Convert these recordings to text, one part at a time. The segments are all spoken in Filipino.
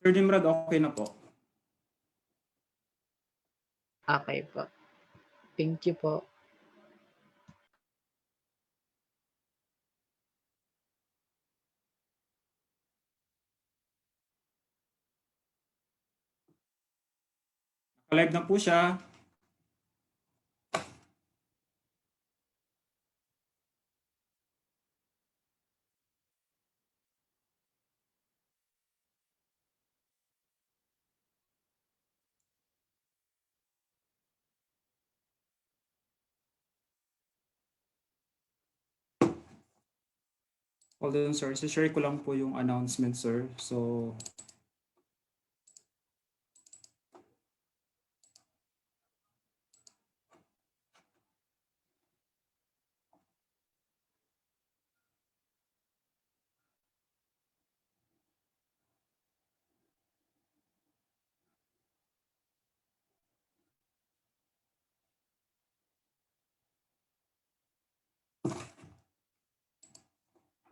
Sir Dimrod, okay na po. Okay po. Thank you po. Live na po siya. Hold on, sir. Share ko lang po yung announcement, sir. So,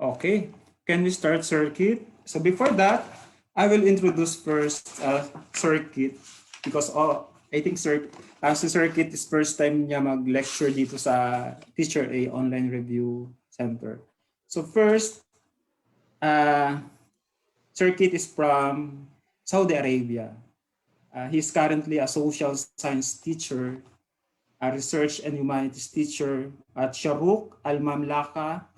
okay. Can we start circuit? So before that, I will introduce first circuit because I think si circuit is first time niya mag-lecture dito sa Teacher A Online Review Center. So first, circuit is from Saudi Arabia. He's currently a social science teacher, a research and humanities teacher at Sharuk Al-Mamlaka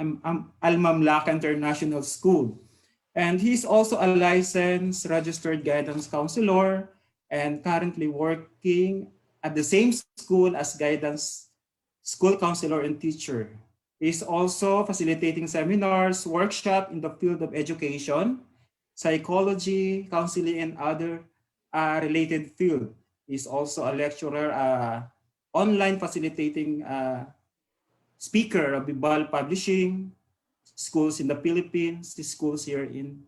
International School. And he's also a licensed registered guidance counselor and currently working at the same school as guidance school counselor and teacher. He's also facilitating seminars, workshops in the field of education, psychology, counseling, and other related field. He's also a lecturer, online facilitating speaker of Bibal Publishing, schools in the Philippines, schools here in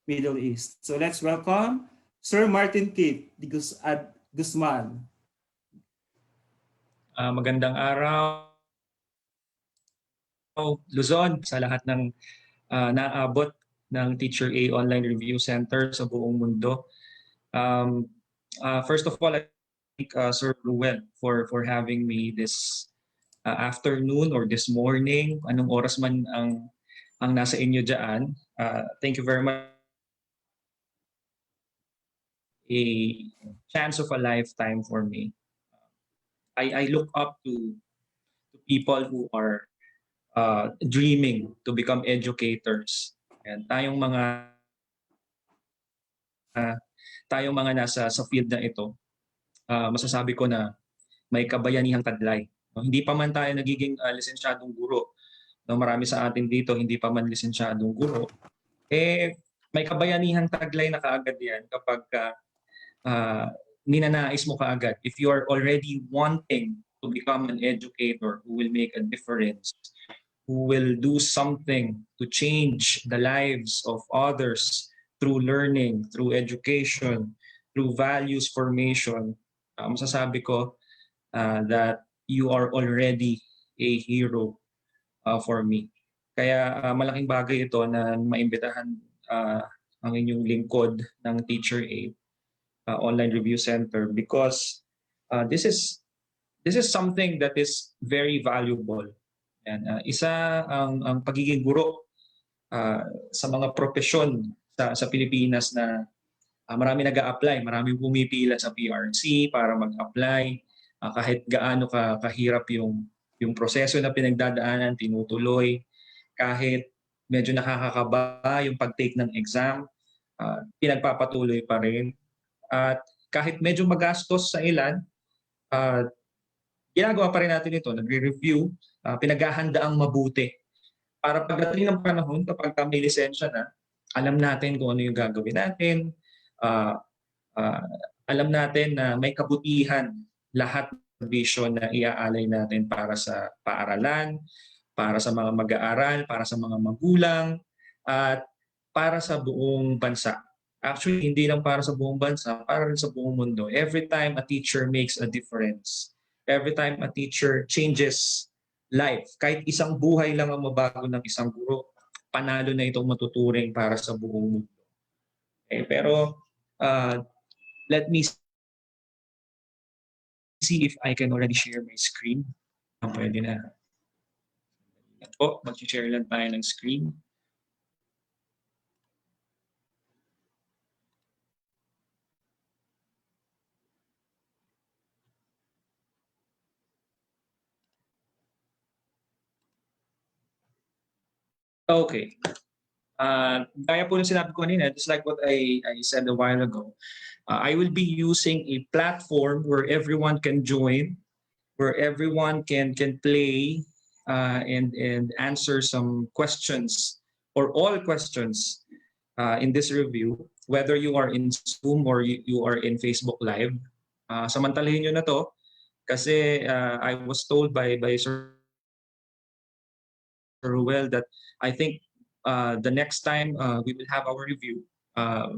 Middle East. So let's welcome Sir Martin Kate Guzman. Magandang araw, Luzon, sa lahat ng naabot ng Teacher A Online Review Center sa buong mundo. First of all, I thank Sir Ruel for having me this afternoon or this morning, anong oras man ang nasa inyo dyan. Thank you very much. A chance of a lifetime for me. I look up to people who are dreaming to become educators. And tayong mga nasa field na ito, masasabi ko na may kabayanihang tadlay. Hindi pa man tayo nagiging lisensyadong guro. Marami sa atin dito hindi pa man lisensyadong guro. May kabayanihang taglay na kaagad yan kapag ninanais mo kaagad. If you are already wanting to become an educator who will make a difference, who will do something to change the lives of others through learning, through education, through values formation, masasabi ko that you are already a hero for me. Kaya malaking bagay ito na maimbitahan ang inyong lingkod ng Teacher A Online Review Center because this is something that is very valuable. And isa ang pagiging guro sa mga profesyon sa Pilipinas na marami nag-a-apply, maraming pumipila sa PRC para mag-apply. Kahit gaano kahirap yung proseso na pinagdadaanan, tinutuloy. Kahit medyo nakakakaba yung pag-take ng exam, pinagpapatuloy pa rin. At kahit medyo magastos sa ilan, ginagawa pa rin natin ito, nagre-review, pinaghahandaang mabuti. Para pagdating ng panahon, kapag may lisensya na, alam natin kung ano yung gagawin natin, alam natin na may kabutihan lahat ng vision na iaalay natin para sa paaralan, para sa mga mag-aaral, para sa mga magulang, at para sa buong bansa. Actually, hindi lang para sa buong bansa, para rin sa buong mundo. Every time a teacher makes a difference, every time a teacher changes life, kahit isang buhay lang ang mabago ng isang guro, panalo na itong matuturing para sa buong mundo. Okay, pero let me see if I can already share my screen. Pwede na. Mag-share lang tayo ng screen. Okay. Gaya po ng sinabi ko kanina, just like what I said a while ago, I will be using a platform where everyone can join, where everyone can play and answer some questions or all questions in this review, whether you are in Zoom or you are in Facebook Live. Samantalahin nyo na to kasi I was told by Sir Ruel that I think the next time we will have our review,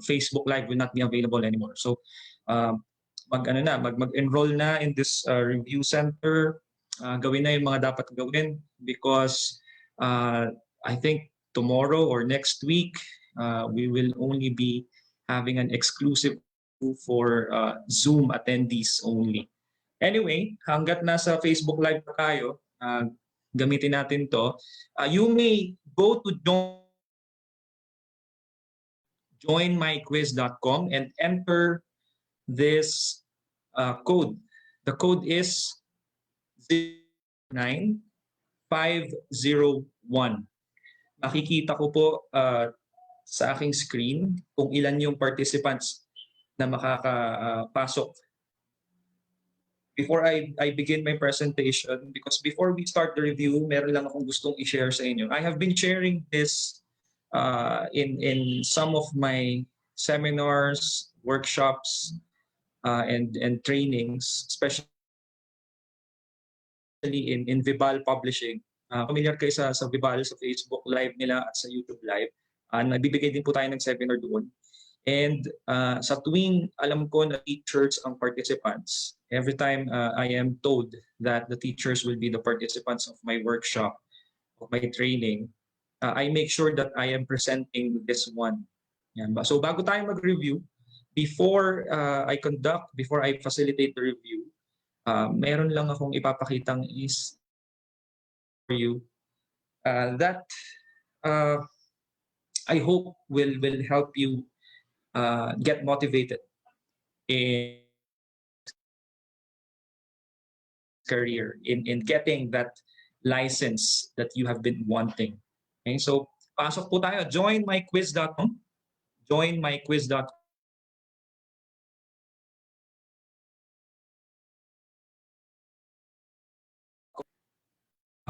Facebook Live will not be available anymore. So mag-enroll na in this review center. Gawin na yung mga dapat gawin because I think tomorrow or next week we will only be having an exclusive for Zoom attendees only. Anyway, hanggat nasa Facebook Live pa tayo, gamitin natin to. You may go to joinmyquiz.com and enter this code. The code is 09501. Makikita ko po sa aking screen kung ilan yung participants na makakapasok. Before I begin my presentation, because before we start the review, meron lang akong gustong i-share sa inyo. I have been sharing this in some of my seminars, workshops, and trainings, especially in Vibal Publishing. Familiar kayo sa Vibal, sa Facebook Live nila at sa YouTube Live. Nagbibigay din po tayo ng seminar doon. And sa tuwing alam ko na teachers ang participants, every time I am told that the teachers will be the participants of my workshop, of my training, I make sure that I am presenting this one. Yan ba? So bago tayo mag-review, before before I facilitate the review, meron lang akong ipapakitang is for you that I hope will help you get motivated in career, in getting that license that you have been wanting. Okay, so pasok po tayo. Joinmyquiz.com. Joinmyquiz.com.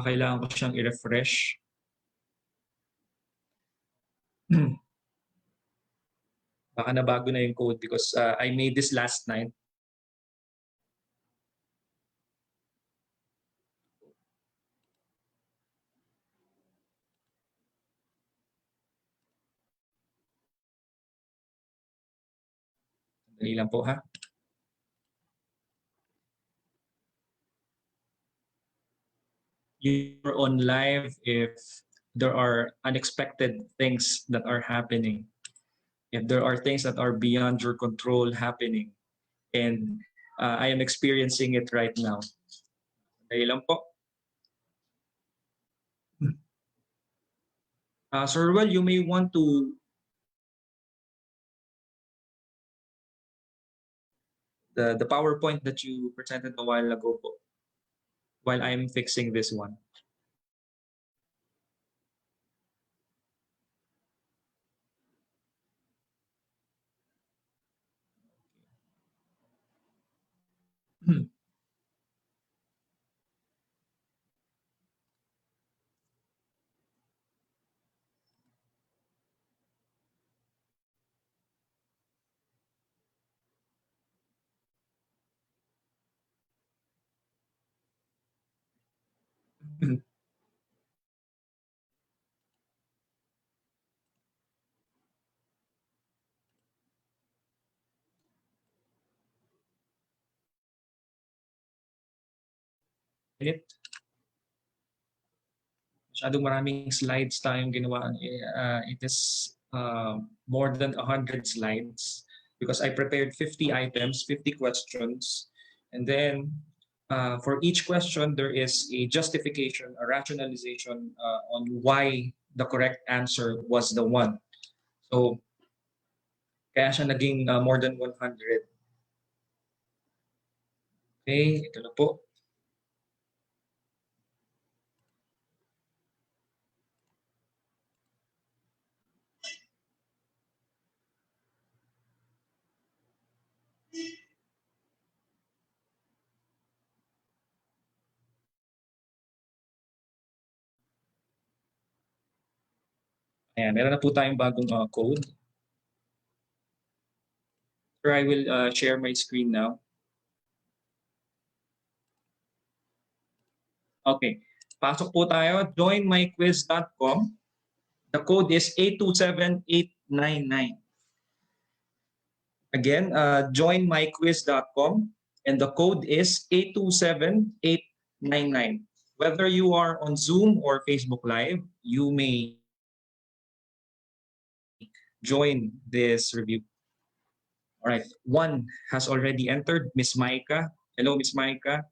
Kailangan ko siyang i-refresh. Baka nabago na yung code because I made this last night. Dali lang po ha. You're on live if there are unexpected things that are happening. If there are things that are beyond your control happening. And I am experiencing it right now. Dali lang po. Sir Ruel, you may want to the PowerPoint that you presented a while ago po, while I'm fixing this one. Masyadong maraming slides tayong ginawa. It is more than 100 slides because I prepared 50 items, 50 questions. And then for each question, there is a justification, a rationalization on why the correct answer was the one. So, kaya siya naging more than 100. Okay, ito na po. Ayan, meron na po tayong bagong code. So I will share my screen now. Okay, pasok po tayo. Joinmyquiz.com. The code is 827899. Again, joinmyquiz.com and the code is 827899. Whether you are on Zoom or Facebook Live, you may join this review. All right, one has already entered, Miss Maika. Hello, Miss Maika.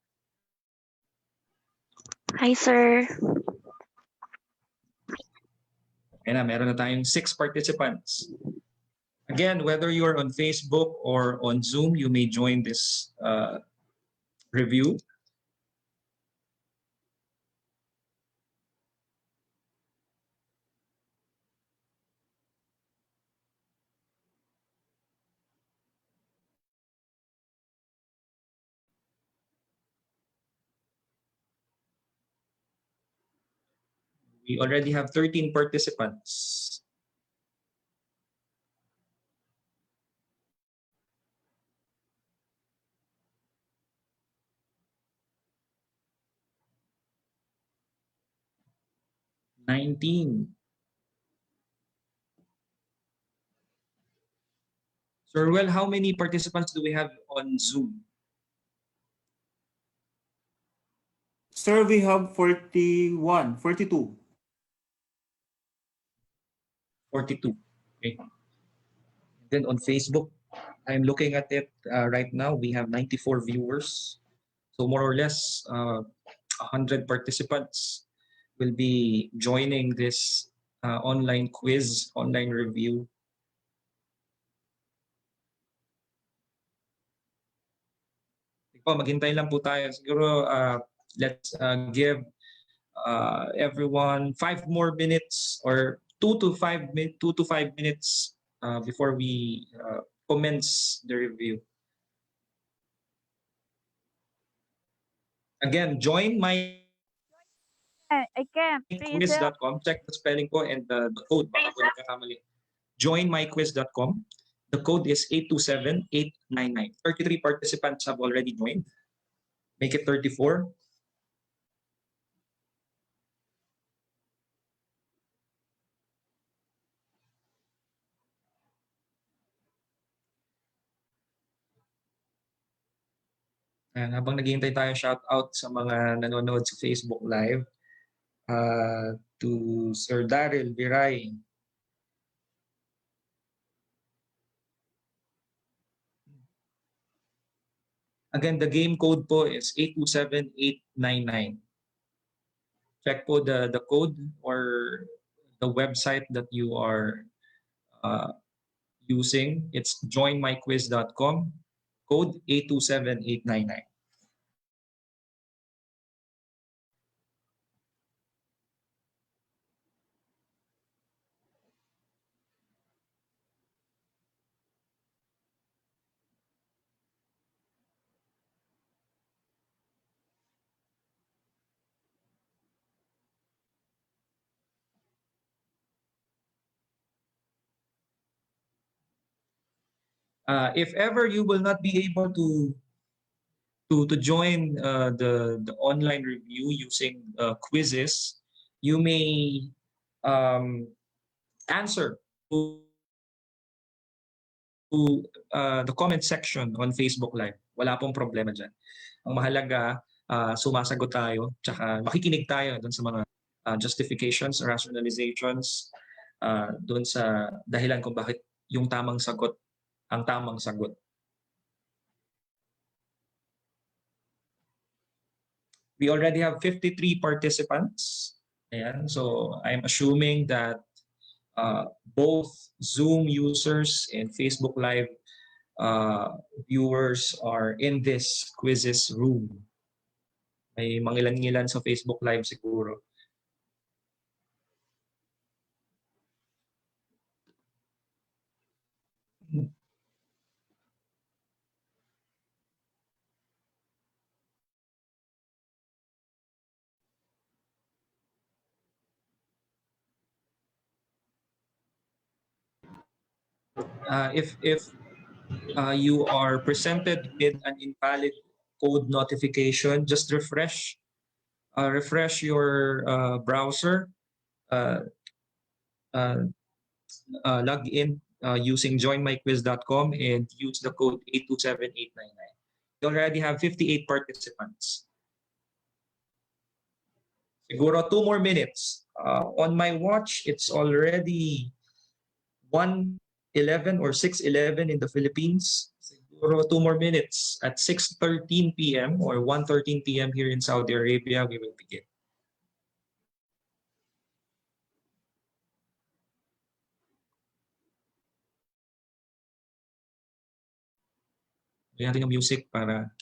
Hi, sir. Ayan na, meron na tayong 6 participants. Again, whether you're on Facebook or on Zoom, you may join this review. We already have 13 participants. Sir, well, how many participants do we have on Zoom? Sir, we have 42. 42. Okay. Then on Facebook, I'm looking at it right now. We have 94 viewers. So more or less 100 participants will be joining this online quiz, online review. Maghintay lang po tayo. Siguro let's give everyone 5 more minutes or 2 to 5 minutes before we commence the review. Again, join my I can't. Please help. quiz.com. Check the spelling po and the code. Baka po nagkakamali. Joinmyquiz.com. The code is 827899. 33 participants have already joined. Make it 34. And habang naghihintay tayo, shout out sa mga nanonood sa Facebook Live. To Sir Daryl Viray. Again, the game code po is 827899. Check po the code or the website that you are using. It's joinmyquiz.com, code 827899. If ever you will not be able to join the online review using quizzes, you may answer to the comment section on Facebook Live. Wala pong problema dyan. Ang mahalaga, sumasagot tayo, tsaka makikinig tayo dun sa mga justifications, rationalizations doon sa dahilan kung bakit yung tamang sagot ang tamang sagot. We already have 53 participants. Ayan, so I'm assuming that both Zoom users and Facebook Live viewers are in this quizzes room. May mangilan-ngilan sa Facebook Live siguro. If you are presented with an invalid code notification, just refresh your browser, log in using joinmyquiz.com and use the code 827899. We already have 58 participants. Siguro 2 more minutes. On my watch, it's already 1:11 or 6:11 in the Philippines. Siguro 2 more minutes. At 6:13 p.m. or 1:13 p.m. here in Saudi Arabia, we will begin. Kaya natin yung music para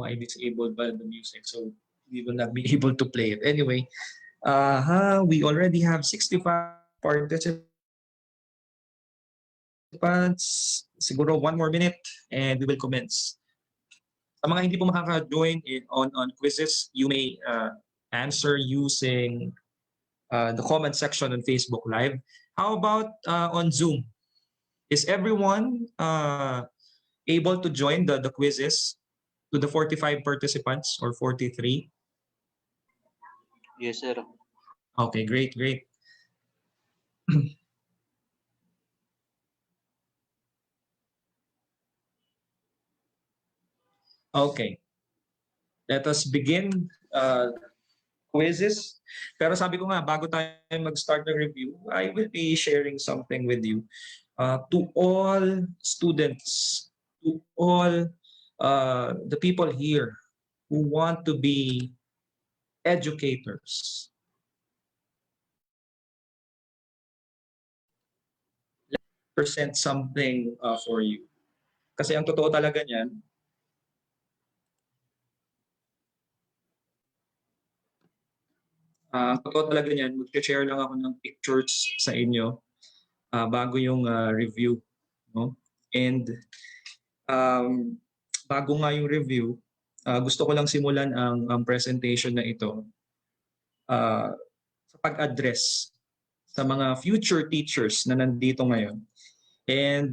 I disabled the music, so we will not be able to play it. Anyway, we already have 65 participants. Siguro 1 more minute and we will commence. Sa mga hindi po makaka-join on quizzes, you may answer using the comment section on Facebook Live. How about on Zoom? Is everyone able to join the quizzes to the 45 participants or 43? Yes, sir. Okay, great. Okay. Let us begin quizzes. Pero sabi ko nga, bago tayo mag-start ng review, I will be sharing something with you. To all students, to all the people here who want to be educators, let me present something for you. Kasi ang totoo talaga niyan, totoo talaga niyan, mag-share lang ako ng pictures sa inyo bago yung review. No? And bago nga yung review, gusto ko lang simulan ang presentation na ito sa pag-address sa mga future teachers na nandito ngayon. And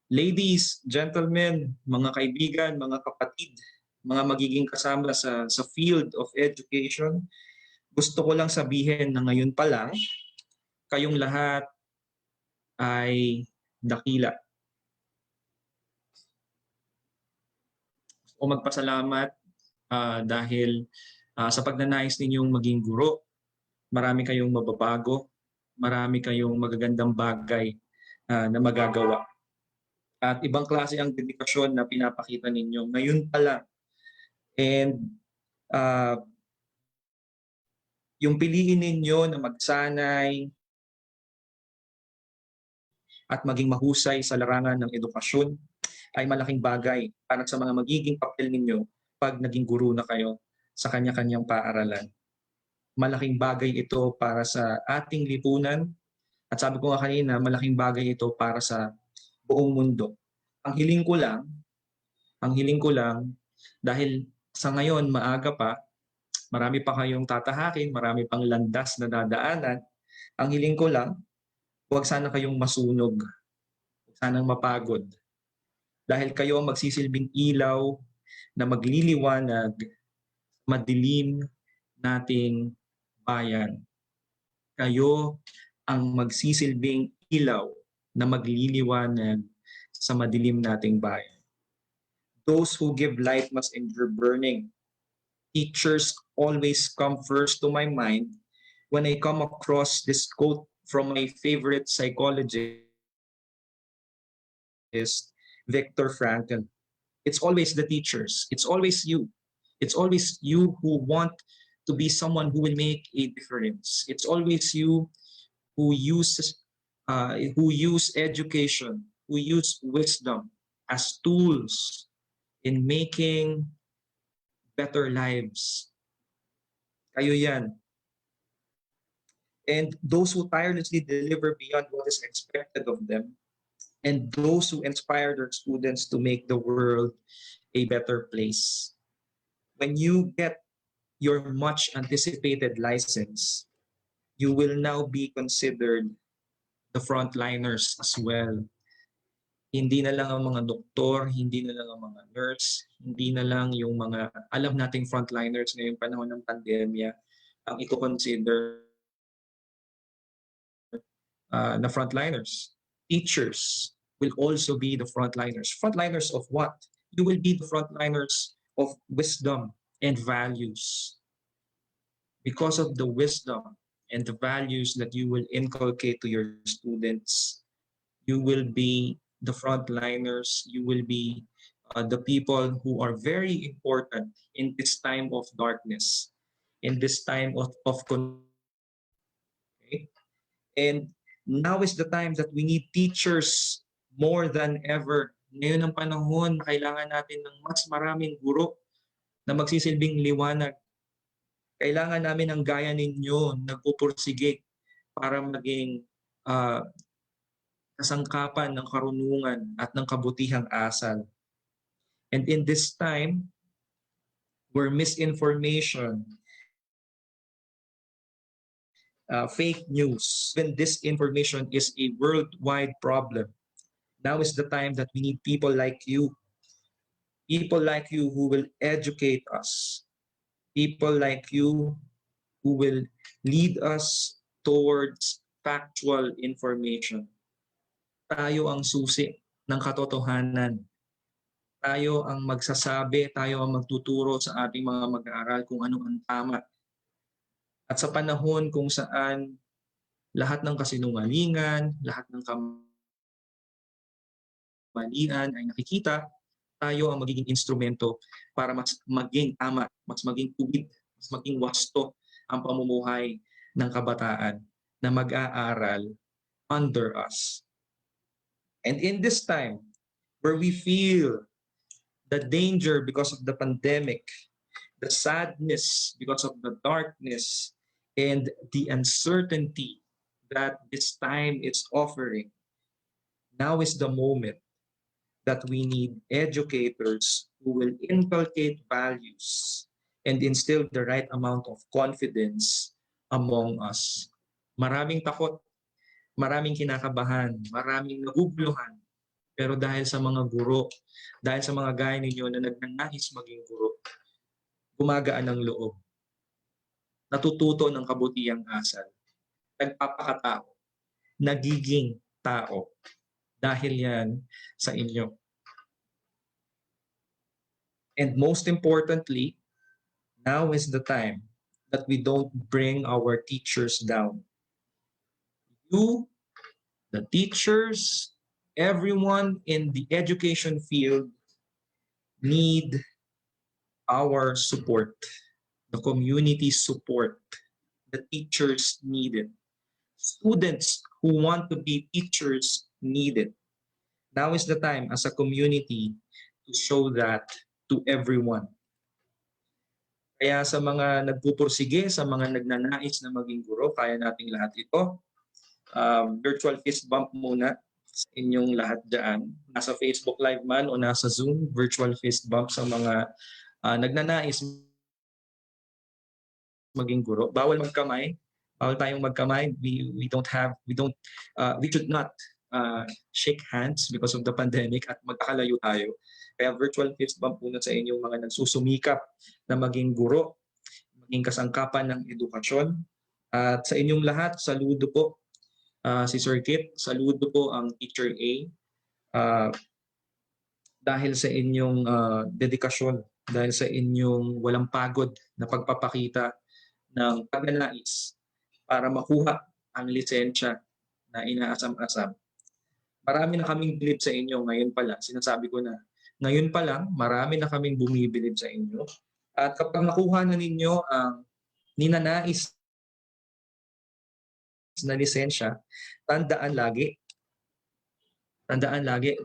ladies, gentlemen, mga kaibigan, mga kapatid, mga magiging kasama sa field of education, gusto ko lang sabihin na ngayon pa lang, kayong lahat ay dakila. O magpasalamat dahil sa pagnanais ninyong maging guro, marami kayong mababago, marami kayong magagandang bagay na magagawa. At ibang klase ang dedikasyon na pinapakita ninyo ngayon pa lang. And yung piliin ninyo na magsanay at maging mahusay sa larangan ng edukasyon ay malaking bagay para sa mga magiging papel ninyo pag naging guro na kayo sa kanya-kanyang paaralan. Malaking bagay ito para sa ating lipunan at sabi ko nga kanina, malaking bagay ito para sa buong mundo. Ang hiling ko lang dahil sa ngayon maaga pa, marami pa kayong tatahakin, marami pang landas na dadaanan. Ang hiling ko lang, huwag sana kayong masunog, huwag sanang mapagod. Dahil kayo ang magsisilbing ilaw na magliliwanag madilim nating bayan. Kayo ang magsisilbing ilaw na magliliwanag sa madilim nating bayan. Those who give light must endure burning. Teachers always come first to my mind when I come across this quote from my favorite psychologist, Viktor Frankl. It's always the teachers. It's always you. It's always you who want to be someone who will make a difference. It's always you who use education, who use wisdom as tools in making better lives. Kayo yan. And those who tirelessly deliver beyond what is expected of them, and those who inspire their students to make the world a better place. When you get your much anticipated license, you will now be considered the frontliners as well. Hindi na lang ang mga doktor, hindi na lang ang mga nurse, hindi na lang yung mga alam nating frontliners ngayong panahon ng pandemya ang i-consider na frontliners. Teachers will also be the frontliners. Frontliners of what? You will be the frontliners of wisdom and values. Because of the wisdom and the values that you will inculcate to your students, you will be the frontliners, you will be the people who are very important in this time of darkness, in this time of okay? And now is the time that we need teachers more than ever. Ngayon ang panahon na kailangan natin ng mas maraming guro na magsisilbing liwanag. Kailangan namin ng gaya ninyo nagpupursige para maging kasangkapan ng karunungan at ng kabutihang asal. And in this time, where misinformation, fake news, when disinformation is a worldwide problem, now is the time that we need people like you who will educate us, people like you who will lead us towards factual information. Tayo ang susi ng katotohanan. Tayo ang magsasabi, tayo ang magtuturo sa ating mga mag-aaral kung ano ang tama. At sa panahon kung saan lahat ng kasinungalingan, lahat ng kamalian ay nakikita, tayo ang magiging instrumento para mas maging tama, mas maging tuwid, mas maging wasto ang pamumuhay ng kabataan na mag-aaral under us. And in this time where we feel the danger because of the pandemic, the sadness because of the darkness, and the uncertainty that this time is offering, now is the moment that we need educators who will inculcate values and instill the right amount of confidence among us. Maraming takot, maraming kinakabahan, maraming naguguluhan. Pero dahil sa mga guro, dahil sa mga gaya ninyo na nagnanais maging guro, gumagaan ang loob, natututo ng kabutihang asal, nagpapakatao, nagiging tao. Dahil yan sa inyo. And most importantly, now is the time that we don't bring our teachers down. You, the teachers, everyone in the education field need our support, the community support. The teachers need it. Students who want to be teachers need it. Now is the time as a community to show that to everyone. Kaya sa mga nagpupursige, sa mga nagnanais na maging guro, kaya nating lahat ito. Virtual fist bump muna sa inyong lahat dyan. Nasa Facebook Live man o nasa Zoom, virtual fist bump sa mga nagnanais maging guro. Bawal magkamay. Bawal tayong magkamay. We should not shake hands because of the pandemic at magkakalayo tayo. Kaya virtual fist bump muna sa inyong mga nagsusumikap na maging guro, maging kasangkapan ng edukasyon. At sa inyong lahat, saludo po si Sir Kit, saludo po ang Teacher A dahil sa inyong dedikasyon, dahil sa inyong walang pagod na pagpapakita ng pagnanais para makuha ang lisensya na inaasam-asam. Marami na kaming bilib sa inyo ngayon pa lang. Sinasabi ko na, ngayon pa lang, marami na kaming bumibilib sa inyo. At kapag nakuha na ninyo ang ninanais na lisensya, tandaan lagi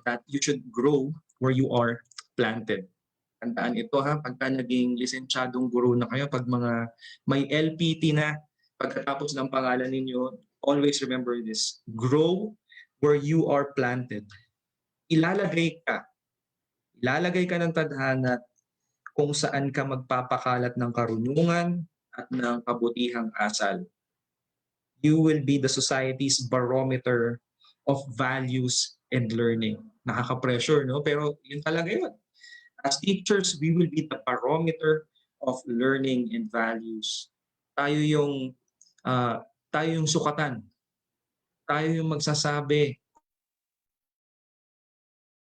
that you should grow where you are planted. Tandaan ito ha, pagka naging lisensyadong guro na kayo, pag mga may LPT na pagkatapos ng pangalan ninyo, always remember this, grow where you are planted. Ilalagay ka ng tadhana kung saan ka magpapakalat ng karunungan at ng kabutihang asal. You will be the society's barometer of values and learning. Nakaka-pressure, no? Pero yun talaga yun. As teachers, we will be the barometer of learning and values. Tayo yung sukatan. Tayo yung magsasabi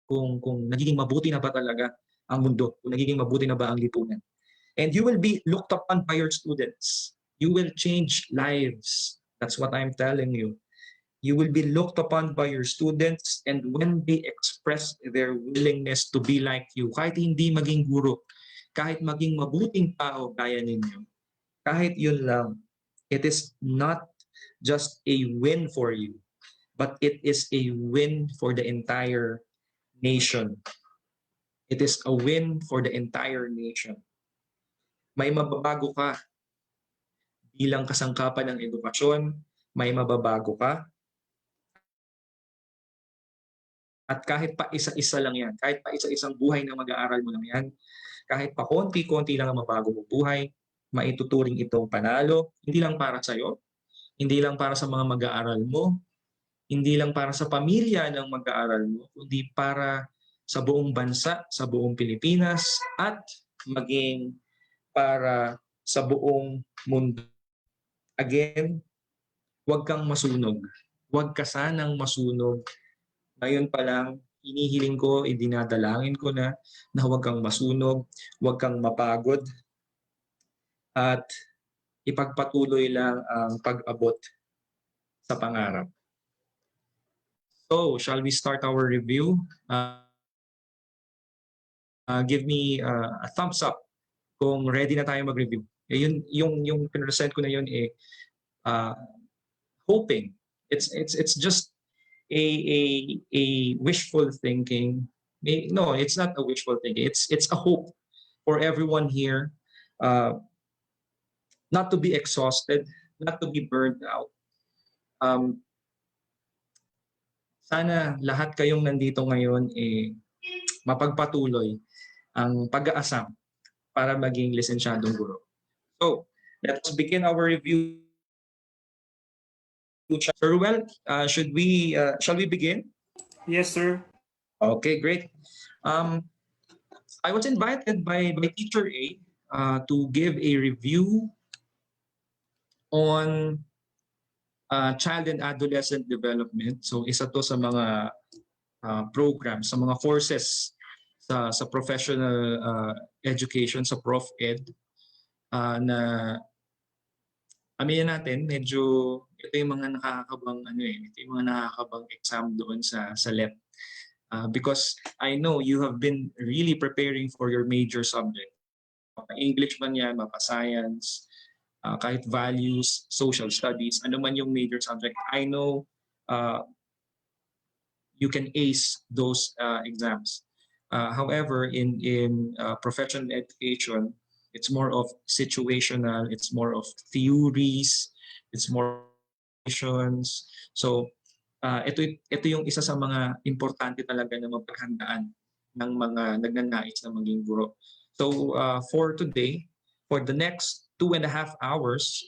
kung nagiging mabuti na ba talaga ang mundo, kung nagiging mabuti na ba ang lipunan. And you will be looked upon by your students. You will change lives. That's what I'm telling you. You will be looked upon by your students, and when they express their willingness to be like you, kahit hindi maging guro, kahit maging mabuting tao gaya ninyo, kahit yun lang, it is not just a win for you, but it is a win for the entire nation. It is a win for the entire nation. May mababago ka bilang kasangkapan ng edukasyon, may mababago ka. At kahit pa isa-isa lang yan, kahit pa isa-isang buhay na mag-aaral mo lang yan, kahit pa konti-konti lang ang mabago mong buhay, maituturing itong panalo, hindi lang para sa'yo, hindi lang para sa mga mag-aaral mo, hindi lang para sa pamilya ng mag-aaral mo, kundi para sa buong bansa, sa buong Pilipinas, at maging para sa buong mundo. Again, huwag kang masunog. Huwag ka sanang masunog. Ngayon pa lang, hinihiling ko, idinadalangin ko na huwag kang masunog, huwag kang mapagod, at ipagpatuloy lang ang pag-abot sa pangarap. So, shall we start our review? Give me a thumbs up kung ready na tayo mag-review. Yung pinresent ko na yun hoping. It's just a wishful thinking. No, it's not a wishful thinking. It's a hope for everyone here, not to be exhausted, not to be burned out. Sana lahat kayong nandito ngayon mapagpatuloy ang pag-aasam para maging lisensyadong guro. So, let's begin our review. Sir Ruel, shall we begin? Yes, sir. Okay, great. I was invited by Teacher A to give a review on child and adolescent development. So isa to sa mga programs, sa mga courses sa professional education, sa ProfEd, na aminin natin, medyo ito yung mga nakakabang ito yung mga nakakabang exam doon sa LEP. Because I know you have been really preparing for your major subject. English man yan, mapa-science, kahit values, social studies, ano man yung major subject. I know you can ace those exams. However, in professional education, it's more of situational, it's more of theories, it's more situations. So, ito yung isa sa mga importante talaga na mapaghandaan ng mga nagnanais na maging guro. So, for today, for the next 2.5 hours,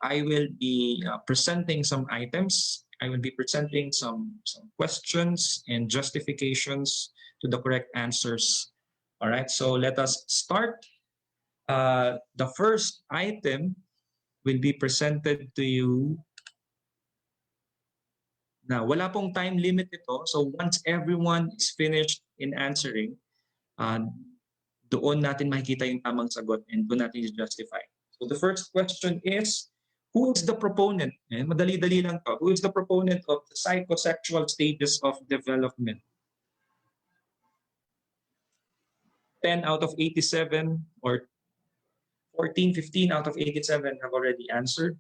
I will be presenting some items I will be presenting some questions and justifications to the correct answers. All right, so let us start. The first item will be presented to you. Now, wala pong time limit ito. So once everyone is finished in answering, doon natin makikita yung tamang sagot and doon natin i-justify. So the first question is, who is the proponent? Madali-dali lang to. Who is the proponent of the psychosexual stages of development? 10 out of 87 or 14, 15 out of 87 have already answered.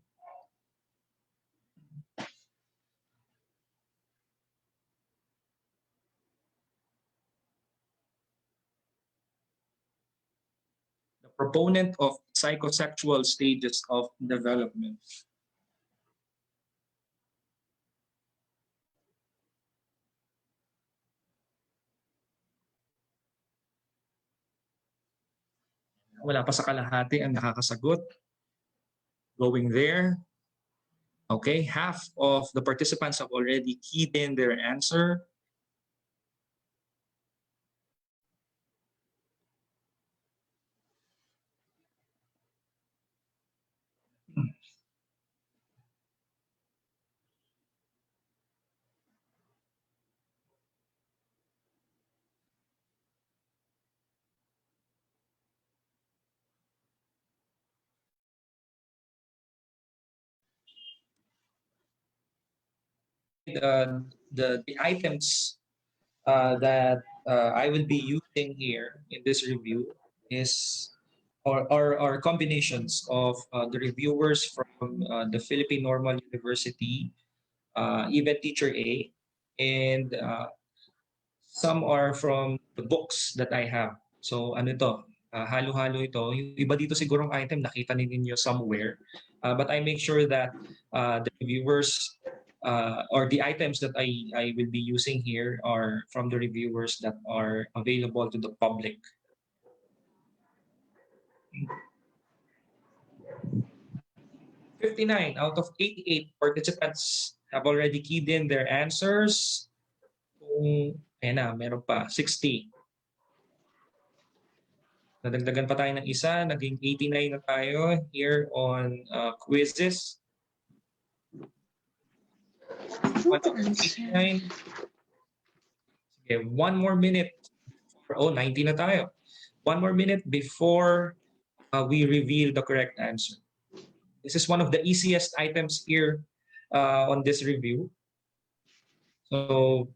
The proponent of psychosexual stages of development. Wala pa sa kalahati ang nakakasagot. Going there. Okay, half of the participants have already keyed in their answer. The items that I will be using here in this review is or combinations of the reviewers from the Philippine Normal University, even Teacher A, and some are from the books that I have. So ano to, halo-halo ito. Yung iba dito sigurong item nakita ninyo somewhere. But I make sure that the reviewers or the items that I will be using here are from the reviewers that are available to the public. "59 out of 88 participants have already keyed in their answers." Ayan na, meron pa, 60. Nadagdagan pa tayo ng isa, naging 89 na tayo here on quizzes. 89. Sige, one more minute. 90 na tayo. One more minute before we reveal the correct answer. This is one of the easiest items here on this review. So,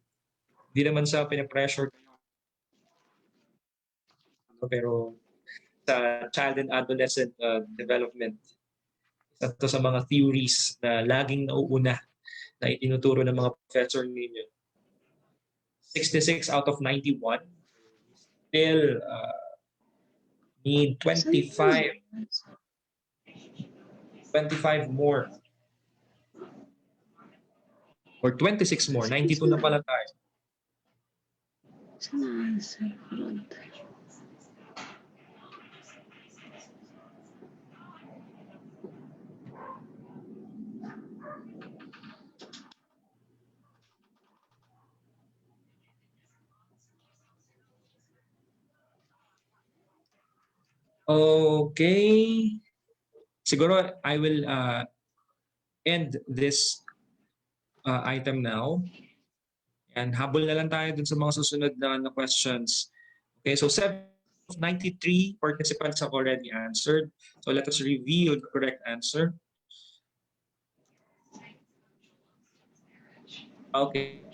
di naman sa pinapressure, pero sa child and adolescent development, isa to sa mga theories na laging nauuna na itinuturo ng mga professor ninyo. 66 out of 91. Still need 25 more. Or 26 more. 92 na pala tayo. Okay. Siguro I will end this item now. And habol na lang tayo dun sa mga susunod na questions. Okay, so 7 of 93 participants have already answered. So let us reveal the correct answer. Okay.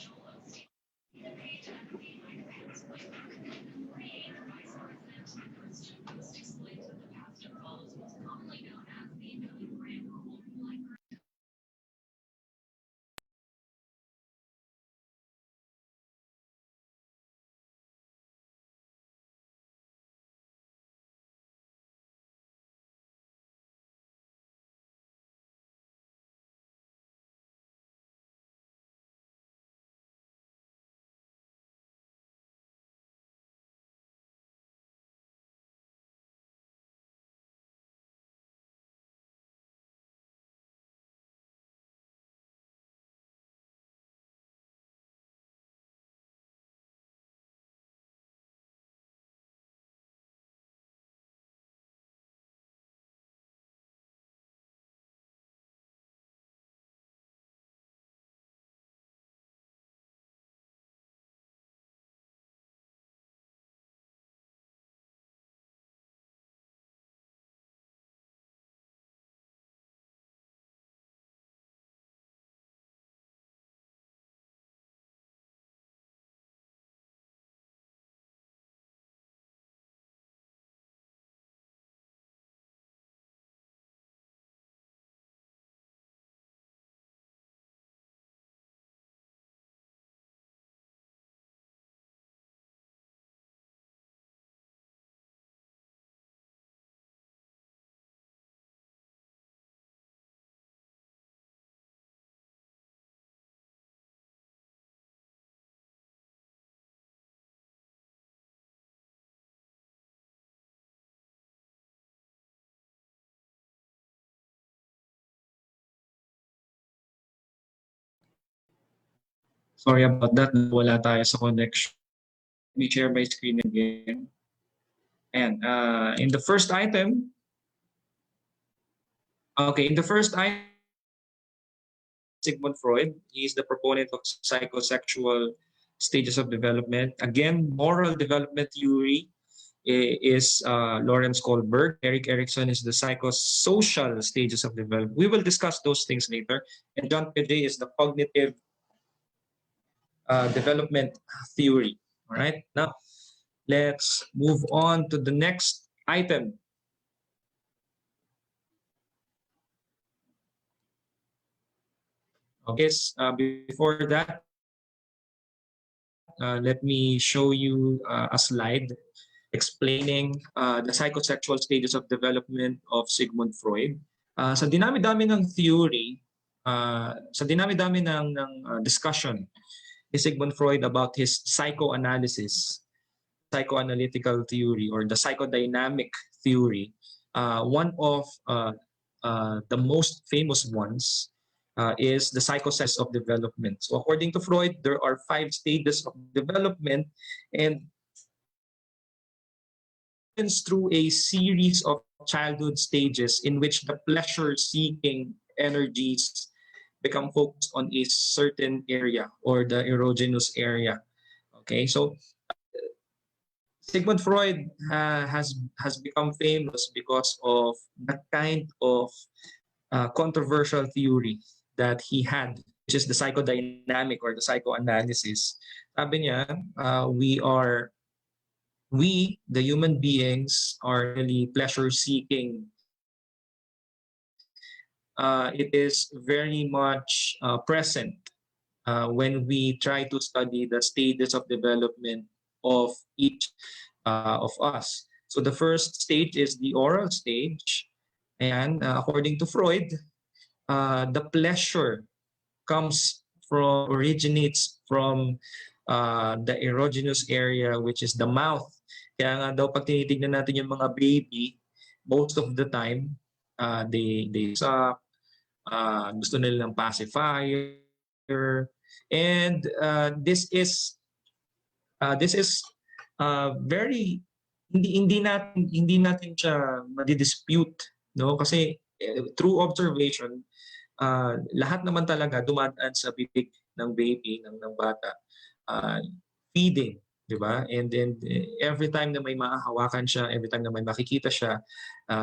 Sorry about that. Wala tayo sa connection. Let me share my screen again. And in the first item, in the first item, Sigmund Freud, he is the proponent of psychosexual stages of development. Again, moral development theory is Lawrence Kohlberg. Erik Erikson is the psychosocial stages of development. We will discuss those things later. And John Piaget is the cognitive development theory. All right. Now, let's move on to the next item. Okay. Before that, let me show you a slide explaining the psychosexual stages of development of Sigmund Freud. Sa dinami-dami ng theory, sa dinami-dami ng discussion ni Sigmund Freud about his psychoanalysis, psychoanalytical theory, or the psychodynamic theory, one of the most famous ones is the psychosexual of development. So according to Freud, there are 5 stages of development, and through a series of childhood stages in which the pleasure-seeking energies become focused on a certain area or the erogenous area. Okay, so Sigmund Freud has become famous because of that kind of controversial theory that he had, which is the psychodynamic or the psychoanalysis. Sabi niya, we, the human beings, are really pleasure-seeking. It is very much present when we try to study the stages of development of each of us. So the first stage is the oral stage. And according to Freud, the pleasure originates from the erogenous area, which is the mouth. Kaya nga daw pag tinitignan natin yung mga baby, most of the time, they suck, gusto nila ng pacifier, and this is very hindi natin siya madidispute, no? Kasi through observation, lahat naman talaga dumadaan sa bibig ng baby, ng bata, feeding, di ba? And then every time na may mahahawakan siya, every time na may makikita siya,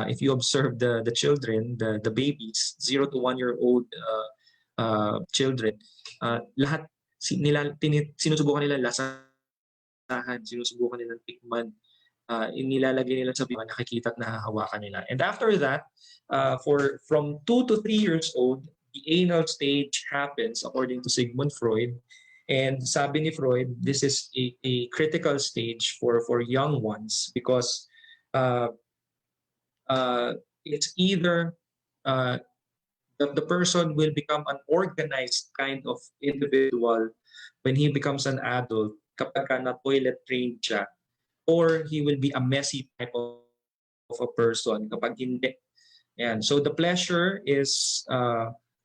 if you observe the children, the babies, 0 to 1 year old children, lahat sinusubukan nila lasahan, sinusubukan nilang tikman, inilalagay nila sa bibig, nakikita at nahahawakan nila. And after that, from 2 to 3 years old, the anal stage happens according to Sigmund Freud. And sabi ni Freud, this is a critical stage for young ones because it's either the person will become an organized kind of individual when he becomes an adult kapag na toilet trained siya, or he will be a messy type of a person kapag hindi. And so the pleasure is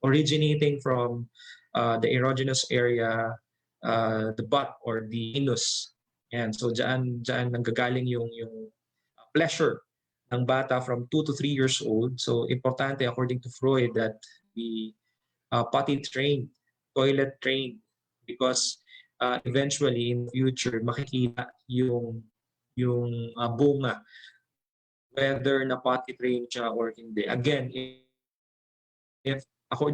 originating from the erogenous area, the butt or the anus. And so dyan nanggagaling yung pleasure ng bata from 2 to 3 years old. So importante according to Freud that be potty trained, toilet trained, because eventually in the future makikita yung bunga whether na potty trained siya or hindi. Again,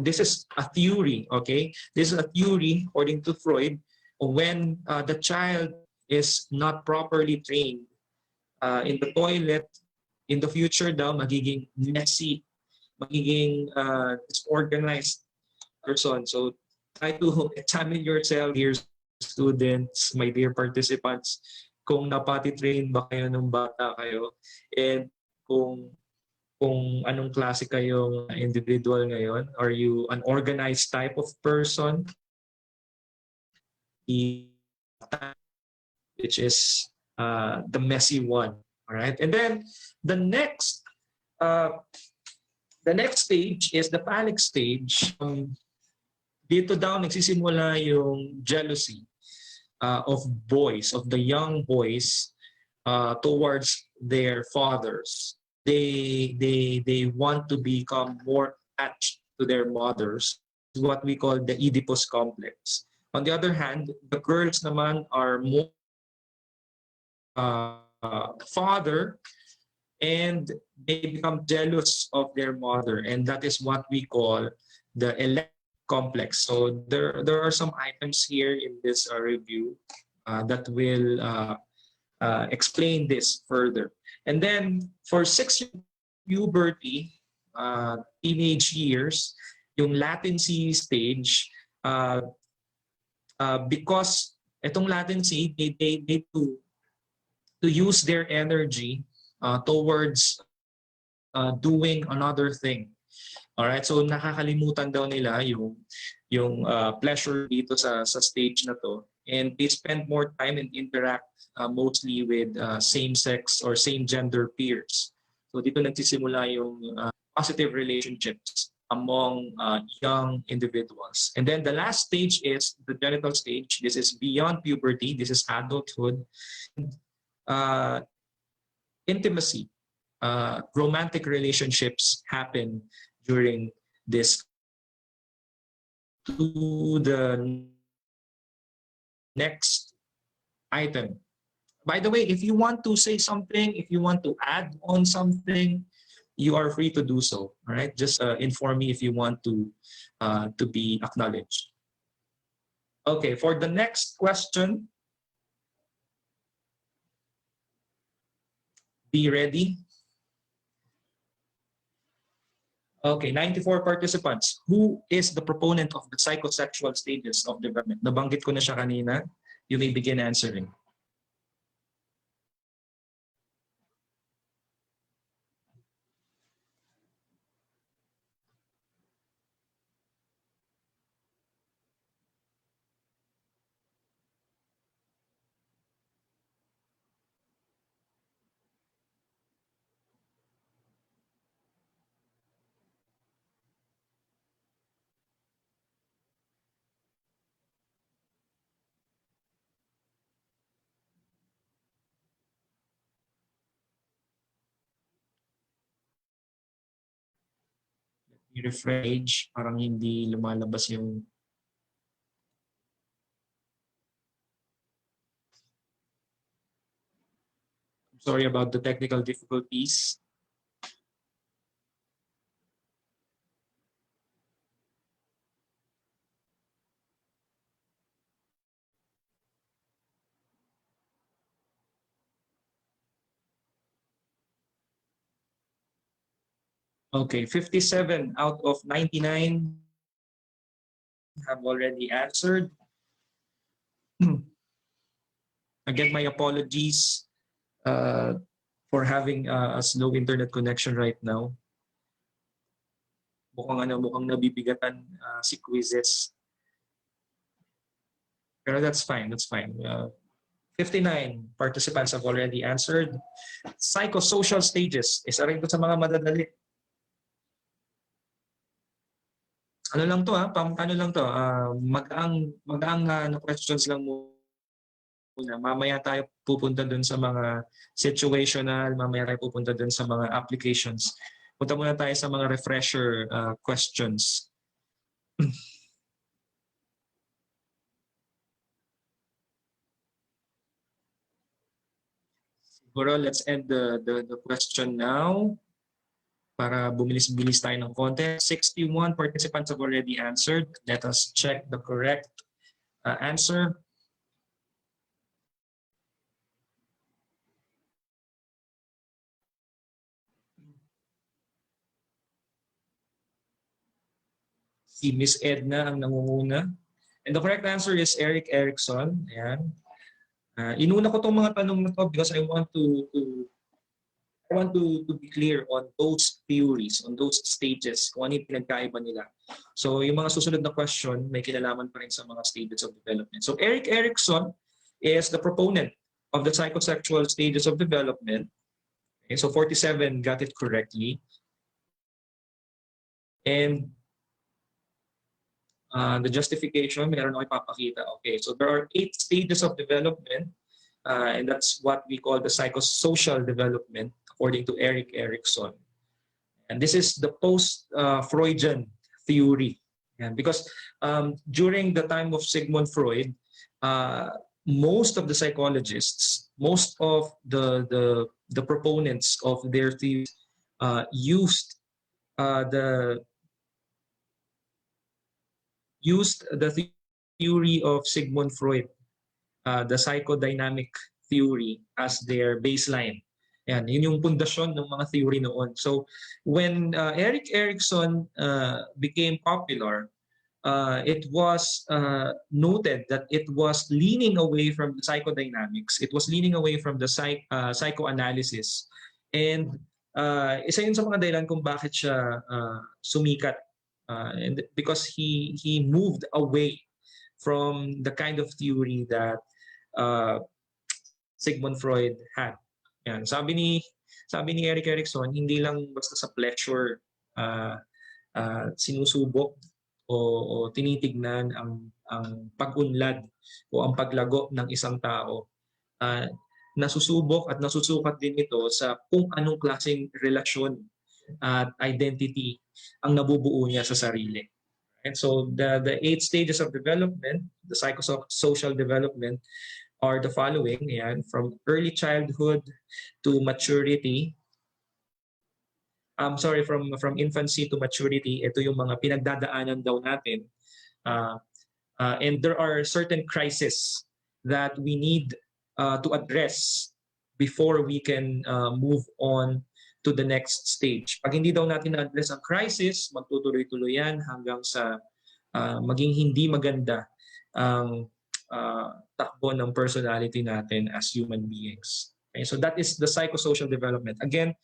this is a theory, okay? This is a theory according to Freud. When the child is not properly trained in the toilet, in the future daw magiging messy, magiging disorganized person. So try to examine yourself, dear students, my dear participants, kung napati train ba kayo nung bata kayo, and kung anong klase kayong individual ngayon. Are you an organized type of person? Which is the messy one. All right. And then the next stage is the Phallic Stage. dito daw nagsisimula yung jealousy of boys, of the young boys towards their fathers. They want to become more attached to their mothers, what we call the Oedipus complex. On the other hand, the girls naman are more father, and they become jealous of their mother, and that is what we call the elect complex. So there are some items here in this review that will explain this further. And then for 6 puberty, teenage years, yung latency stage, because itong latency, they need to use their energy towards doing another thing. All right, so nakakalimutan daw nila yung pleasure dito sa stage na to, and they spend more time and interact mostly with same-sex or same-gender peers. So dito nagsisimula yung positive relationships among young individuals. And then the last stage is the genital stage. This is beyond puberty. This is adulthood. Intimacy, romantic relationships happen during this. To the next item. By the way, if you want to say something, if you want to add on something, you are free to do so. All right, just inform me if you want to be acknowledged. Okay, for the next question, be ready. Okay, 94 participants. Who is the proponent of the psychosexual stages of development? Nabanggit ko na siya kanina. You may begin answering. I-refresh, parang hindi lumalabas yung... Sorry about the technical difficulties. Okay, 57 out of 99 have already answered. Again, my apologies for having a slow internet connection right now. Mukhang nabibigatan si quizzes. Pero that's fine, that's fine. 59 participants have already answered. Psychosocial stages. Isa rin ito sa mga madadali. Ano lang to ano lang to, magaang questions lang muna. Mamaya tayo pupunta dun sa mga situational, mamaya tayo pupunta dun sa mga applications. Punta muna tayo sa mga refresher questions. Siguro, let's end the question now. Para bumilis-bilis tayo ng konti. 61 participants have already answered. Let us check the correct answer. Si Miss Edna ang nangunguna. And the correct answer is Eric Erickson. Ayan. Inuna ko itong mga tanong na to because I want to be clear on those theories, on those stages, kung ano yung pinagkaiba nila. So yung mga susunod na question, may kinalaman pa rin sa mga stages of development. So Eric Erickson is the proponent of the psychosexual stages of development. Okay, so 47 got it correctly. And the justification, meron ako ipapakita. Okay, so there are 8 stages of development, and that's what we call the psychosocial development, according to Erik Erikson. And this is the post-Freudian theory. Yeah, because during the time of Sigmund Freud, most of the psychologists, most of the proponents of their theories used the theory of Sigmund Freud, the psychodynamic theory, as their baseline. Yan, yun yung pundasyon ng mga theory noon. So when Erik Erikson became popular, it was noted that it was leaning away from the psychodynamics. It was leaning away from the psychoanalysis. And isa yun sa mga dahilan kung bakit siya sumikat. And because he moved away from the kind of theory that Sigmund Freud had. Yan. Sabi ni Erik Erikson, hindi lang basta sa pleasure sinusubok o tinitignan ang pag-unlad o ang paglago ng isang tao. Nasusubok at nasusukat din ito sa kung anong klaseng relasyon at identity ang nabubuo niya sa sarili. And so the 8 stages of development, the psychosocial development, are the following. Yan, from early childhood to maturity. From infancy to maturity, ito yung mga pinagdadaanan daw natin. And there are certain crises that we need to address before we can move on to the next stage. Pag hindi daw natin na-address ang crisis, magtutuloy-tuloy yan hanggang sa maging hindi maganda ang takbo ng personality natin as human beings. Okay, so that is the psychosocial development. Again,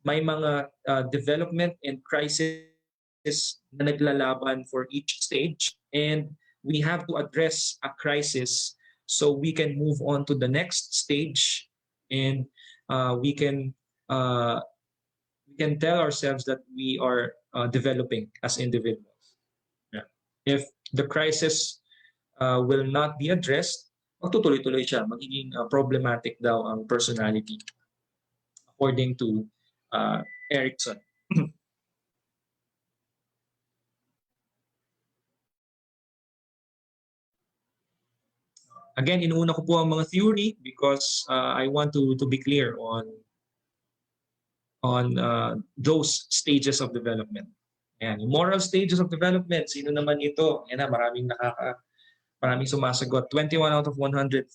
may mga development and crisis na naglalaban for each stage, and we have to address a crisis so we can move on to the next stage, and we can tell ourselves that we are developing as individuals. Yeah. If the crisis will not be addressed, magtutuloy-tuloy siya, magiging problematic daw ang personality, according to Erikson. Again, inuuna ko po ang mga theory because I want to be clear on those stages of development. Ayan, yung moral stages of development, sino naman ito? Ayan na, maraming sumasagot. 21 out of 105.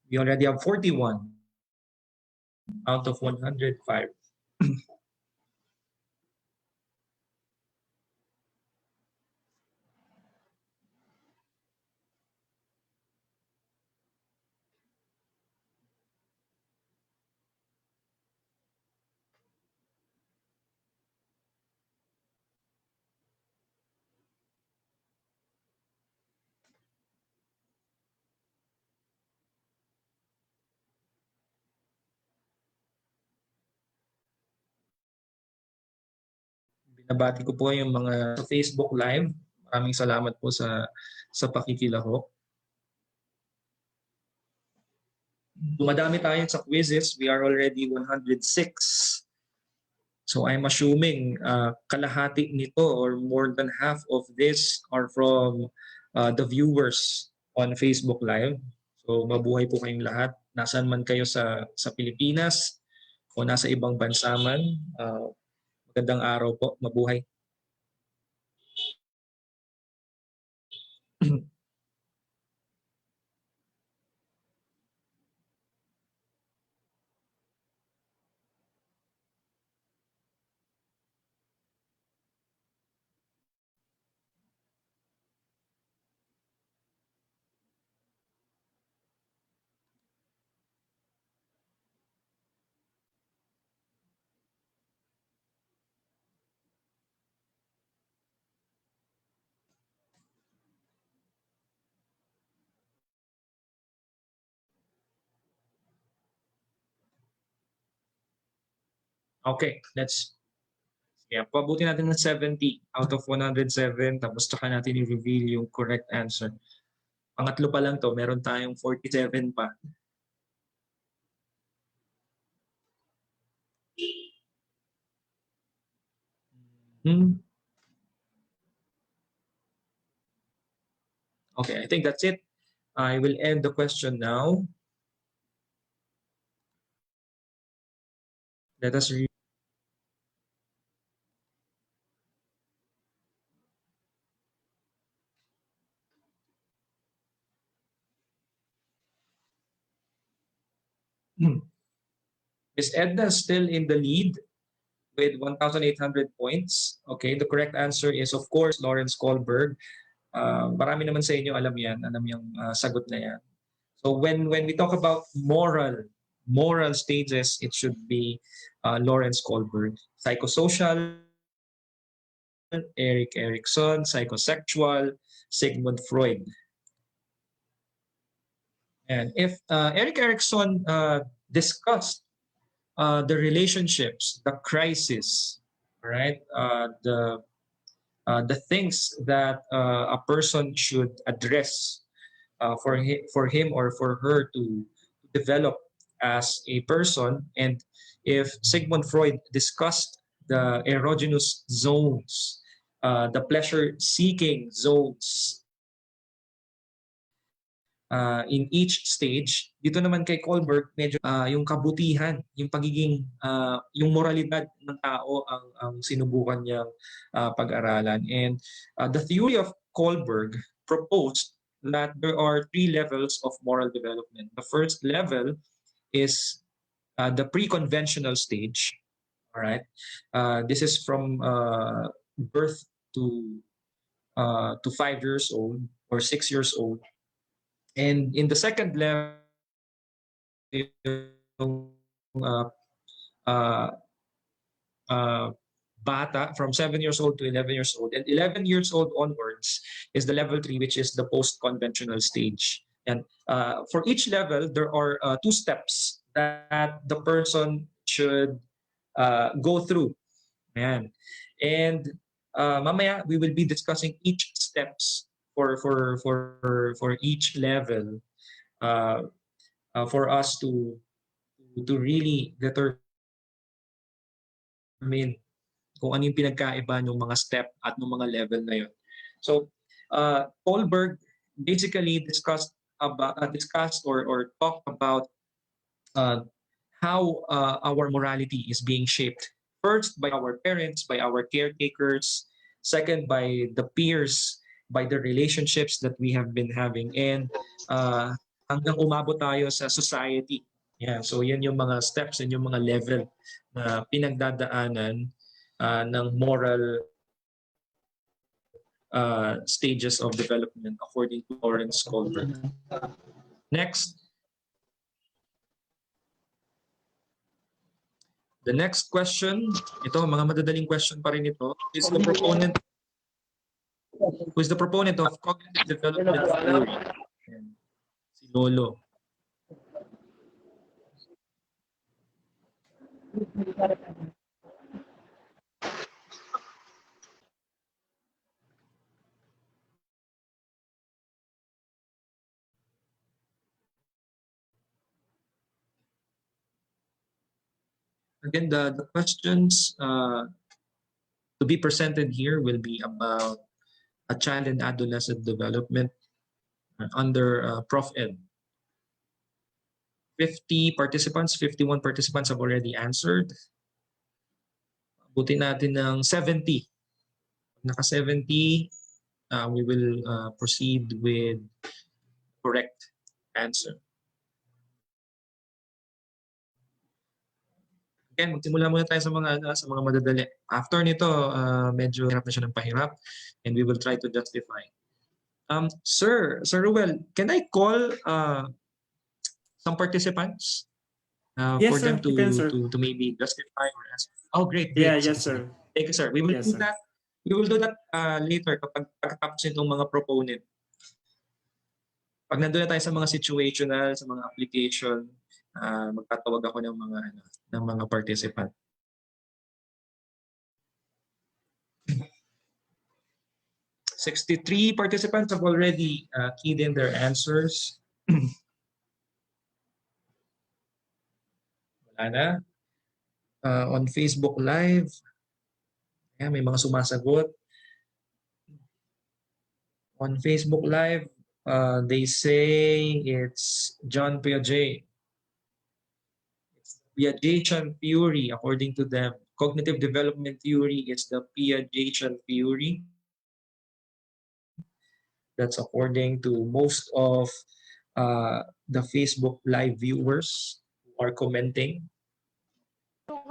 We already have 41 out of 105. Binabati ko po yung mga sa Facebook Live. Maraming salamat po sa pakikilahok. Dumadami tayo sa quizzes. We are already 106. So I'm assuming kalahati nito or more than half of this are from the viewers on Facebook Live. So mabuhay po kayong lahat. Nasaan man kayo sa Pilipinas o nasa ibang bansa man. Magandang araw po. Mabuhay. Okay, let's pabuti natin ng 70 out of 107, tapos tsaka natin i-reveal yung correct answer. Pangatlo pa lang to, meron tayong 47 pa. Okay, I think that's it. I will end the question now. Let us read. Miss Edna is still in the lead with 1,800 points. Okay, the correct answer is, of course, Lawrence Kohlberg. Marami naman sa inyo alam yan, alam yung sagot na yan. So when we talk about moral stages, it should be Lawrence Kohlberg. Psychosocial, Erik Erikson. Psychosexual, Sigmund Freud. And if Erik Erikson discussed the relationships, the crisis, right? The things that a person should address for him or for her to develop as a person. And if Sigmund Freud discussed the erogenous zones, the pleasure-seeking zones in each stage, dito naman kay Kohlberg, medyo yung kabutihan, yung pagiging, yung moralidad ng tao ang sinubukan niyang pag-aralan. And the theory of Kohlberg proposed that there are 3 levels of moral development. The first level is the pre-conventional stage. All right, this is from birth to 5 years old or 6 years old. And in the second level, bata from 7 years old to 11 years old, and 11 years old onwards is the level 3, which is the post-conventional stage. And for each level, there are 2 steps that the person should go through. Ayan. And mamaya we will be discussing each steps for each level for us to really determine kung ano yung pinagkaiba ng mga step at ng mga level na yun. So Kohlberg basically discussed or talked about how our morality is being shaped. First, by our parents, by our caretakers. Second, by the peers, by the relationships that we have been having. And hanggang umabot tayo sa society. Yeah, so yan yung mga steps and yung mga level na pinagdadaanan ng moral stages of development according to Lawrence Kohlberg. Next. The next question, ito, mga madadaling question pa rin ito, is the proponent, who is the proponent of cognitive development theory? Si Lolo. Again, the questions to be presented here will be about a child and adolescent development under ProfEd. 51 participants have already answered. Buti natin ng 70. Naka 70, we will proceed with correct answer. Again, magsimula muna tayo sa mga madadali. After nito, medyo hirap na siya ng pahirap, and we will try to justify. Sir Ruel, can I call some participants Yes, for sir. them You can, sir. to maybe justify or ask? Oh, great. Yeah, yes, sir. Thank you, sir. We will Yes, do sir. that. We will do that later kapag pagkatapos itong mga proponent. Pag nandun na tayo sa mga situational, sa mga application, magtatawag ako ng mga participant. 63 participants have already keyed in their answers. Wala na. On Facebook Live, may mga sumasagot. On Facebook Live, they say it's John Piaget. It's the Piagetian theory, according to them. Cognitive development theory is the Piagetian theory. That's according to most of the Facebook Live viewers who are commenting.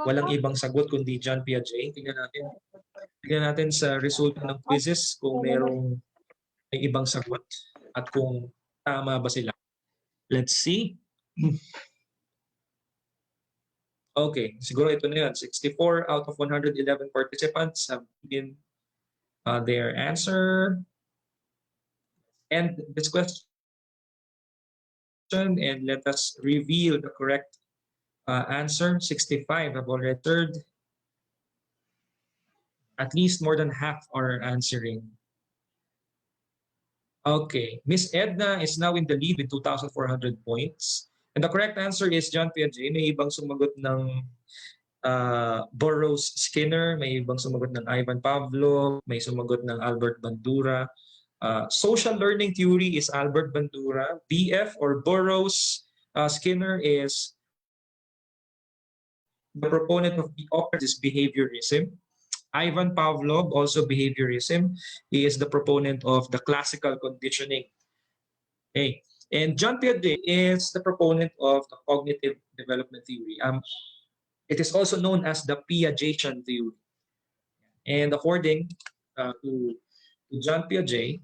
Walang ibang sagot kundi John Piaget. Tingnan natin sa resulta ng quizzes kung may ibang sagot at kung tama ba sila. Let's see. Okay, siguro ito na yun. 64 out of 111 participants have given their answer. And this question, and let us reveal the correct answer. 65 have already answered. At least more than half are answering. Okay, Miss Edna is now in the lead with 2,400 points. And the correct answer is John Piaget. May ibang sumagot ng Burroughs Skinner, may ibang sumagot ng Ivan Pavlov, may sumagot ng Albert Bandura. Social learning theory is Albert Bandura. BF or Burroughs Skinner is the proponent of the opposite is behaviorism. Ivan Pavlov, also behaviorism, he is the proponent of the classical conditioning. Okay. And John Piaget is the proponent of the cognitive development theory. It is also known as the Piagetian theory. And according to John Piaget,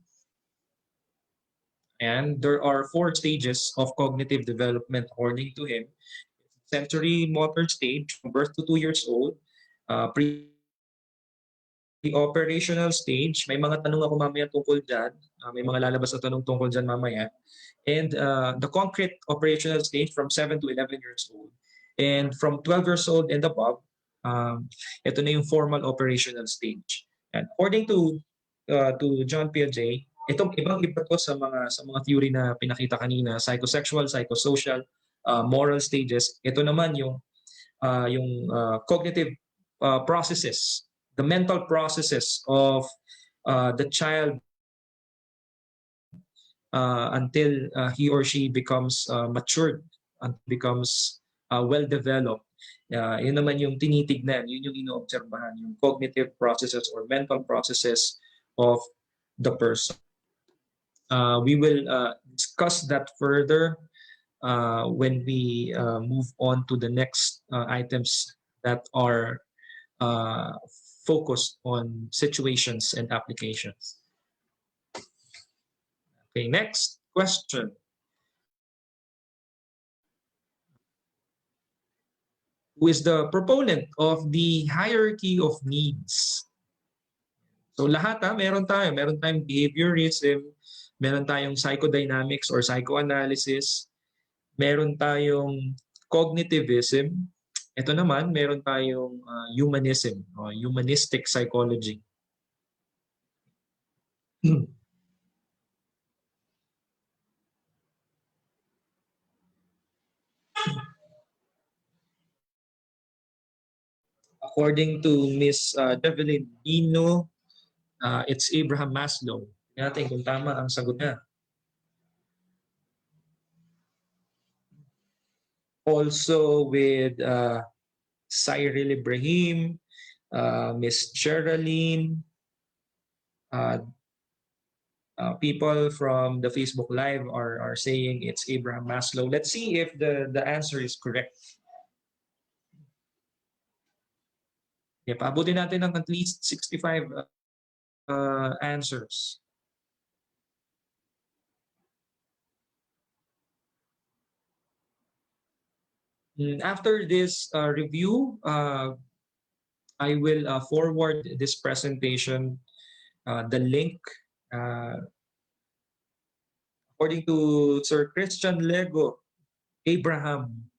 and there are 4 stages of cognitive development according to him. Sensory motor stage from birth to 2 years old, pre-operational stage, may mga tanong ako mamaya tungkol dyan, may mga lalabas na tanong tungkol dyan mamaya, and the concrete operational stage from 7 to 11 years old. And from 12 years old and above, ito na yung formal operational stage. And according to John Piaget, itong ibang-iba to sa mga theory na pinakita kanina, psychosexual, psychosocial, moral stages. Ito naman yung cognitive processes, the mental processes of the child until he or she becomes matured, and becomes well-developed. Yun naman yung tinitignan, yun yung inoobserbahan, yung cognitive processes or mental processes of the person. We will discuss that further when we move on to the next items that are focused on situations and applications. Okay, next question. Who is the proponent of the hierarchy of needs? So lahat meron tayong behaviorism, meron tayong psychodynamics or psychoanalysis, meron tayong cognitivism, ito naman meron tayong humanism or humanistic psychology. According to Miss Devlin Dino, it's Abraham Maslow. Tingnan natin kung tama ang sagot niya. Also with Cyril Ibrahim, Miss Geraldine, people from the Facebook Live are saying it's Abraham Maslow. Let's see if the answer is correct. Okay, paabutin natin ng at least 65 answers. After this review, I will forward this presentation, the link. According to Sir Christian Lego, Abraham.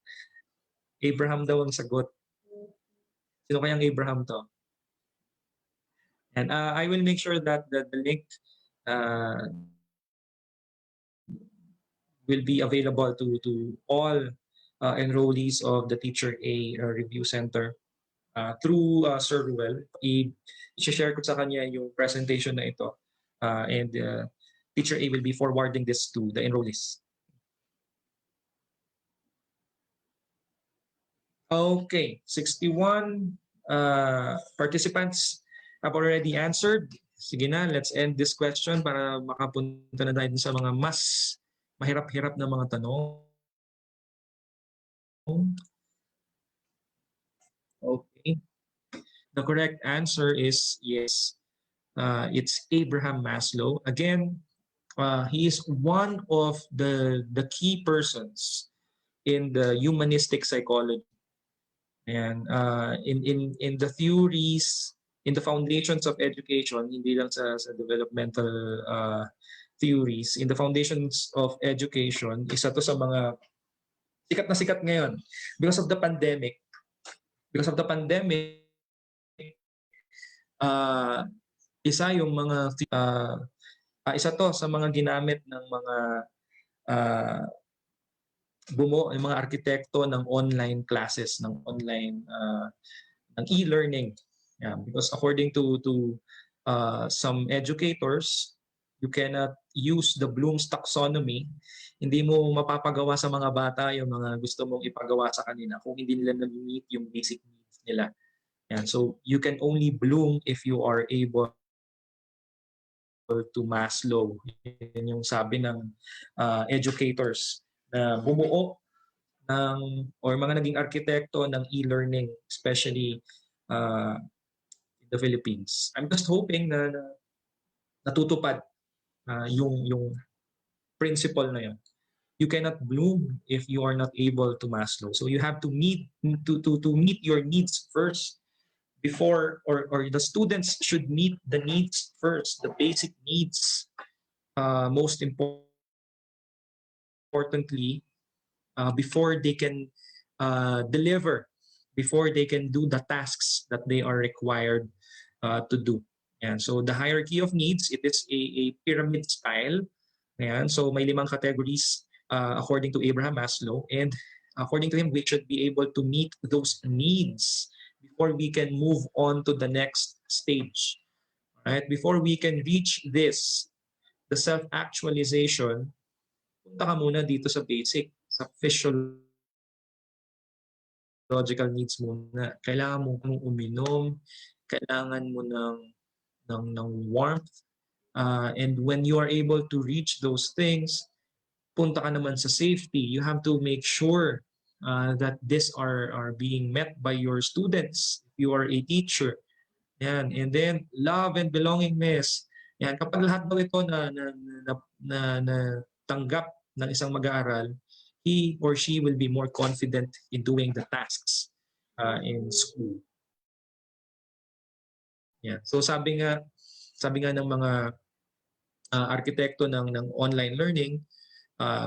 Abraham daw ang sagot. Sino kayang Abraham to? And I will make sure that the link will be available to all enrollees of the Teacher A Review Center through Sir Ruel. I-share ko sa kanya yung presentation na ito, and Teacher A will be forwarding this to the enrollees. Okay, 61 participants have already answered. Sige na, let's end this question para makapunta na tayo sa mga mas mahirap-hirap na mga tanong. Okay. The correct answer is yes. It's Abraham Maslow. Again, he is one of the key persons in the humanistic psychology. And in the theories, in the foundations of education, hindi lang sa developmental theories, in the foundations of education, isa to sa mga sikat na sikat ngayon. Because of the pandemic, isa yung mga isa to sa mga ginamit ng mga bumuo yung mga arkitekto ng online classes, ng online ng e-learning. Yeah, because according to some educators, you cannot use the Bloom's taxonomy. Hindi mo mapapagawa sa mga bata yung mga gusto mong ipagawa sa kanila kung hindi nila na-meet yung basic needs nila. Yeah, so you can only bloom if you are able to Maslow. Yan yung sabi ng educators na bumuo ng or mga naging arkitekto ng e-learning, especially in the Philippines. I'm just hoping na natutupad yung principle na yun. You cannot bloom if you are not able to Maslow. So you have to meet your needs first before, or the students should meet the needs first, the basic needs. Most importantly, before they can deliver, before they can do the tasks that they are required to do. And so the hierarchy of needs, it is a pyramid style. Ayan. So may 5 categories according to Abraham Maslow, and according to him, we should be able to meet those needs before we can move on to the next stage. Right? Before we can reach this, the self-actualization, punta ka muna dito sa basic, sa physiological needs muna. Kailangan mo uminom, kailangan mo ng warmth, and when you are able to reach those things, punta ka naman sa safety. You have to make sure that these are being met by your students. If you are a teacher. Yan. And then, love and belongingness. Yan. Kapag lahat daw ito na tanggap ng isang mag-aaral, he or she will be more confident in doing the tasks in school. Yan. So sabi nga ng mga arkitekto ng online learning,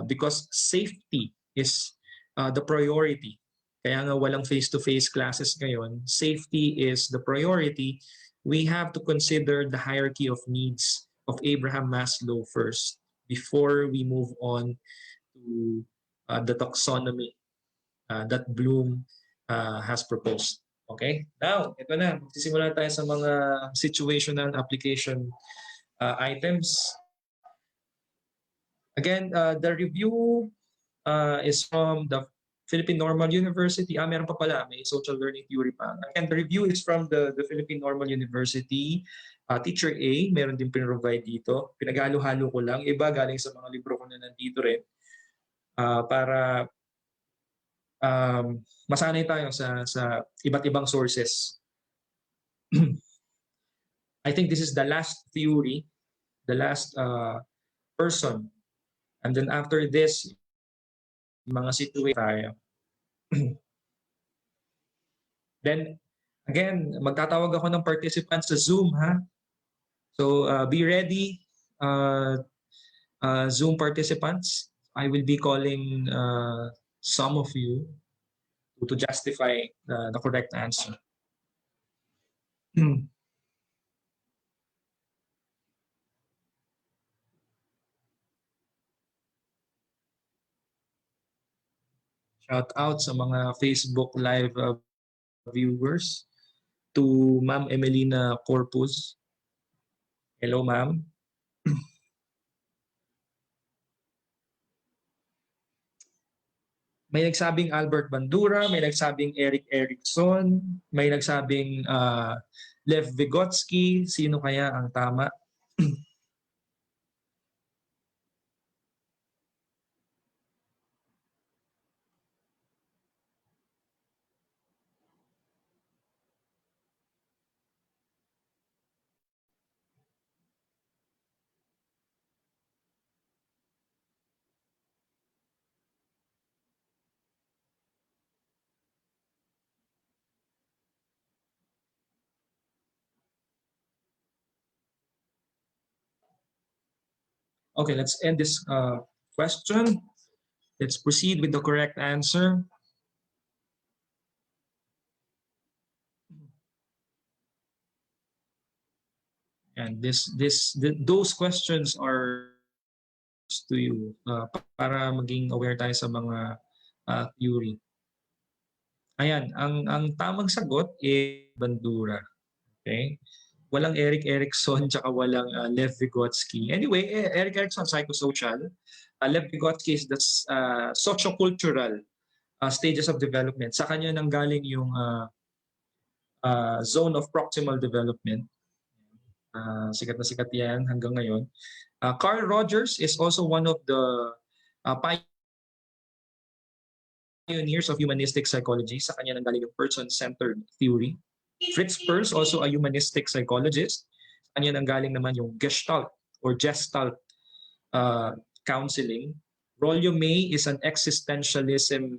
because safety is the priority. Kaya nga walang face-to-face classes ngayon. Safety is the priority. We have to consider the hierarchy of needs of Abraham Maslow first before we move on to the taxonomy that Bloom has proposed. Okay? Now, ito na. Magsisimula tayo sa mga situational application items. Again, the review is from the Philippine Normal University. Meron pa pala, may social learning theory pa. Again, the review is from the Philippine Normal University. Teacher A, meron din pinrovide dito. Pinaghalo-halo ko lang. Iba galing sa mga libro ko na nandito rin. Para masanay tayo sa iba't ibang sources. I think this is the last theory, the last person. And then after this, mga situation tayo. Then, again, magtatawag ako ng participants sa Zoom, ha? So, be ready, Zoom participants. I will be calling some of you to justify the correct answer. Shout out sa mga Facebook Live viewers. To Ma'am Emelina Corpus. Hello, ma'am. May nagsabing Albert Bandura, may nagsabing Eric Erickson, may nagsabing Lev Vygotsky. Sino kaya ang tama? Okay, let's end this question. Let's proceed with the correct answer. And those questions are to you para maging aware tayo sa mga theory. Ayan, ang tamang sagot is Bandura. Okay? Walang Eric Erickson tsaka walang Lev Vygotsky. Anyway, Eric Erickson, psychosocial. Lev Vygotsky is the sociocultural stages of development. Sa kanya nanggaling yung zone of proximal development. Sikat na sikat yan hanggang ngayon. Carl Rogers is also one of the pioneers of humanistic psychology. Sa kanya nanggaling yung person-centered theory. Fritz Perls, also a humanistic psychologist. Sa kanya nanggaling naman yung Gestalt or Gestalt counseling. Rollo May is an existentialism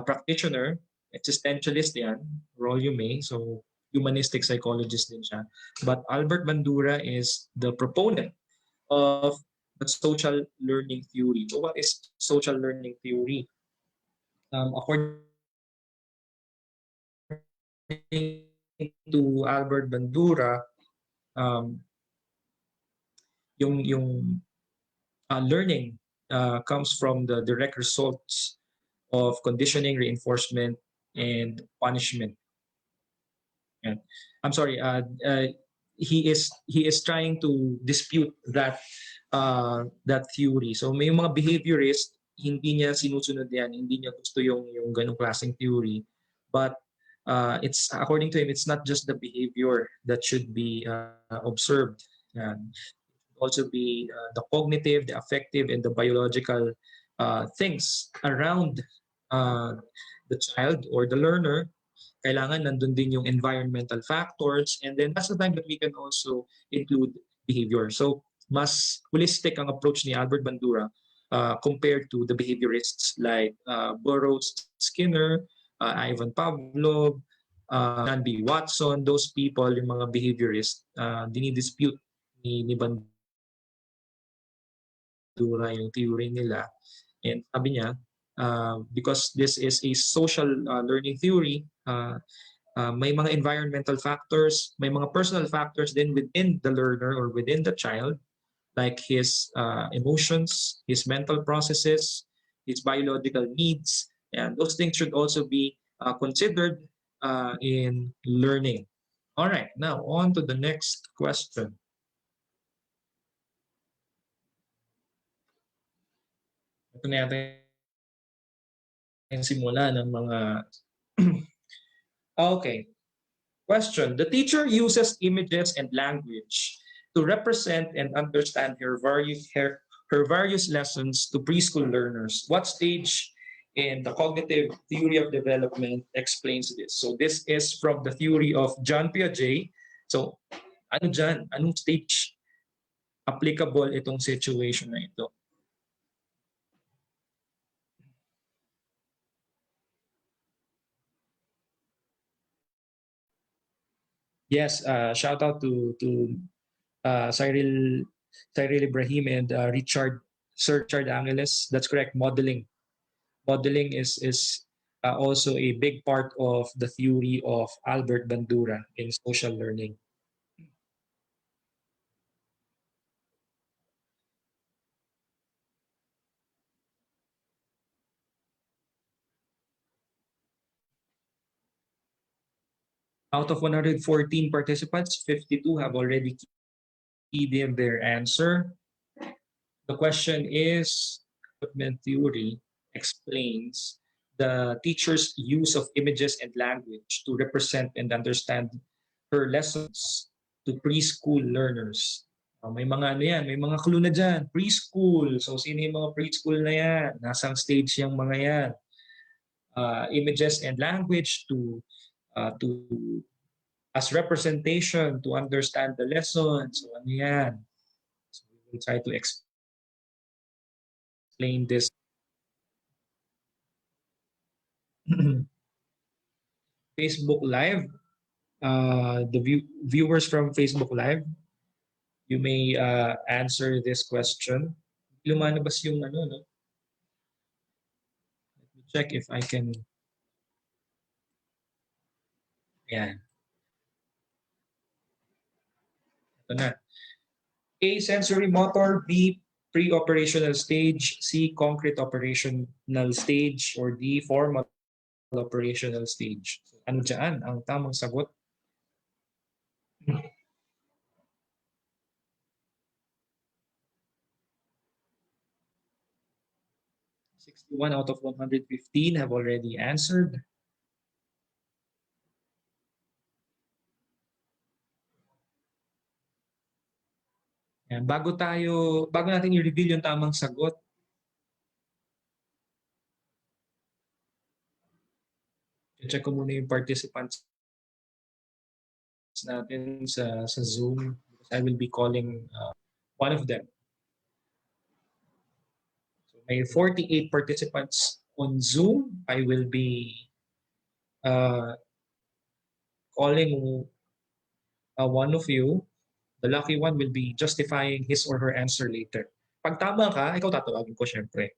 practitioner. Existentialist yan, Rollo May. So, humanistic psychologist din siya. But Albert Bandura is the proponent of the social learning theory. So, what is social learning theory? According to Albert Bandura, yung learning comes from the direct results of conditioning, reinforcement, and punishment. Yeah. I'm sorry. He is trying to dispute that that theory. So may mga behaviorist, hindi niya sinusunod yan, hindi niya gusto yung ganung klaseng theory. But it's according to him, it's not just the behavior that should be observed. Also be the cognitive, the affective, and the biological things around the child or the learner. Kailangan nandun din yung environmental factors, and then that's the time that we can also include behavior. So mas holistic ang approach ni Albert Bandura compared to the behaviorists like Burroughs, Skinner, Ivan Pavlov, John B. Watson. Those people, yung mga behaviorists, dinidispute ni Bandura yung theory nila. And sabi niya, because this is a social learning theory, may mga environmental factors, may mga personal factors din within the learner or within the child, like his emotions, his mental processes, his biological needs, and those things should also be considered in learning. All right, now on to the next question. Ito na yata yung simula ng mga okay. Question. The teacher uses images and language to represent and understand her various lessons to preschool learners. What stage in the cognitive theory of development explains this? So this is from the theory of John Piaget. So ano dyan? Anong stage applicable itong situation na ito? Yes, shout out to Cyril Ibrahim and Sir Richard Angeles. That's correct. Modeling is also a big part of the theory of Albert Bandura in social learning. Out of 114 participants, 52 have already keyed in their answer. The question is, development theory explains the teacher's use of images and language to represent and understand her lessons to preschool learners. May mga ano yan, may mga clue na dyan. Preschool. So, sino yung mga preschool na yan? Nasang stage yung mga yan? Images and language to as representation to understand the lesson. So, ano yan? So, we will try to explain this. Facebook Live. The viewers from Facebook Live, you may answer this question. Lumalabas yung ano, no? Let me check if I can. Ayan. Ito na. A, sensory motor. B, pre-operational stage. C, concrete operational stage. Or D, formal operational stage. So, ano dyan ang tamang sagot? One out of 115 have already answered. Yan. Bago natin i-reveal yung tamang sagot, check ko muna yung participants natin sa Zoom because I will be calling one of them. So may 48 participants on Zoom. I will be calling one of you. The lucky one will be justifying his or her answer later. Pag tama ka, ikaw tatawagin ko syempre.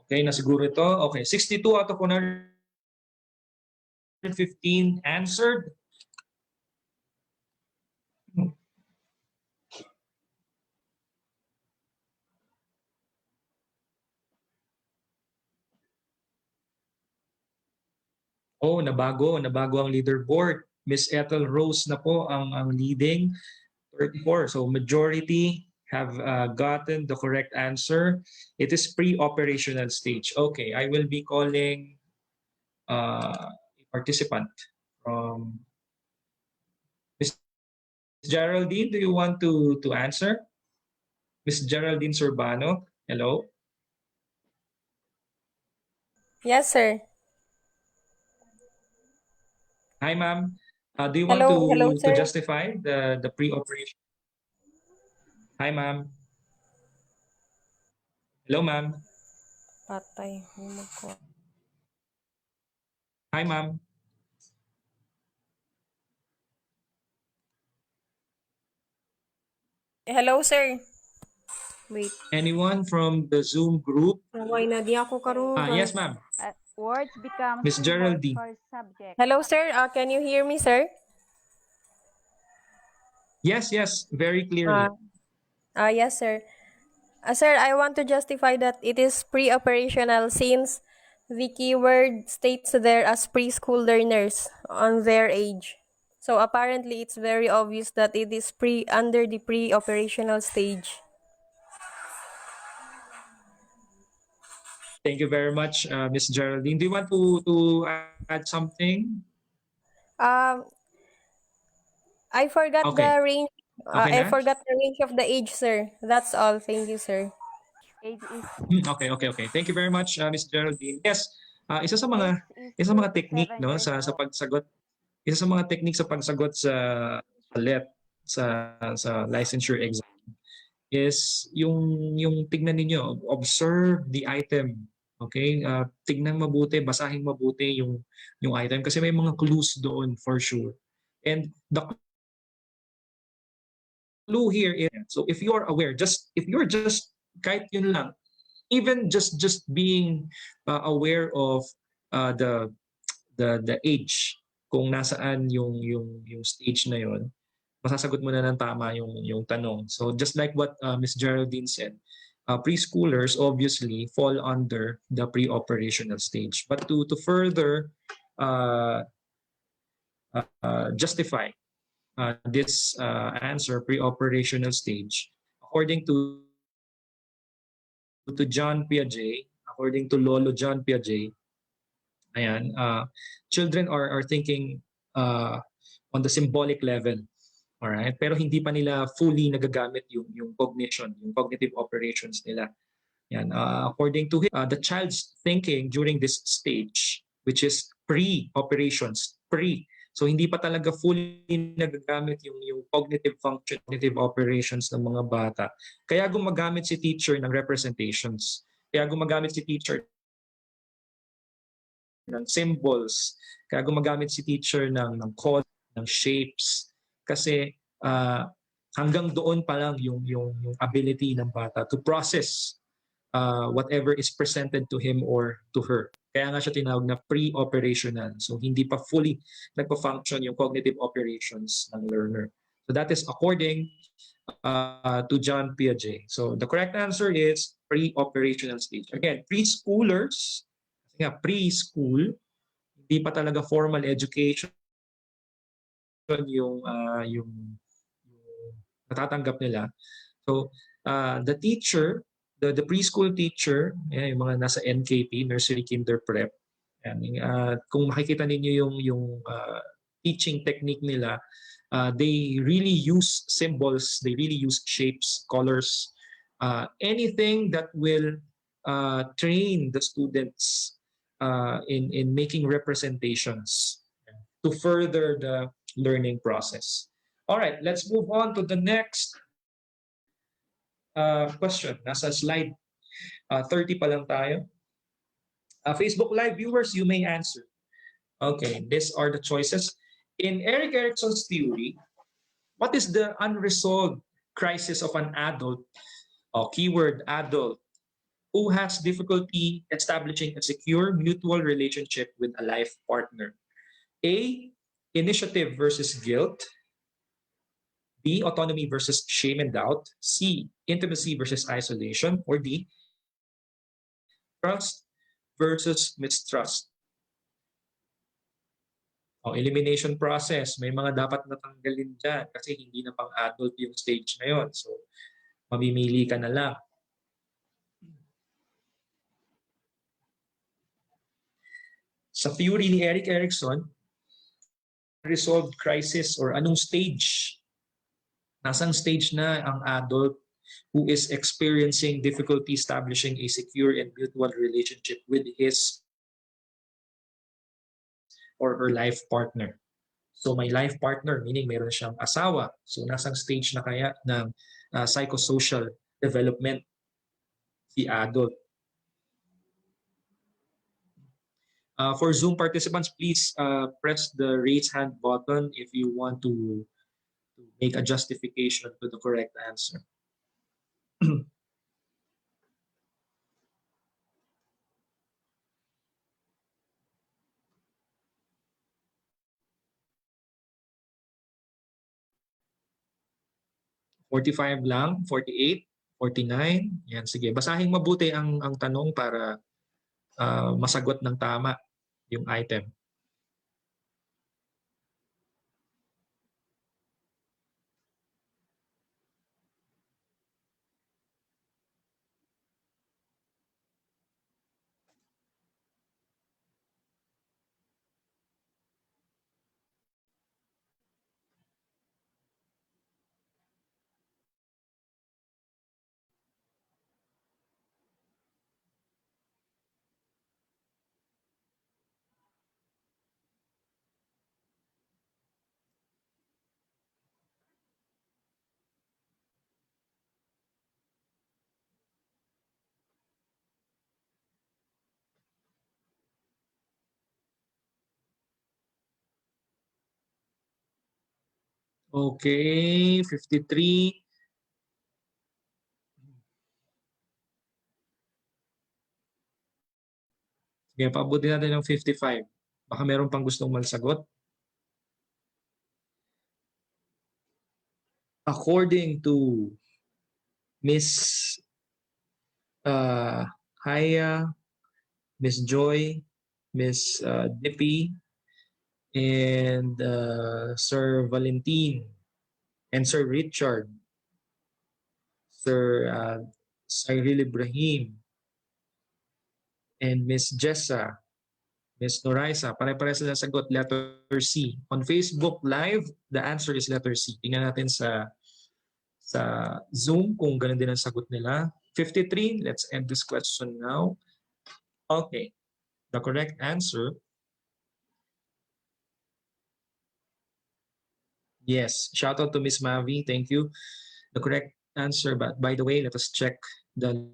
Okay, nasiguro ito. Okay, 62 out of 115 answered. Oh, nabago ang leaderboard. Miss Ethel Rose na po ang leading, 34. So majority have gotten the correct answer. It is pre-operational stage. Okay, I will be calling a participant from Miss Geraldine. Do you want to answer? Miss Geraldine Surbano, hello? Yes, sir. Hi, ma'am. Do you want Hello, to sir. justify the pre-operation? Hi, ma'am. Hello, ma'am. Patay. Hi, ma'am. Hello, sir. Wait. Anyone from the Zoom group? Why na di ako karuga? Yes, ma'am. Words become Miss symbols Geraldine. for subject. Hello, sir. Can you hear me, sir? Yes, very clearly. Yes, sir. Sir, I want to justify that it is pre-operational since the keyword states there as preschool learners on their age. So apparently, it's very obvious that it is under the pre-operational stage. Thank you very much, Miss Geraldine. Do you want to add something? I forgot Okay. the range. Okay I na? forgot the range of the age, sir. That's all. Thank you, sir. Age is Okay. Thank you very much, Miss Geraldine. Yes, isa sa age is mga 2 to technique 7 no years sa old. pagsagot. Isa sa mga technique sa pagsagot sa LET sa licensure exam is yung tignan ninyo, observe the item. Okay? Tignan mabuti, basahin mabuti yung item kasi may mga clues doon for sure. And the clue here is, so if you're aware, if you're just kahit yun lang, even just being aware of the age, kung nasaan yung stage na yon, masasagot mo na ng tama yung tanong. So just like what Miss Geraldine said, preschoolers obviously fall under the pre-operational stage. But to further justify this answer, pre-operational stage, according to John Piaget, according to Lolo John Piaget, ayan, children are thinking on the symbolic level. Alright? Pero hindi pa nila fully nagagamit yung cognition, yung cognitive operations nila. Yan. According to him, the child's thinking during this stage, which is pre-operations, so hindi pa talaga fully nagagamit yung cognitive function, cognitive operations ng mga bata. Kaya gumagamit si teacher ng representations. Kaya gumagamit si teacher ng symbols. Kaya gumagamit si teacher ng code, ng shapes. Kasi hanggang doon pa lang yung ability ng bata to process whatever is presented to him or to her. Kaya nga siya tinawag na pre-operational. So hindi pa fully nagpa-function yung cognitive operations ng learner. So that is according to John Piaget. So the correct answer is pre-operational stage. Again, preschoolers, kasi nga preschool, hindi pa talaga formal education yung natatanggap nila. So the teacher, the preschool teacher, yung mga nasa NKP, nursery, kinder, prep, kung makikita ninyo yung teaching technique nila, they really use symbols, they really use shapes, colors, anything that will train the students in making representations to further the learning process. All right, let's move on to the next question. Nasa slide 30 pa lang tayo. Facebook Live viewers, you may answer. Okay, these are the choices. In Erik Erikson's theory, what is the unresolved crisis of an adult, keyword adult, who has difficulty establishing a secure mutual relationship with a life partner? A, initiative versus guilt. B, autonomy versus shame and doubt. C, intimacy versus isolation. Or D, trust versus mistrust. Elimination process. May mga dapat natanggalin dyan kasi hindi na pang-adult yung stage na yun. So, mamimili ka na lang. Sa theory ni Erik Erikson, resolved crisis or anong stage, nasang stage na ang adult who is experiencing difficulty establishing a secure and mutual relationship with his or her life partner. So may life partner, meaning meron siyang asawa. So nasang stage na kaya ng psychosocial development si adult. For Zoom participants, please press the raise hand button if you want to make a justification to the correct answer. $45 lang, 48, 49. Yan, sige. Basahin mabuti ang tanong para masagot ng tama yung item. Okay, 53. Sige, paabuti natin ng 55. Baka meron pang gustong magsagot. According to Miss uh, Haya, Miss Joy, Miss Dippy, and Sir Valentin, and Sir Richard, Sir Cyril Ibrahim, and Miss Jessa, Miss Noraisa. Pare-pare sila sagot, letter C. On Facebook Live, the answer is letter C. Tingnan natin sa Zoom kung ganun din ang sagot nila. 53, let's end this question now. Okay, the correct answer, yes, shout out to Miss Mavi, thank you. The correct answer, but by the way, let us check the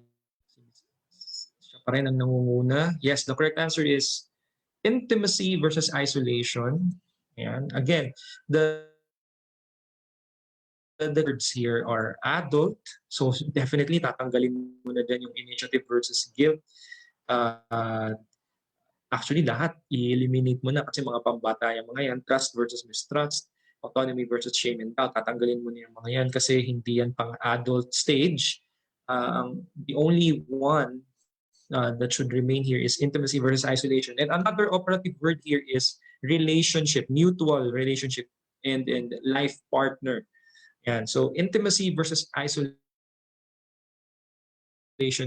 siya pa rin ang nangunguna. Yes, the correct answer is intimacy versus isolation. Ayan. Again, the words here are adult, so definitely tatanggalin mo na dyan yung initiative versus guilt. Actually, lahat i-eliminate mo na kasi mga pambata yung mga yan. Trust versus mistrust, autonomy versus shame and doubt, tatanggalin mo na yung mga yan kasi hindi yan pang adult stage. The only one that should remain here is intimacy versus isolation. And another operative word here is relationship, mutual relationship, and life partner. Yan. So intimacy versus isolation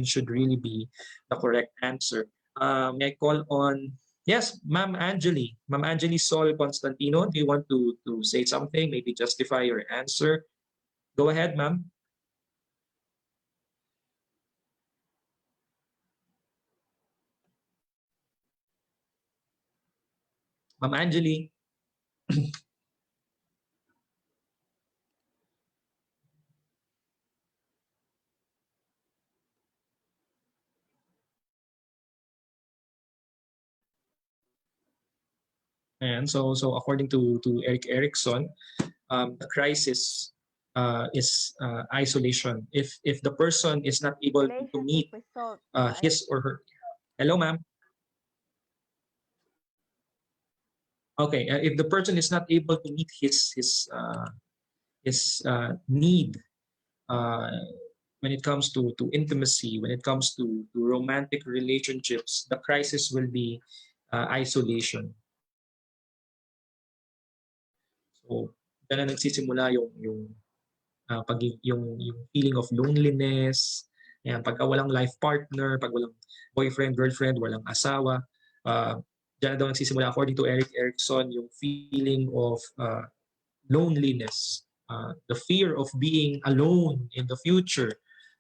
should really be the correct answer. May I call on, yes, Ma'am Angeli. Ma'am Angeli Sol Constantino, do you want to say something, maybe justify your answer? Go ahead, ma'am. Ma'am Angeli. And so according to Eric Erickson, the crisis is isolation. If the person is not able to meet Relationship result. his or her. Hello, ma'am. Okay, if the person is not able to meet his need when it comes to intimacy, when it comes to romantic relationships, the crisis will be isolation. So, dyan na nagsisimula yung feeling of loneliness, yan, pagka walang life partner, pag walang boyfriend, girlfriend, walang asawa, dyan na daw nagsisimula, according to Eric Erickson, yung feeling of loneliness, the fear of being alone in the future.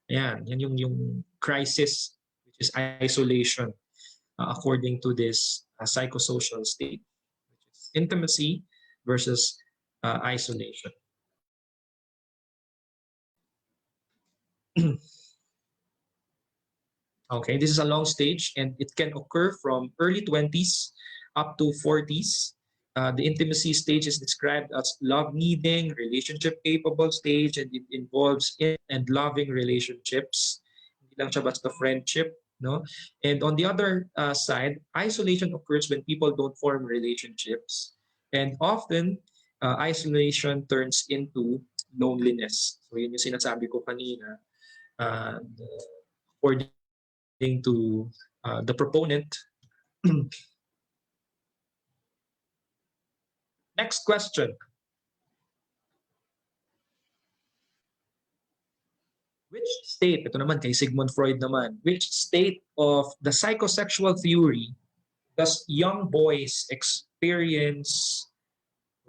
Yan yung crisis, which is isolation, according to this psychosocial state, which is intimacy versus isolation. Okay, this is a long stage and it can occur from early 20s up to 40s. The intimacy stage is described as love-needing, relationship-capable stage, and it involves in and loving relationships. Hindi lang siya basta friendship, no? And on the other side, isolation occurs when people don't form relationships. And often, isolation turns into loneliness. So yun yung sinasabi ko kanina. According to the proponent. Next question. Which state, ito naman kay Sigmund Freud naman, which state of the psychosexual theory does young boys experience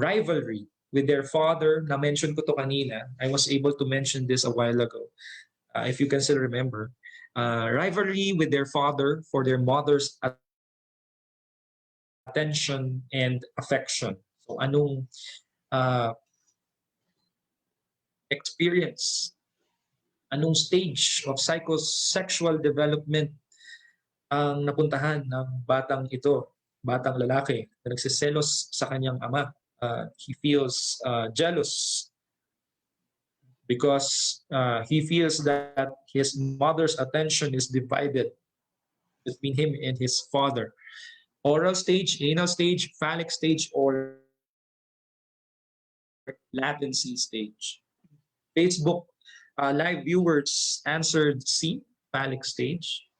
rivalry with their father? Na-mention ko to kanina. I was able to mention this a while ago. If you can still remember. Rivalry with their father for their mother's attention and affection. So anong experience, anong stage of psychosexual development ang napuntahan ng batang ito, batang lalaki na nagsiselos sa kanyang ama. He feels jealous because he feels that his mother's attention is divided between him and his father. Oral stage, anal stage, phallic stage, or latency stage. Facebook live viewers answered C. Phallic stage.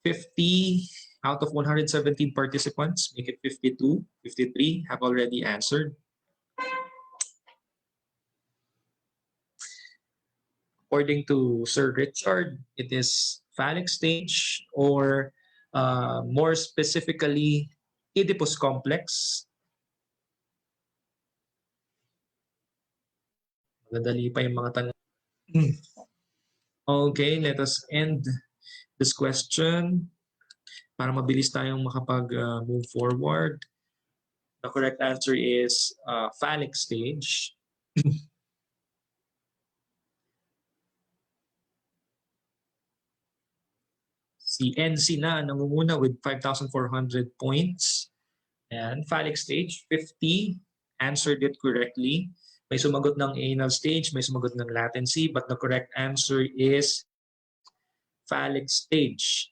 50 out of 117 participants, make it 52, 53 have already answered. According to Sir Richard, it is Phallic stage, or more specifically, Oedipus complex. Madali pa yung mga tanong. Okay, let us end this question para mabilis tayong makapag-move forward. The correct answer is Phallic stage. Si NC na nangunguna with 5,400 points. And Phallic stage, 50 answered it correctly. May sumagot ng anal stage, may sumagot ng latency, but the correct answer is Phallic stage.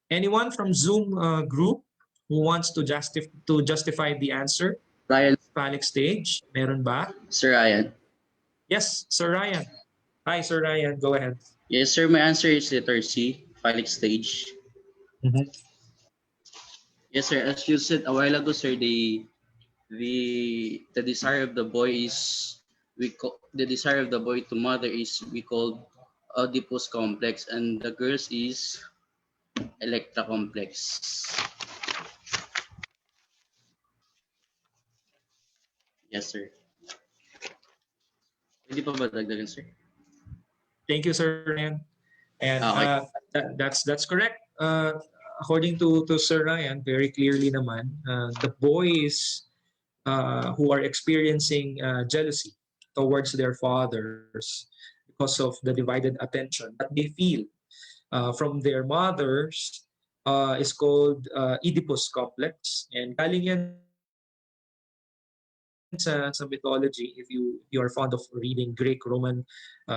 Anyone from Zoom group who wants to justify the answer? Ryan, Phallic stage, meron ba? Sir Ryan. Yes, Sir Ryan. Hi, Sir Ryan. Go ahead. Yes, sir. My answer is letter C, Phallic stage. Yes, sir. As you said a while ago, sir, the desire of the boy is the desire of the boy to mother is we call Oedipus complex, and the girls is Electra complex. Yes, sir. Pwede pa ba dagdagan, sir? Thank you, Sir Ryan. And Okay. that's correct. According to Sir Ryan, very clearly naman, the boys who are experiencing jealousy towards their fathers because of the divided attention that they feel from their mothers is called Oedipus complex. And galing yan sa mythology. If you are fond of reading Greek, Roman,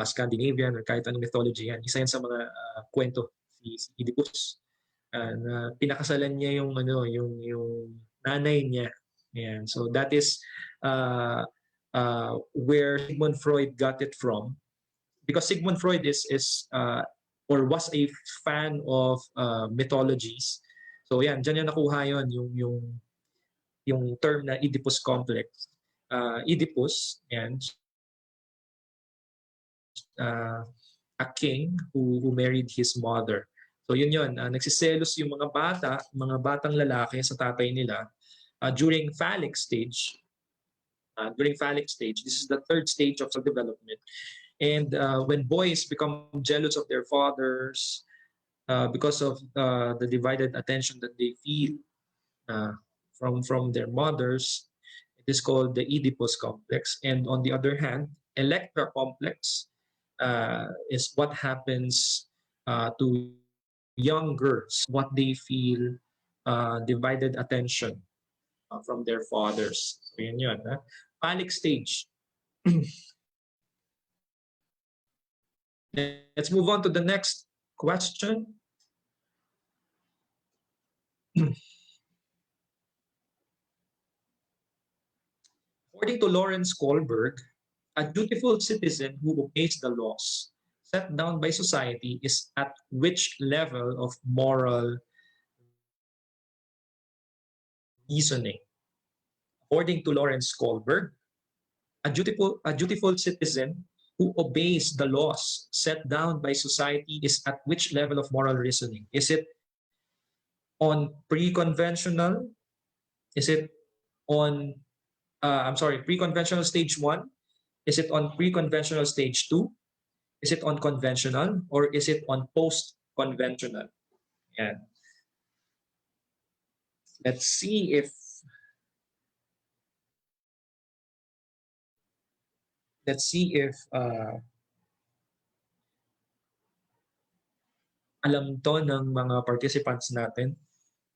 Scandinavian, or kahit anong mythology yan, isa yan sa mga kwento si Oedipus. Pinakasalan niya yung nanay niya. Ayan. So that is where Sigmund Freud got it from, because Sigmund Freud is or was a fan of mythologies. So yan, dyan yung nakuha yun, yung term na Oedipus complex. Oedipus, and a king who married his mother. So yun, nagsiselos yung mga batang lalaki sa tatay nila during Phallic stage. During Phallic stage, this is the third stage of self-development. And when boys become jealous of their fathers because of the divided attention that they feel from their mothers, it is called the Oedipus complex. And on the other hand, Electra complex is what happens to young girls, what they feel divided attention from their fathers. So yun. Phallic stage. Let's move on to the next question. According to Lawrence Kohlberg, a dutiful citizen who obeys the laws set down by society is at which level of moral reasoning? According to Lawrence Kohlberg, a dutiful citizen who obeys the laws set down by society is at which level of moral reasoning? Is it on pre-conventional? Is it on pre-conventional stage 1? Is it on pre-conventional stage 2? Is it on conventional, or is it on post-conventional? Yeah. Let's see if alam to ng mga participants natin.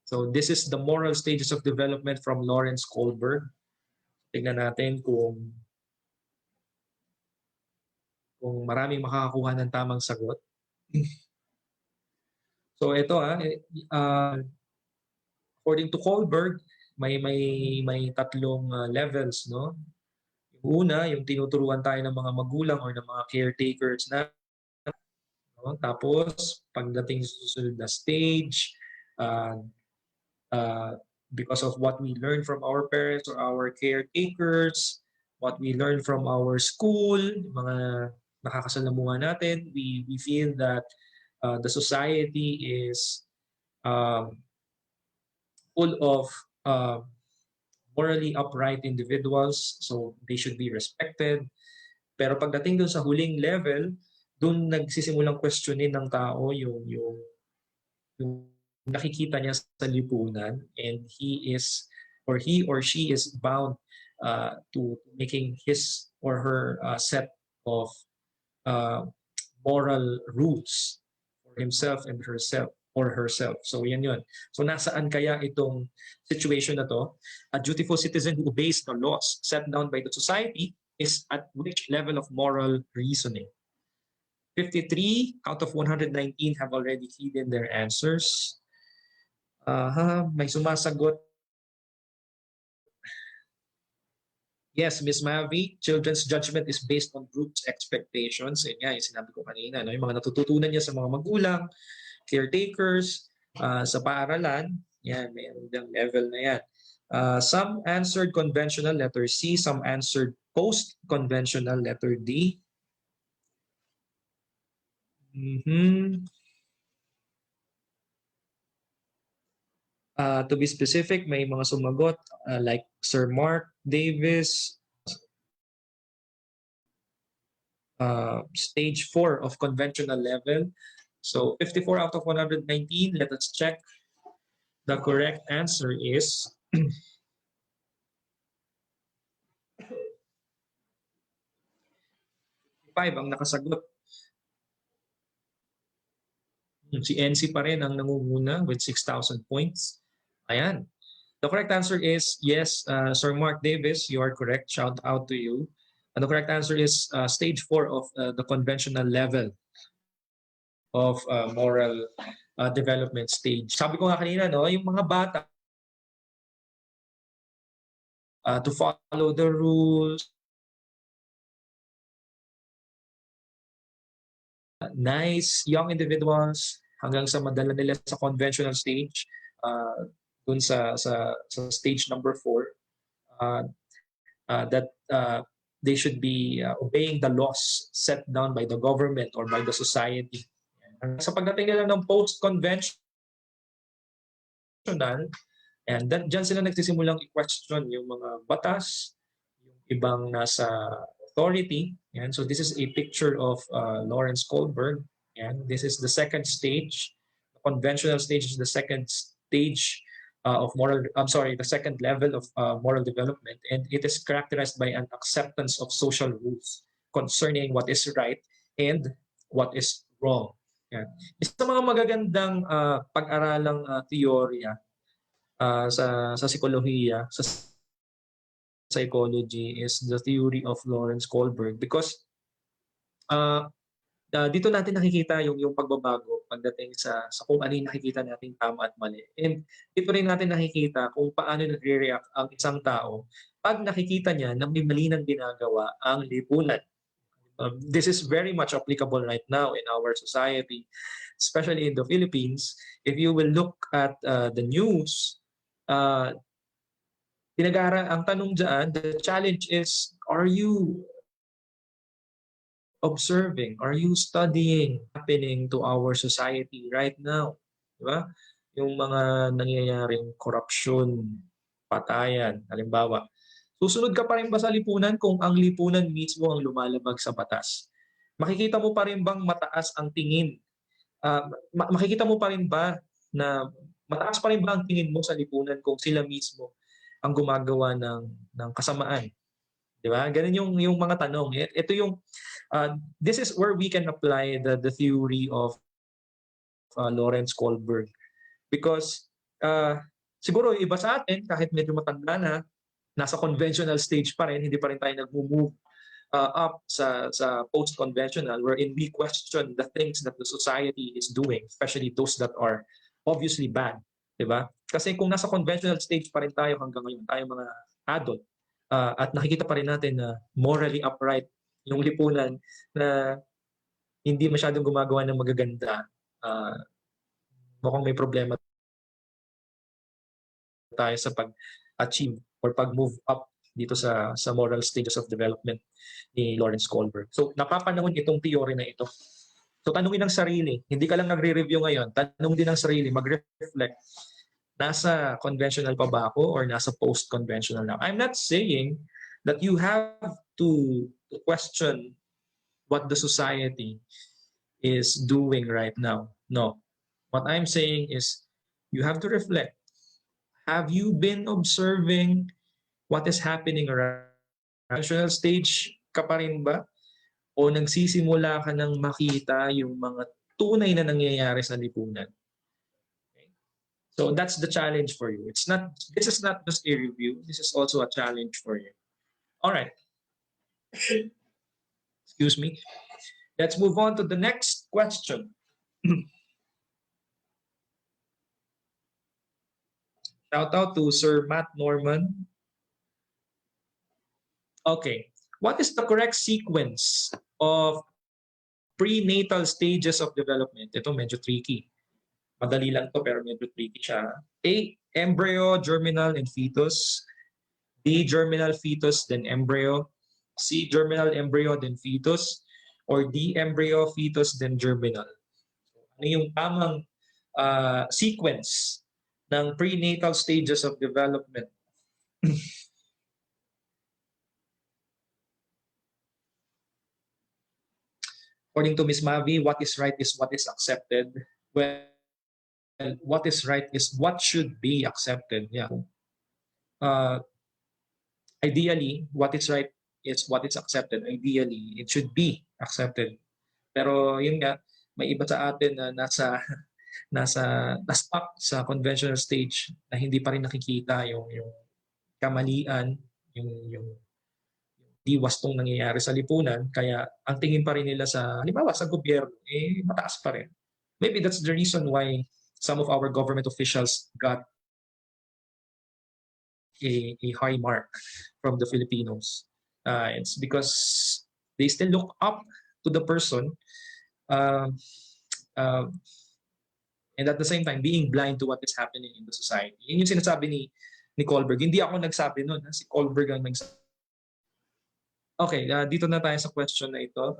So this is the moral stages of development from Lawrence Kohlberg. Tignan natin kung maraming makakakuha ng tamang sagot. So ito according to Kohlberg, may tatlong levels, no? Yung Una, yung tinuturuan tayo ng mga magulang or ng mga caretakers na, no? Tapos, pagdating sa susunod na stage, uh, uh, because of what we learn from our parents or our caretakers, what we learn from our school, mga nakakasalamuha natin, we feel that the society is um, full of uh, morally upright individuals, so they should be respected. Pero pagdating dun sa huling level, dun nagsisimulang questionin ng tao yung nakikita niya sa lipunan, and he or she is bound to making his or her set of uh, moral rules for himself and herself. So yan yun. So nasaan kaya itong situation na to? A dutiful citizen who obeys the laws set down by the society is at which level of moral reasoning? 53 out of 119 have already hidden their answers. May sumasagot. Yes, Miss Mavi, children's judgment is based on groups' expectations. Yan nga, yung sinabi ko kanina, no? Yung mga natututunan niya sa mga magulang, caretakers, sa paaralan, yan, mayroon diyang level na yan. Some answered conventional, letter C. Some answered post-conventional, letter D. To be specific, may mga sumagot like Sir Mark Davis, stage 4 of conventional level. So 54 out of 119, let us check. The correct answer is 5 ang nakasagot. Si NC pa rin ang nangunguna with 6,000 points. Ayan. The correct answer is yes, Sir Mark Davis, you are correct. Shout out to you. And the correct answer is stage 4 of the conventional level of moral development stage. Sabi ko nga kanina, no, yung mga bata to follow the rules, nice young individuals hanggang sa madala nila sa conventional stage, dun sa stage number 4, that they should be obeying the laws set down by the government or by the society. Sa pagdating nila ng post-conventional, and dyan sila nagsisimulang i-question yung mga batas, yung ibang nasa authority. And so this is a picture of Lawrence Kohlberg. And this is the second stage. The conventional stage is the second stage the second level of moral development. And it is characterized by an acceptance of social rules concerning what is right and what is wrong. Yan. Isa sa mga magagandang pag-aralang teorya sa psikolohiya, sa psychology is the theory of Lawrence Kohlberg, because dito natin nakikita yung pagbabago pagdating sa kung ano yung nakikita natin tama at mali. And dito rin natin nakikita kung paano nagre-react ang isang tao pag nakikita niya na may mali nang ginagawa ang lipunan. This is very much applicable right now in our society, especially in the Philippines. If you will look at the news, ang tanong dyan, the challenge is, are you observing, are you studying happening to our society right now? Diba? Yung mga nangyayaring korupsyon, patayan, halimbawa. Susunod ka pa rin ba sa lipunan kung ang lipunan mismo ang lumalabag sa batas? Makikita mo pa rin bang mataas ang tingin? Makikita mo pa rin ba na mataas pa rin ba ang tingin mo sa lipunan kung sila mismo ang gumagawa ng kasamaan? Diba? Ganun yung mga tanong. Ito yung, this is where we can apply the theory of Lawrence Kohlberg. Because siguro iba sa atin, kahit medyo matanda na, nasa conventional stage pa rin, hindi pa rin tayo nag-move up sa post-conventional, wherein we question the things that the society is doing, especially those that are obviously bad. Diba? Kasi kung nasa conventional stage pa rin tayo hanggang ngayon, tayo mga adult, at nakikita pa rin natin na morally upright yung lipunan na hindi masyadong gumagawa ng magaganda, mukhang may problema tayo sa pag-achieve or pag-move up dito sa moral stages of development ni Lawrence Kohlberg. So napapanahon itong theory na ito. So tanungin ang sarili, hindi ka lang nagre-review ngayon, tanong din ang sarili, mag-reflect. Nasa conventional pa ba ako or nasa post-conventional na? I'm not saying that you have to question what the society is doing right now. No. What I'm saying is you have to reflect. Have you been observing what is happening around? Conventional stage ka pa rin ba? O nagsisimula ka nang makita yung mga tunay na nangyayari sa lipunan? Okay. So that's the challenge for you. This is not just a review. This is also a challenge for you. All right. Excuse me. Let's move on to the next question. Shout out to Sir Matt Norman. Okay. What is the correct sequence of prenatal stages of development? Ito medyo tricky. Madali lang to pero medyo tricky siya. A, embryo, germinal, and fetus. B, germinal, fetus, then embryo. C, germinal, embryo, then fetus. Or D, embryo, fetus, then germinal. Ano yung tamang sequence ng prenatal stages of development? According to Ms. Mavi, what is right is what is accepted. Well, what is right is what should be accepted. Yeah. Ideally, what is right is what is accepted. Ideally, it should be accepted. Pero yun nga, may iba sa atin na na-stuck sa conventional stage na hindi pa rin nakikita yung kamalian, yung di wastong nangyayari sa lipunan, kaya ang tingin pa rin nila sa, halimbawa sa gobyerno, mataas pa rin. Maybe that's the reason why some of our government officials got a high mark from the Filipinos. It's because they still look up to the person and at the same time being blind to what is happening in the society. Yun yung sinasabi ni Kohlberg. Hindi ako nagsabi nun. Si Kohlberg ang nagsabi. Okay, dito na tayo sa question na ito.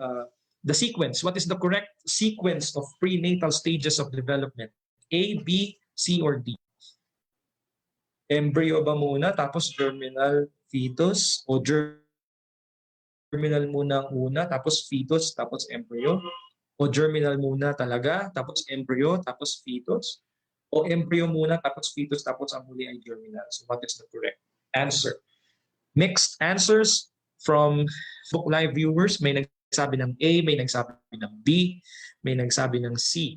The sequence. What is the correct sequence of prenatal stages of development? A, B, C, or D? Embryo ba muna, tapos germinal, fetus? O germinal muna ang una, tapos fetus, tapos embryo? O germinal muna talaga, tapos embryo, tapos fetus? O embryo muna, tapos fetus, tapos ang huli ay germinal? So what is the correct answer? Mixed answers from Facebook Live viewers. May nagsabi ng A, may nagsabi ng B, may nagsabi ng C.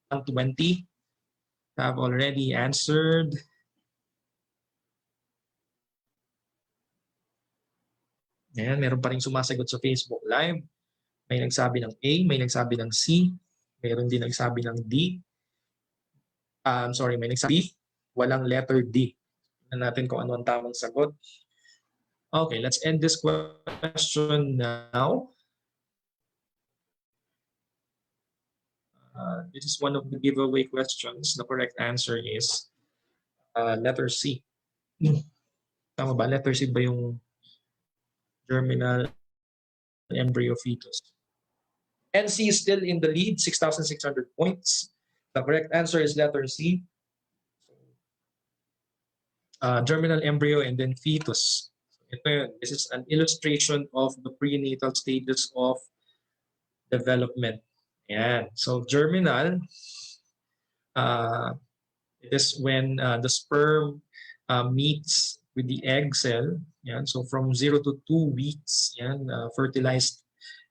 20 have already answered. Ayan, meron pa rin sumasagot sa Facebook Live. May nagsabi ng A, may nagsabi ng C, meron din nagsabi ng D. I'm sorry, may nagsabi B, walang letter D. Tingnan natin kung ano ang tamang sagot. Okay, let's end this question now. This is one of the giveaway questions. The correct answer is letter C. Tama ba? Letter C ba yung germinal embryo fetus? NC is still in the lead, 6,600 points. The correct answer is letter C. Germinal embryo and then fetus. Ito yun. This is an illustration of the prenatal stages of development. Ayan. So germinal, it is when the sperm meets with the egg cell. Ayan. So from 0 to 2 weeks, ayan, fertilized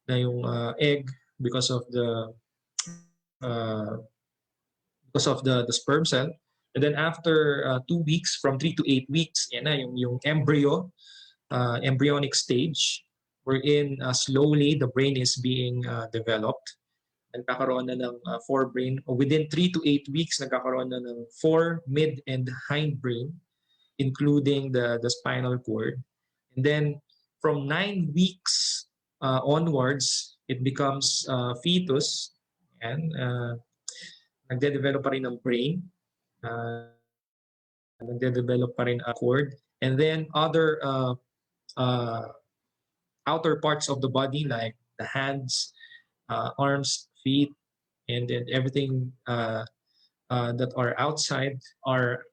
na yung egg because of the sperm cell. And then after 2 weeks, from 3 to 8 weeks, yan na yung embryo, embryonic stage, wherein slowly the brain is being developed. nagkakaroon na ng forebrain, o within 3 to 8 weeks, nagkakaroon na ng fore, mid, and hindbrain, including the spinal cord. And then from 9 weeks onwards, it becomes fetus, and nagde-develop pa rin ng brain, nagde-develop pa rin a cord, and then other outer parts of the body like the hands, arms, feet, and then everything that are outside are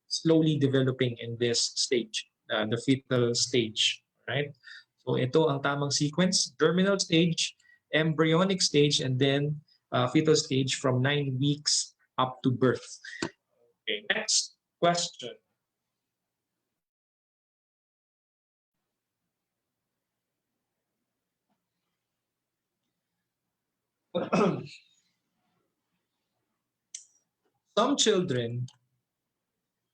slowly developing in this stage, the fetal stage, right? So ito ang tamang sequence: germinal stage, embryonic stage, and then fetal stage from 9 weeks up to birth. Okay, next question. Some children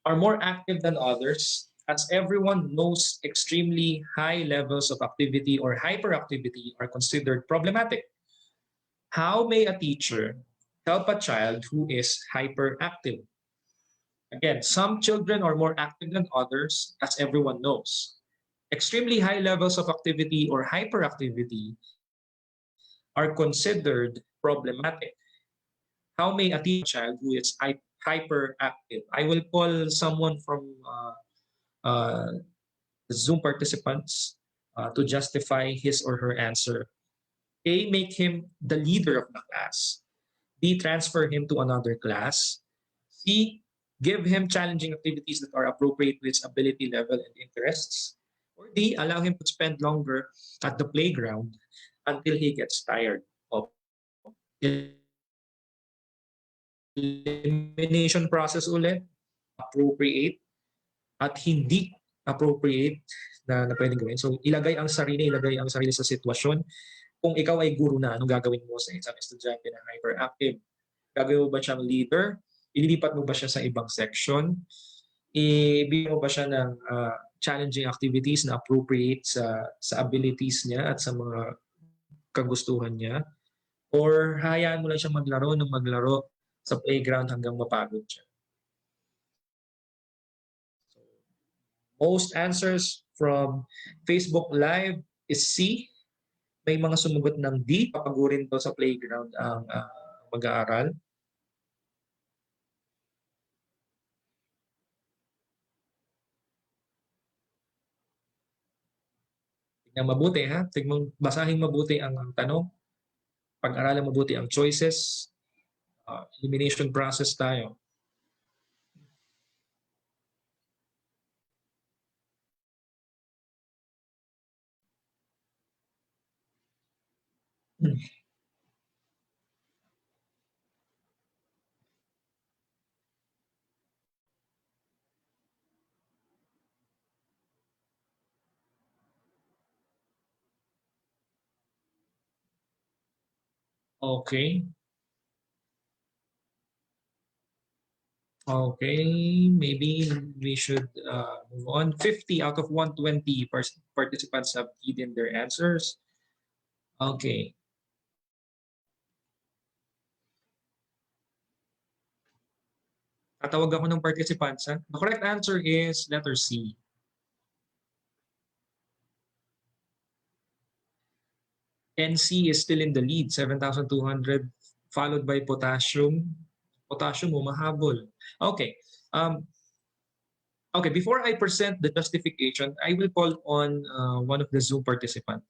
are more active than others, as everyone knows extremely high levels of activity or hyperactivity are considered problematic. How may a teacher help a child who is hyperactive? Again, some children are more active than others, as everyone knows. Extremely high levels of activity or hyperactivity are considered problematic. How may a child who is hyperactive? I will call someone from the Zoom participants to justify his or her answer. A, make him the leader of the class. B, transfer him to another class. C, give him challenging activities that are appropriate to his ability level and interests. Or D, allow him to spend longer at the playground until he gets tired of elimination process ulit, appropriate at hindi appropriate na pwedeng gawin. So ilagay ang sarili sa sitwasyon. Kung ikaw ay guro na, anong gagawin mo sa isang estudyante na hyperactive? Gagawin mo ba siyang leader? Ililipat mo ba siya sa ibang section? Ibigyan mo ba siya ng challenging activities na appropriate sa abilities niya at sa mga kagustuhan niya? Or hayaan mo lang siyang maglaro sa playground hanggang mapagod siya? So, most answers from Facebook Live is C. May mga sumugot ng D, papagurin to sa playground ang mag-aaral. Tignan mabuti ha, basahin mabuti ang tanong, pag-aralan mabuti ang choices, elimination process tayo. Okay. Okay, maybe we should move on. 50 out of 120 participants have keyed in their answers. Okay. Tatawag ako ng participants. Ha? The correct answer is letter C. NC is still in the lead, 7,200, followed by potassium. Potassium mo mahabol. Okay. Okay, before I present the justification, I will call on one of the Zoom participants.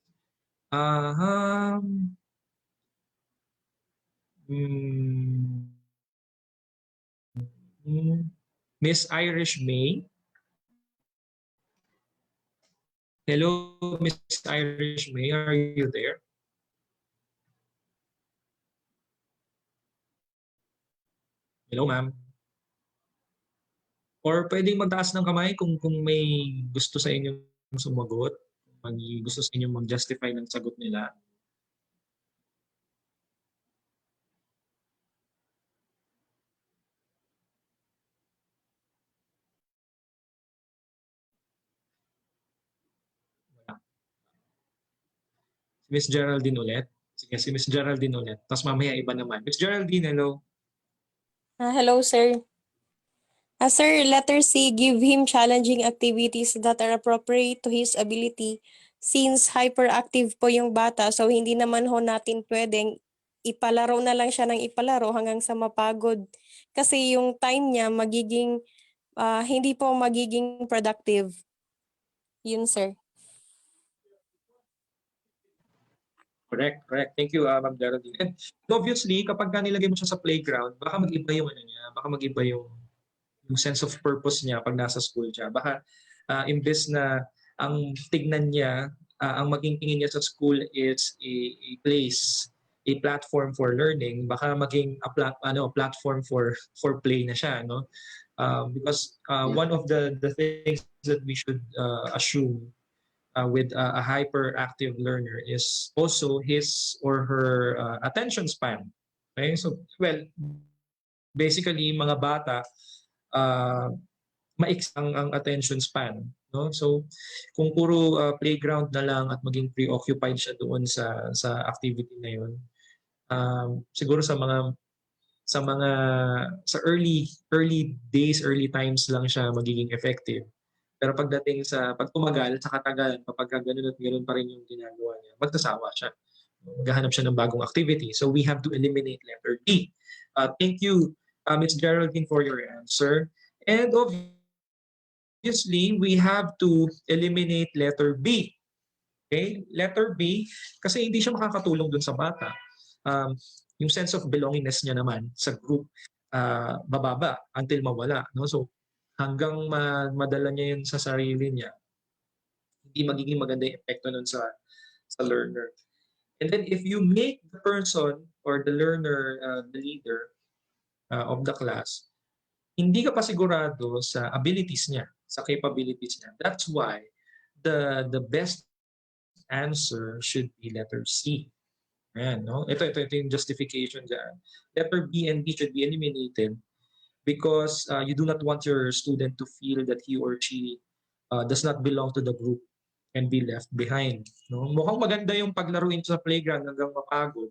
Miss Irish May. Hello, Miss Irish May, are you there? Hello, ma'am. Or pwedeng magtaas ng kamay kung may gusto sa inyong sumagot, may gusto sa inyong mag-justify ng sagot nila. Miss Geraldine ulit. Sige, si Miss Geraldine ulit. Tapos mamaya iba naman. Miss Geraldine, hello. Hello, sir. Sir, letter C, give him challenging activities that are appropriate to his ability. Since hyperactive po yung bata, so hindi naman ho natin pwedeng ipalaro na lang siya ng ipalaro hanggang sa mapagod. Kasi yung time niya hindi po magiging productive. Yun, sir. Correct, correct. Thank you, Ma'am Geraldine. And obviously, kapag nilagay mo siya sa playground, baka mag-iba yung ano niya, baka mag-iba yung sense of purpose niya pag nasa school siya. Baka imbes na ang tignan niya, ang maging tingin niya sa school is a place, a platform for learning, baka maging platform for play na siya, no? Because one of the things that we should assume with a hyperactive learner is also his or her attention span. Okay, so well, basically mga bata maiksi ang attention span, no? So kung puro playground na lang at maging preoccupied siya doon sa activity na 'yon, siguro sa early days, early times lang siya magiging effective. Pero pagdating sa pag tumagal, sa katagalan, kapag ganun at ganun pa rin yung ginagawa niya, magsasawa siya. Maghahanap siya ng bagong activity. So we have to eliminate letter D. Thank you, Ms. Geraldine, for your answer. And obviously, we have to eliminate letter B. Okay? Letter B, kasi hindi siya makakatulong dun sa bata. Yung sense of belongingness niya naman sa group, bababa until mawala. No? So hanggang madala niya yun sa sarili niya, hindi magiging maganda yung epekto nun sa learner. And then if you make the person or the learner the leader of the class, hindi ka pa sigurado sa abilities niya, sa capabilities niya. That's why the best answer should be letter C. Ayan, no? Ito yung justification dyan. Letter B and D should be eliminated because you do not want your student to feel that he or she does not belong to the group and be left behind. No? Mukhang maganda yung paglaruin sa playground hanggang mapagod.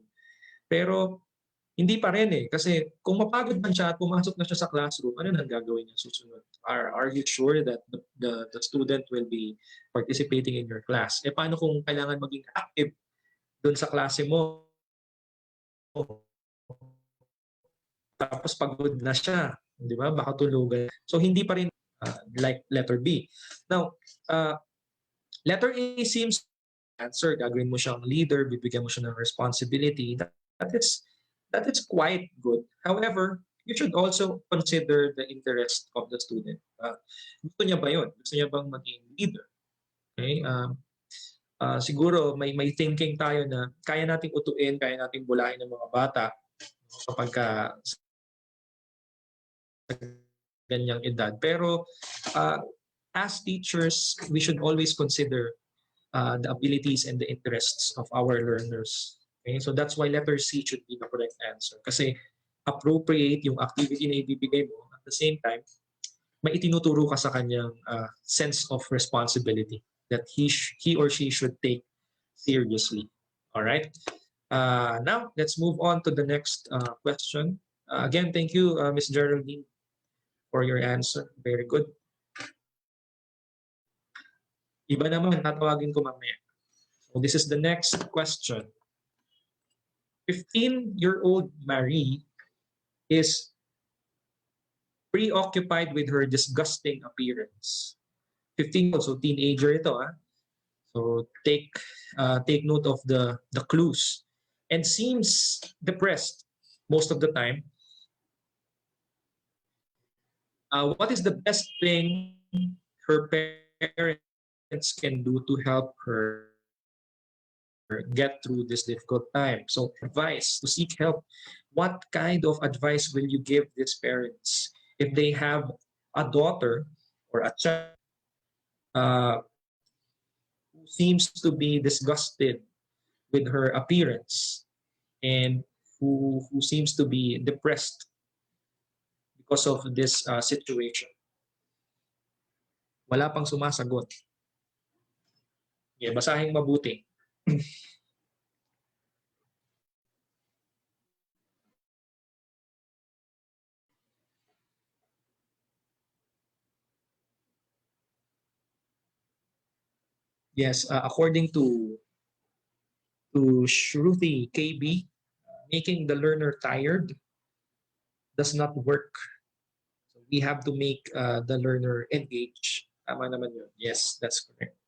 Pero hindi pa rin eh. Kasi kung mapagod man siya at pumasok na siya sa classroom, ano nang gagawin niya susunod? Are you sure that the student will be participating in your class? Eh paano kung kailangan maging active doon sa klase mo? Tapos pagod na siya, di ba? Baka tulugan. So hindi pa rin like letter B. Now, letter A seems answer, gagawin mo siyang leader, bibigyan mo siya ng responsibility. That is quite good. However, you should also consider the interest of the student. Gusto niya ba yun? Gusto niya bang maging leader? Okay? Siguro may thinking tayo na kaya nating utuin, kaya nating bulahin ng mga bata kapag ganyang edad. Pero as teachers, we should always consider the abilities and the interests of our learners. Okay? So that's why letter C should be the correct answer. Kasi appropriate yung activity na ibibigay mo. At the same time, may itinuturo ka sa kanyang sense of responsibility that he or she should take seriously. All right? Now, let's move on to the next question. Again, thank you, Ms. Geraldine, for your answer. Very good. Iba naman, tatawagin ko mamaya. So this is the next question. 15-year-old Marie is preoccupied with her disgusting appearance. 15, so teenager ito. So take note of the clues. And seems depressed most of the time. What is the best thing her parents can do to help her get through this difficult time? So advice, to seek help. What kind of advice will you give these parents if they have a daughter or a child who seems to be disgusted with her appearance and who seems to be depressed because of this situation? Wala pang sumasagot. Okay, basahin mabuti. Yes, according to Shruti KB, making the learner tired does not work. So we have to make the learner engage. Tama naman yun. Yes, that's correct.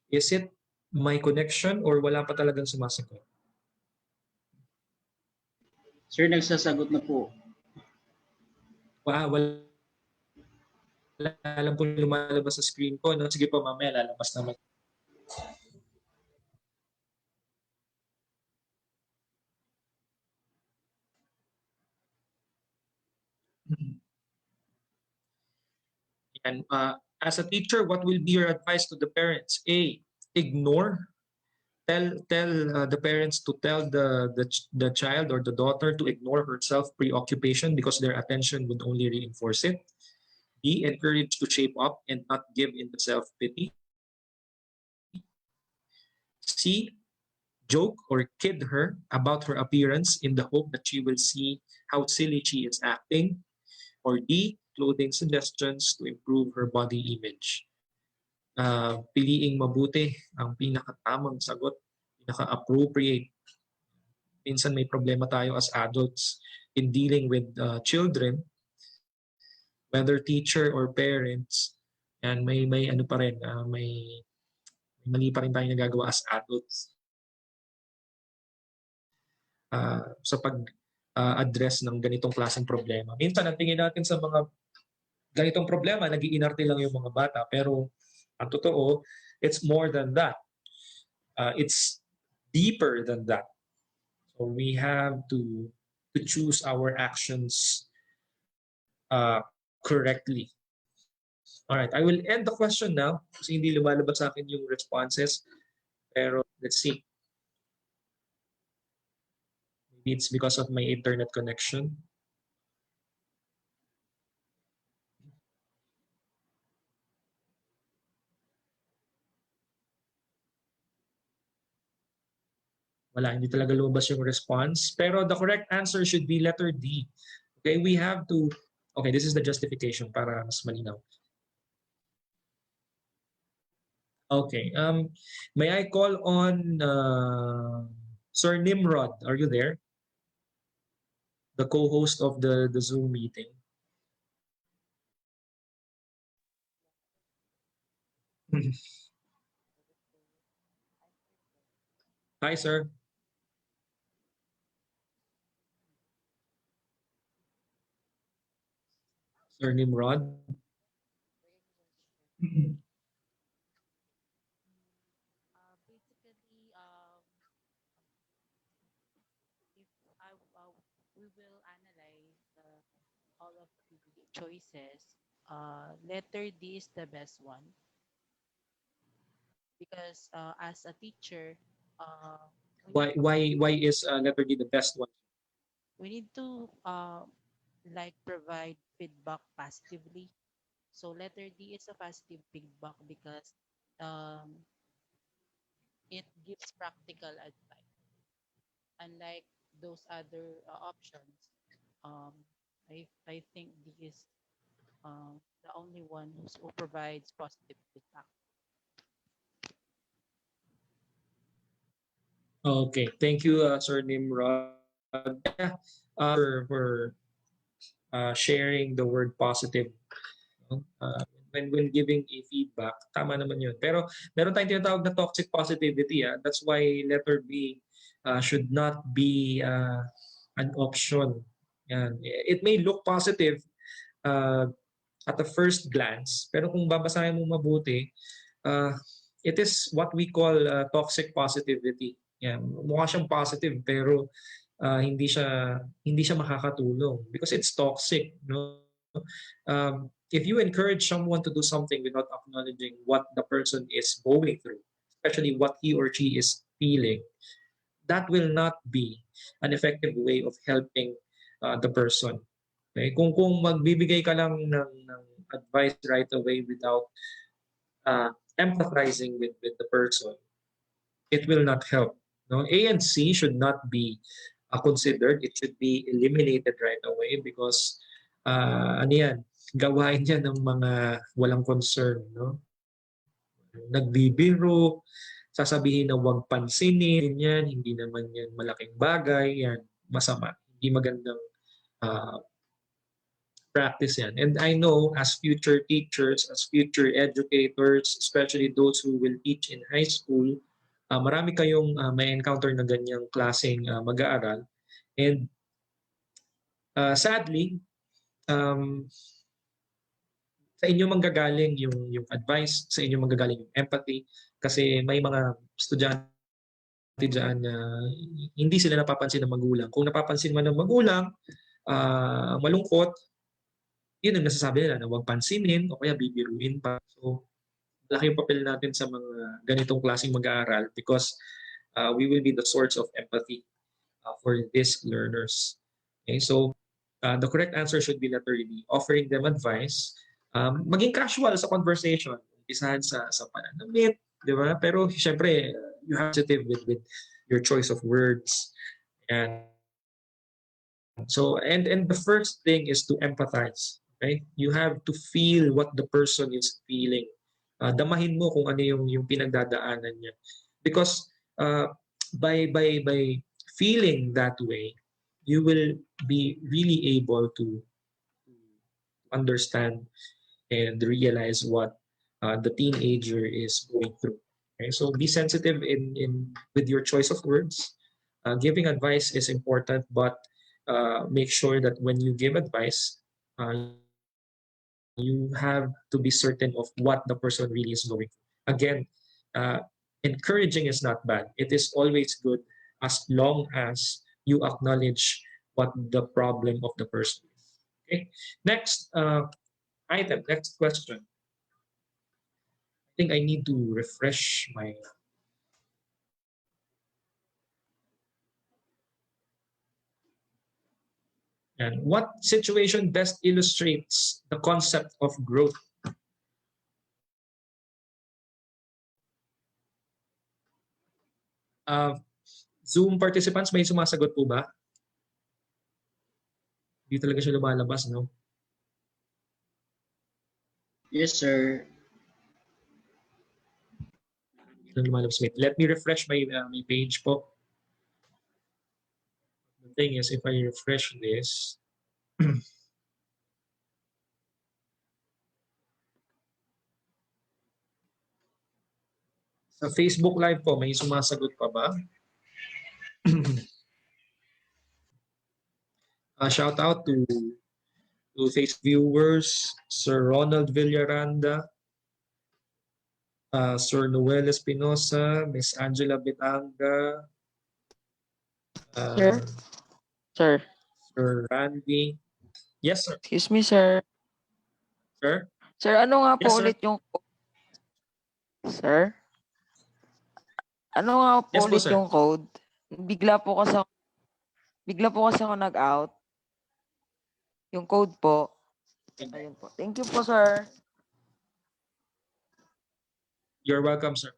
Is it my connection or wala pa talagang sumasagot? Sir, nagsasagot na po. Wala alam kung lumalabas sa screen ko. No? Sige po, mamaya lalabas naman. And as a teacher, what will be your advice to the parents? A, ignore. Tell the parents to tell the child or the daughter to ignore her self preoccupation because their attention would only reinforce it. B, encourage to shape up and not give in to self pity. C, joke or kid her about her appearance in the hope that she will see how silly she is acting. Or D, clothing suggestions to improve her body image. Piliing mabuti ang pinakatamang sagot, pinaka-appropriate. Minsan may problema tayo as adults in dealing with children, whether teacher or parents, and may ano pa rin, may mali pa rin tayo nagagawa as adults sa pag-address ng ganitong klaseng problema. Minsan, ang tingin natin sa mga ganitong problema, nag-iinarte lang yung mga bata. Pero ang totoo, it's more than that. It's deeper than that. So we have to choose our actions correctly. All right, I will end the question now kasi hindi lumalabas sa akin yung responses. Pero let's see. Maybe it's because of my internet connection. Wala, hindi talaga lumabas yung response. Pero the correct answer should be letter D. Okay, we have to... Okay, this is the justification para mas malinaw. Okay, may I call on Sir Nimrod? Are you there? The co-host of the Zoom meeting. Hi, sir. Sir Nimrod. Basically, if we will analyze all of the choices, letter D is the best one because as a teacher, Why is letter D the best one? we need to like provide feedback positively. So letter D is a positive feedback because um, it gives practical advice. Unlike those other options, um, I think D is the only one who provides positive feedback. Okay, thank you, Sir Nimrod. Yeah, for sharing the word positive. When giving a feedback, tama naman yun. Pero meron tayong tinatawag na toxic positivity. That's why letter B should not be an option. Yan. It may look positive at the first glance, pero kung babasahin mo mabuti, it is what we call toxic positivity. Yan. Mukha siyang positive pero hindi siya makakatulong because it's toxic, no? If you encourage someone to do something without acknowledging what the person is going through, especially what he or she is feeling, that will not be an effective way of helping the person. Okay? Kung magbibigay ka lang ng advice right away without empathizing with the person, it will not help. No? A and C should not be considered. It should be eliminated right away because ano yan, gawain yan ng mga walang concern. No? nagbibiro, sasabihin na huwag pansinin, yan, hindi naman yan malaking bagay, yan, masama. Hindi magandang practice yan. And I know as future teachers, as future educators, especially those who will teach in high school, marami kayong may encounter na ganyang klaseng mag-aaral. And sadly, sa inyo manggagaling yung advice, sa inyo manggagaling yung empathy, kasi may mga estudyante dyan na hindi sila napapansin ng magulang. Kung napapansin man ng magulang, malungkot, yun ang nasasabi nila na huwag pansinin o kaya bibiruin pa. So, laki yung papel natin sa mga ganitong klaseng mag-aaral because we will be the source of empathy for these learners. Okay, so the correct answer should be letter D, offering them advice. Maging casual sa conversation, isahan sa pananamit, di ba? Pero syempre, you have to be with your choice of words. And so, and the first thing is to empathize. Okay? You have to feel what the person is feeling. Damahin mo kung ano yung pinagdadaanan niya. Because by feeling that way, you will be really able to understand and realize what the teenager is going through. Okay? So be sensitive in with your choice of words. Giving advice is important, but make sure that when you give advice, you have to be certain of what the person really is going through. Again, encouraging is not bad. It is always good as long as you acknowledge what the problem of the person is. Okay. Next item, next question. I think I need to refresh my and what situation best illustrates the concept of growth? Zoom participants, may sumasagot po ba? Hindi talaga siya lumalabas, no? Yes, sir. Lumalabas. Wait, let me refresh my my page po. The thing is, if I refresh this, sa Facebook Live po, may sumasagot pa ba? Shout out to Facebook viewers, Sir Ronald Villaranda, Sir Noel Espinosa, Miss Angela Bitanga, Sir? Sir, Sir Randy. Yes, sir. excuse me, sir. Sir? Sir, ano nga po Yes, sir. ulit yung... Sir? Ano nga po Yes po, ulit sir. yung code? Bigla po kasi ako nag-out. Yung code po. Ayun po. Thank you po, sir. You're welcome, sir.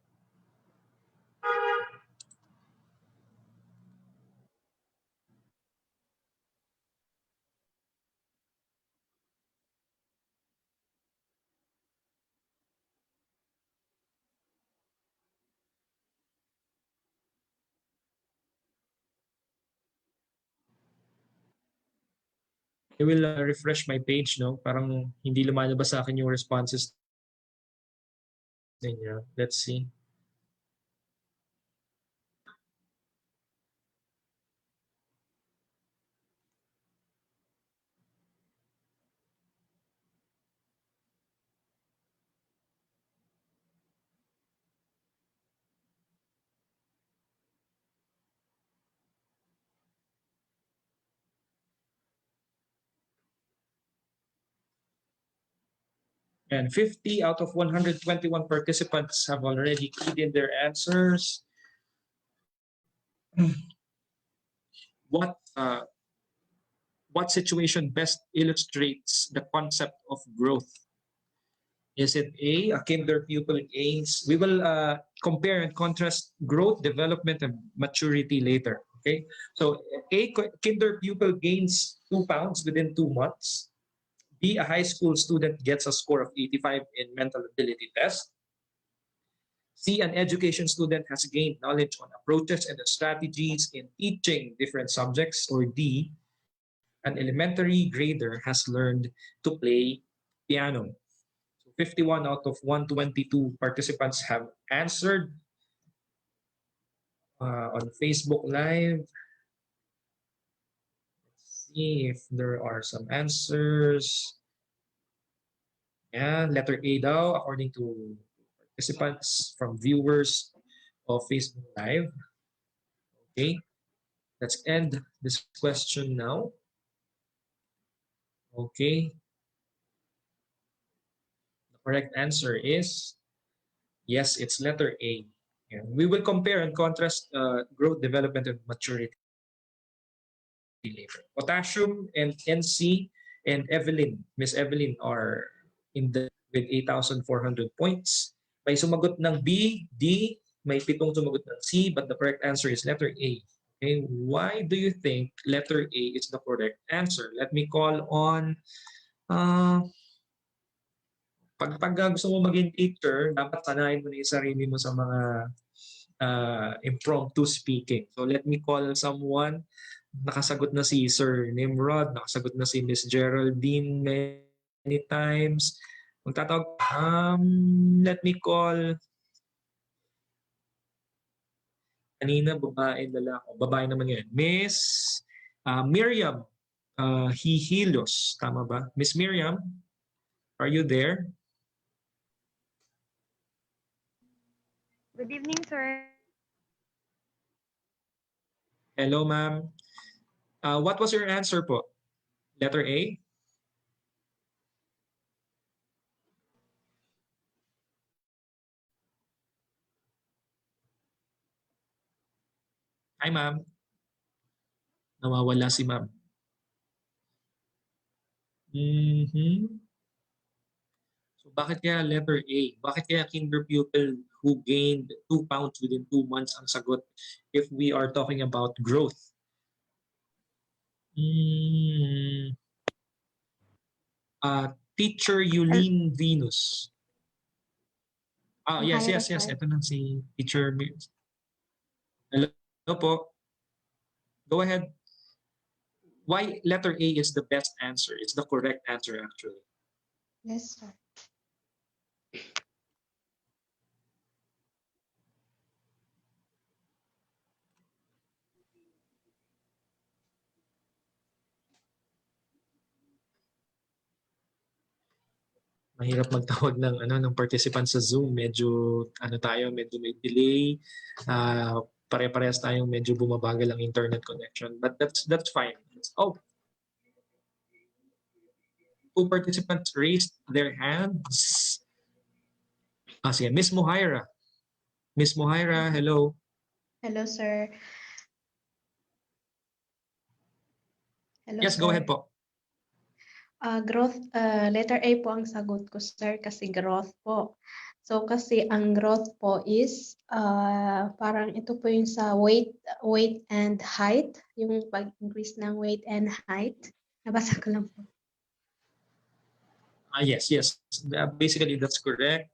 I will refresh my page, no? Parang hindi lumalabas sa akin yung responses ninyo. Let's see. And 50 out of 121 participants have already keyed in their answers. What situation best illustrates the concept of growth? Is it A kinder pupil gains? We will compare and contrast growth, development, and maturity later. Okay, so A kinder pupil gains 2 pounds within 2 months. B, a high school student gets a score of 85 in mental ability test. C, an education student has gained knowledge on approaches and strategies in teaching different subjects. Or D, an elementary grader has learned to play piano. So 51 out of 122 participants have answered on Facebook Live. Let's see if there are some answers. Yeah, letter A daw, according to participants from viewers of Facebook Live. Okay, let's end this question now. Okay, the correct answer is yes, it's letter A. Yeah. We will compare and contrast growth, development, and maturity later. Potassium and NC and Evelyn, Miss Evelyn, are in the with 8,400 points. May sumagot ng B, D, may 7 sumagot ng C, but the correct answer is letter A. Okay, why do you think letter A is the correct answer? Let me call on pag gusto mo maging teacher, dapat sanayin mo na yung sarili mo sa mga impromptu speaking. So let me call someone. Nakasagot na si Sir Nimrod, nakasagot na si Miss Geraldine many times. Magtatawag, let me call kanina babae, babae naman yan. Miss Miriam Hihilos, tama ba? Miss Miriam, are you there? Good evening, sir. Hello, ma'am. What was your answer po? Letter A? Hi, ma'am. Nawawala si ma'am. So bakit kaya letter A? Bakit kaya kinder pupil who gained 2 pounds within 2 months ang sagot if we are talking about growth? Teacher Yulene Venus. Yes. Ito na si Teacher. Hello po. Go ahead. Why letter A is the best answer? It's the correct answer actually. Yes, sir. Mahirap magtawag ng participants sa Zoom. Medyo medyo may delay. Pare-parehas tayong medyo bumabagal ang internet connection. But that's fine. Oh. 2 participants raised their hands. Sige, Miss Mohaira. Miss Mohaira, hello. Hello, sir. Hello, Yes, sir. go ahead po. Growth, letter A po ang sagot ko, sir, kasi growth po. So, kasi ang growth po is, parang ito po yung sa weight and height, yung pag-increase ng weight and height. Nabasa ko lang po. Yes. Basically, that's correct.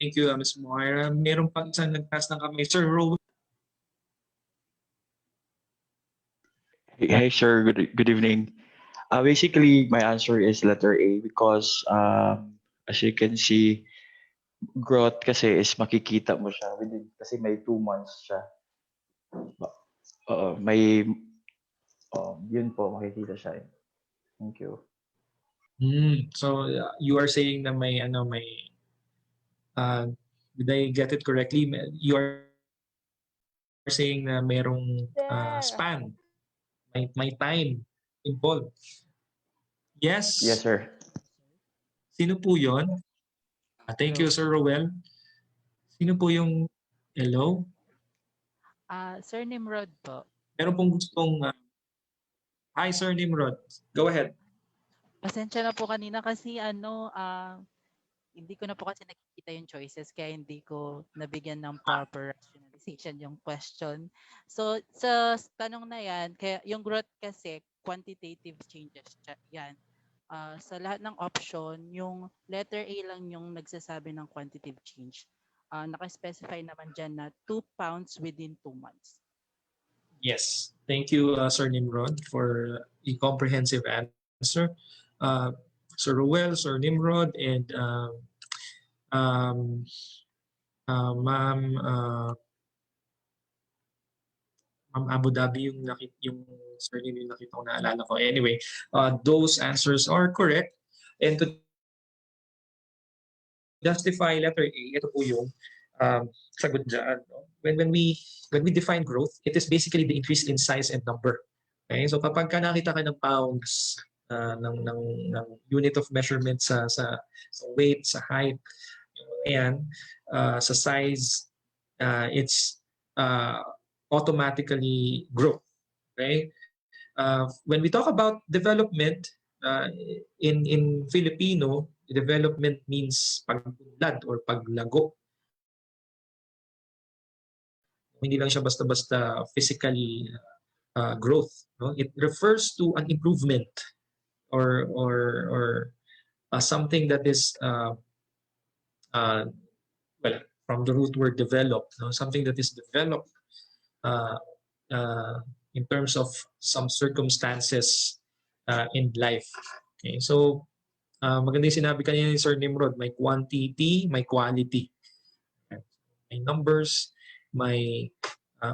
Thank you, Miss Mohaira. Meron pang isang nagtaas ng kamay. Sir Rowan. Hey, sir. Good evening. Basically, my answer is letter A because as you can see, growth kasi is makikita mo siya within kasi may 2 months siya. Yun po makikita siya. Thank you. So you are saying na may did I get it correctly? You are saying na merong span, may time involved. Yes. Yes, sir. Sino po yon? Thank you, Sir Rowell. Sino po yung hello? Sir Nimrod po. Meron pong gustong hi, Sir Nimrod. Go ahead. Pasensya na po kanina kasi hindi ko na po kasi nakikita yung choices kaya hindi ko nabigyan ng proper rationalization yung question. So sa tanong na yan, kaya yung growth kasi quantitative changes yan. sa lahat ng option, yung letter A lang yung nagsasabi ng quantitative change. Naka-specify naman dyan na 2 pounds within 2 months. Yes. Thank you, Sir Nimrod, for a comprehensive answer. Sir Ruel, Sir Nimrod, and Ma'am Ma'am Abu Dhabi yung surname yung nakita ko, naalala ko. Anyway, those answers are correct. And to justify letter A, ito po yung sagot dyan. No? When we define growth, it is basically the increase in size and number. Okay? So kapag ka nakita ka ng pounds, ng unit of measurement sa weight, sa height, and sa size, it's automatically growth. Okay? When we talk about development, in Filipino, development means pag-unlad or paglago. Hindi lang siya basta-basta physically growth. No? It refers to an improvement or something that is well, from the root word develop, no? Something that is developed in terms of some circumstances in life. Okay, so maganda yung sinabi kanina ni Sir Nimrod, may quantity, may quality. Okay. May numbers, may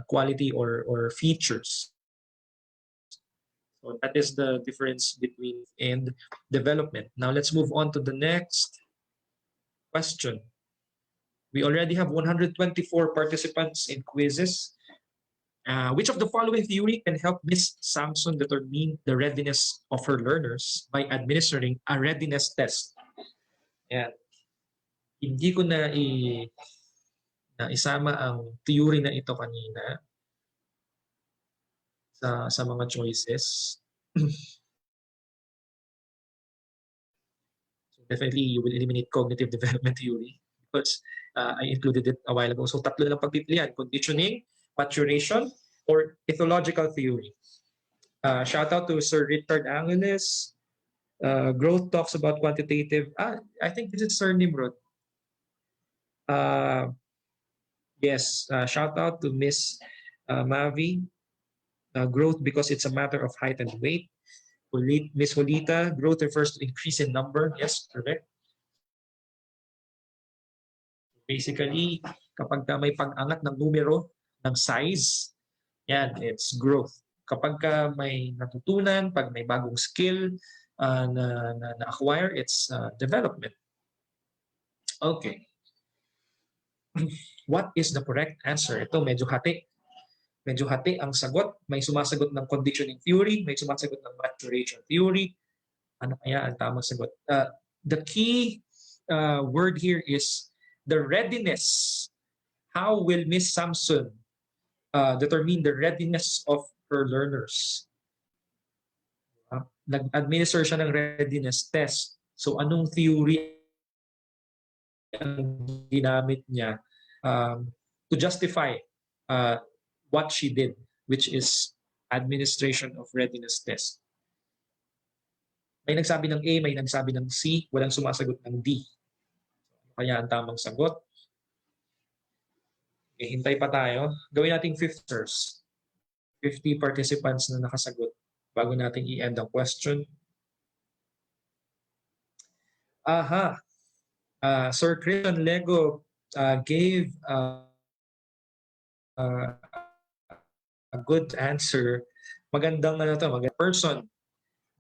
quality or features. So that is the difference between and development. Now let's move on to the next question. We already have 124 participants in quizzes. Which of the following theory can help Miss Samson determine the readiness of her learners by administering a readiness test? Yan. Hindi ko na isama ang theory na ito kanina sa mga choices. So definitely, you will eliminate cognitive development theory because I included it a while ago. So tatlo na lang pagpipilian: conditioning, maturation, or ethological theory. Shout out to Sir Richard Angeles. Growth talks about quantitative. I think this is Sir Nimrod. Yes, shout out to Miss Mavi. Growth because it's a matter of height and weight. Miss Holita, growth refers to increase in number. Yes, correct. Basically, kapag may pag-angat ng numero, ng size, yan, it's growth. Kapag may natutunan, pag may bagong skill na-acquire, it's development. Okay. What is the correct answer? Ito, medyo hati. Medyo hati ang sagot. May sumasagot ng conditioning theory, may sumasagot ng maturation theory. Ano kaya ang tamang sagot? The key word here is the readiness. How will Miss Samson determine the readiness of her learners? Nag-administer siya ng readiness test. So anong theory ang ginamit niya to justify what she did, which is administration of readiness test? May nagsabi ng A, may nagsabi ng C, walang sumasagot ng D. Kaya ang tamang sagot. Okay, hintay pa tayo. Gawin nating 50 participants na nakasagot bago natin i-end ang question. Aha. Sir Christian Lego gave a good answer. Magandang magandang person.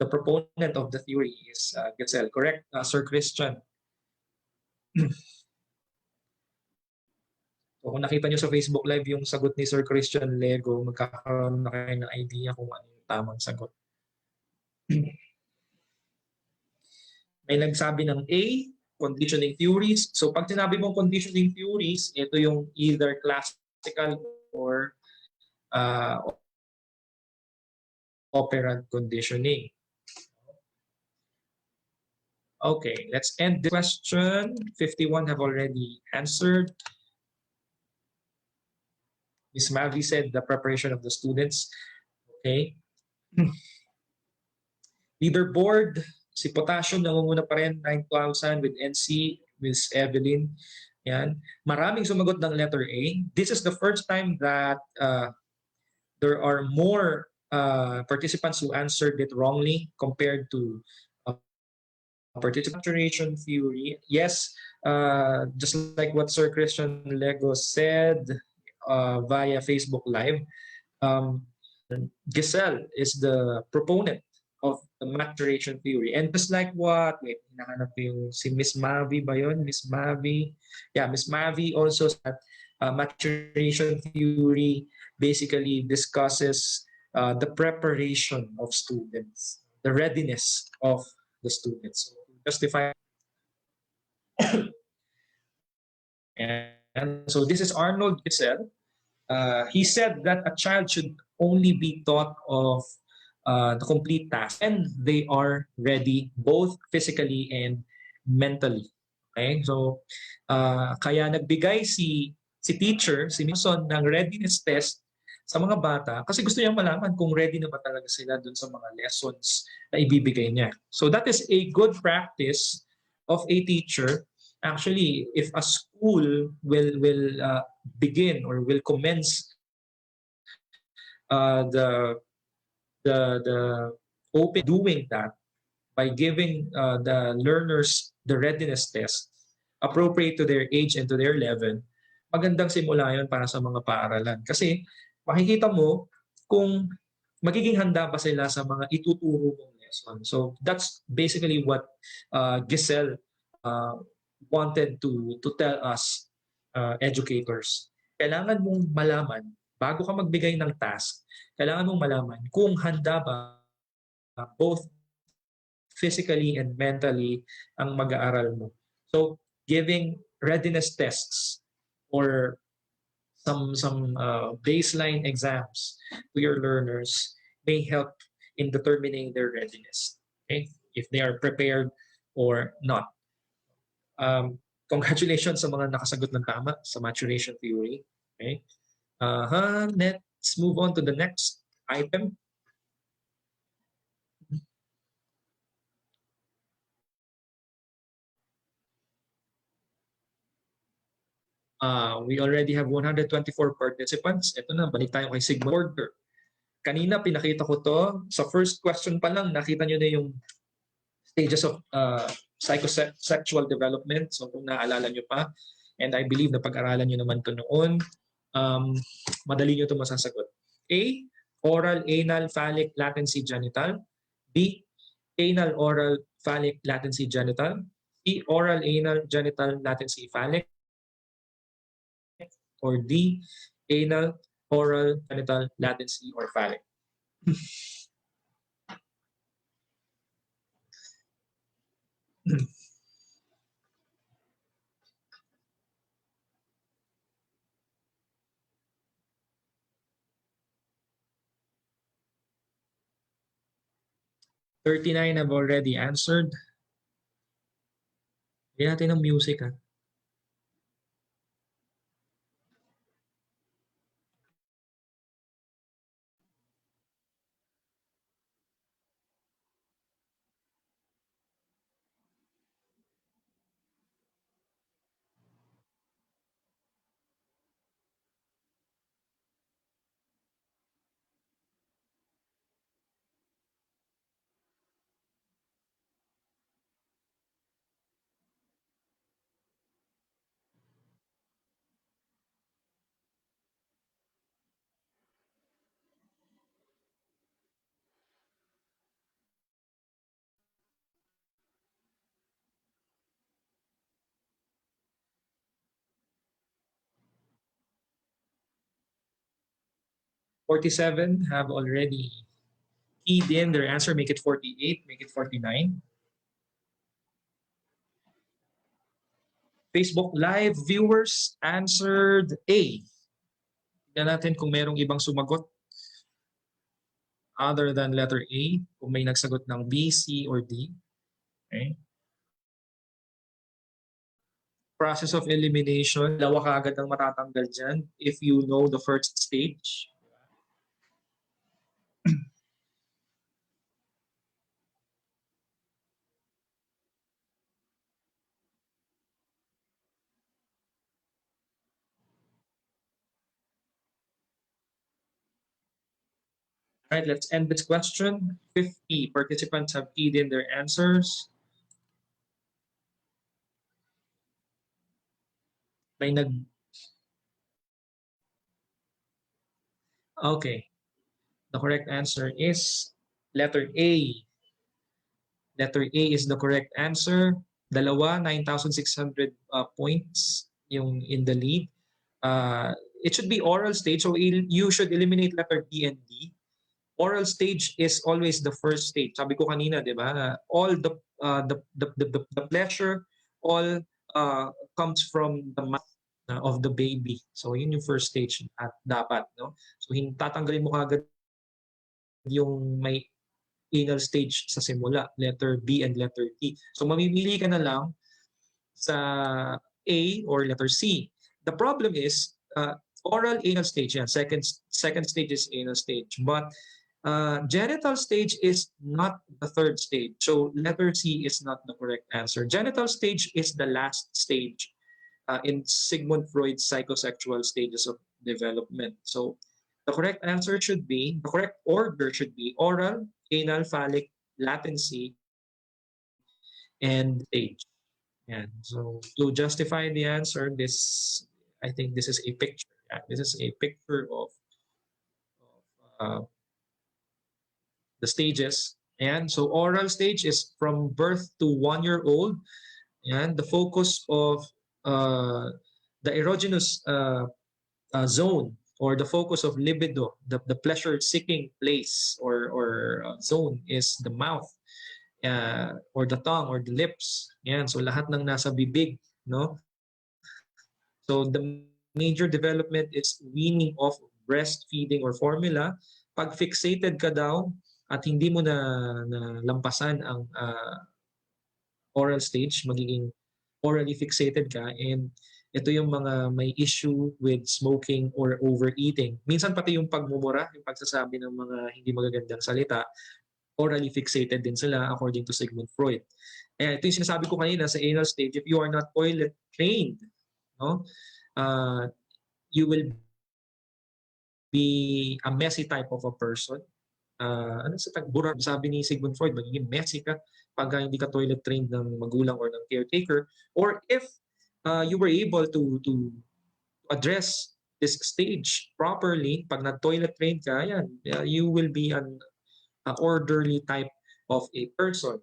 The proponent of the theory is Getsel. Correct, Sir Christian? So kung nakita nyo sa Facebook Live yung sagot ni Sir Christian Lego, magkakaroon na kayo ng idea kung ano yung tamang sagot. May nagsabi ng A, conditioning theories. So pag sinabi mong conditioning theories, ito yung either classical or operant conditioning. Okay, let's end the question. 51 have already answered. Ms. Mavi said the preparation of the students. Okay. Leaderboard, Si Potassium nangunguna pa rin, 9,000 with NC, Miss Evelyn. Yan. Maraming sumagot ng letter A. This is the first time that there are more participants who answered it wrongly compared to participation theory. Yes, just like what Sir Christian Lego said via Facebook Live, Giselle is the proponent of the maturation theory. And just like what, wait, hinahanap ko yung si Miss Mavi ba yun? Miss Mavi. Yeah, Miss Mavi also said maturation theory basically discusses the preparation of students, the readiness of the students. So, justify. And so this is Arnold Giselle. He said that a child should only be taught of the complete task and they are ready both physically and mentally. Okay? So, kaya nagbigay si teacher, si Mason, ng readiness test sa mga bata kasi gusto niyang malaman kung ready na ba talaga sila dun sa mga lessons na ibibigay niya. So that is a good practice of a teacher. Actually, if a school will begin or will commence the open doing that by giving the learners the readiness test appropriate to their age and to their level, magandang simula yun para sa mga paaralan. Kasi makikita mo kung magiging handa ba sila sa mga ituturo mong lesson. So that's basically what Giselle wanted to tell us educators. Kailangan mong malaman, bago ka magbigay ng task, kailangan mong malaman kung handa ba both physically and mentally ang mag-aaral mo. So, giving readiness tests or some baseline exams to your learners may help in determining their readiness. Okay? If they are prepared or not. Congratulations sa mga nakasagot ng tama sa maturation theory. Okay? Let's move on to the next item. We already have 124 participants. Ito na, balik tayo kay Sigmund Freud. Kanina, pinakita ko to. Sa first question pa lang, nakita nyo na yung stages of psychosexual development. So kung naalala nyo pa, and I believe na pag-aralan nyo naman to noon, madali nyo to masasagot. A, oral, anal, phallic, latency, genital. B, anal, oral, phallic, latency, genital. C, oral, anal, genital, latency, phallic. Or D, anal, oral, genital, latency, or phallic. $39 have already answered. Bigyan natin ng music, ha? $47 have already keyed in their answer. Make it 48, make it 49. Facebook Live viewers answered A. Tignan natin kung merong ibang sumagot other than letter A, kung may nagsagot ng B, C, or D. Okay. Process of elimination, dalawa kaagad ang matatanggal dyan if you know the first stage. All right, let's end this question. 50 participants have keyed in their answers. May nag... Okay. The correct answer is letter A. Letter A is the correct answer. Dalawa, 9,600 points yung in the lead. It should be oral stage, so you should eliminate letter B and D. Oral stage is always the first stage. Sabi ko kanina, di ba? All the pleasure all comes from the mouth of the baby. So yun yung first stage at dapat, no? So tatanggalin mo kagad yung may anal stage sa simula, letter B and letter D. So mamimili ka na lang sa A or letter C. The problem is oral anal stage, yeah, second stage is anal stage, but genital stage is not the third stage. So letter C is not the correct answer. Genital stage is the last stage in Sigmund Freud's psychosexual stages of development. So the correct answer should be, the correct order should be oral, anal, phallic, latency, and stage. And so to justify the answer, I think this is a picture. Yeah, this is a picture of the stages. And so oral stage is from birth to 1 year old. And the focus of the erogenous zone, or the focus of libido, the pleasure-seeking place or zone, is the mouth, or the tongue, or the lips. Yan. So lahat ng nasa bibig, no? So the major development is weaning off breastfeeding or formula. Pag fixated ka daw at hindi mo na lampasan ang oral stage, magiging orally fixated ka, and ito yung mga may issue with smoking or overeating. Minsan pati yung pagmumura, yung pagsasabi ng mga hindi magagandang salita, orally fixated din sila according to Sigmund Freud. Eh, ito yung sinasabi ko kanina sa anal stage, if you are not toilet trained, no, you will be a messy type of a person. Ano sa tagburan, sabi ni Sigmund Freud, magiging messy ka pag hindi ka toilet trained ng magulang or ng caretaker. Or if you were able to address this stage properly, pag na-toilet trained ka, yan, you will be an orderly type of a person.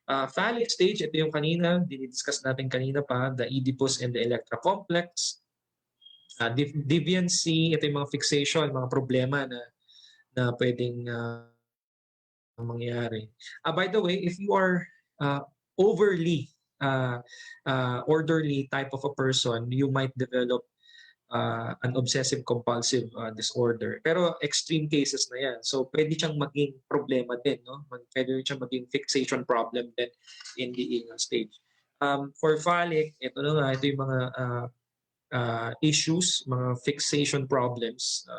Phallic stage, ito yung kanina, dinidiscuss natin kanina pa, the Oedipus and the Electra complex. Deviancy, ito yung mga fixation, mga problema na pwedeng mangyari. By the way, if you are overly orderly type of a person, you might develop an obsessive compulsive disorder. Pero extreme cases na yan. So pwede siyang maging problema din, no? Pwede siyang maging fixation problem din in the anal stage. For phallic, ito na nga, ito yung mga issues, mga fixation problems,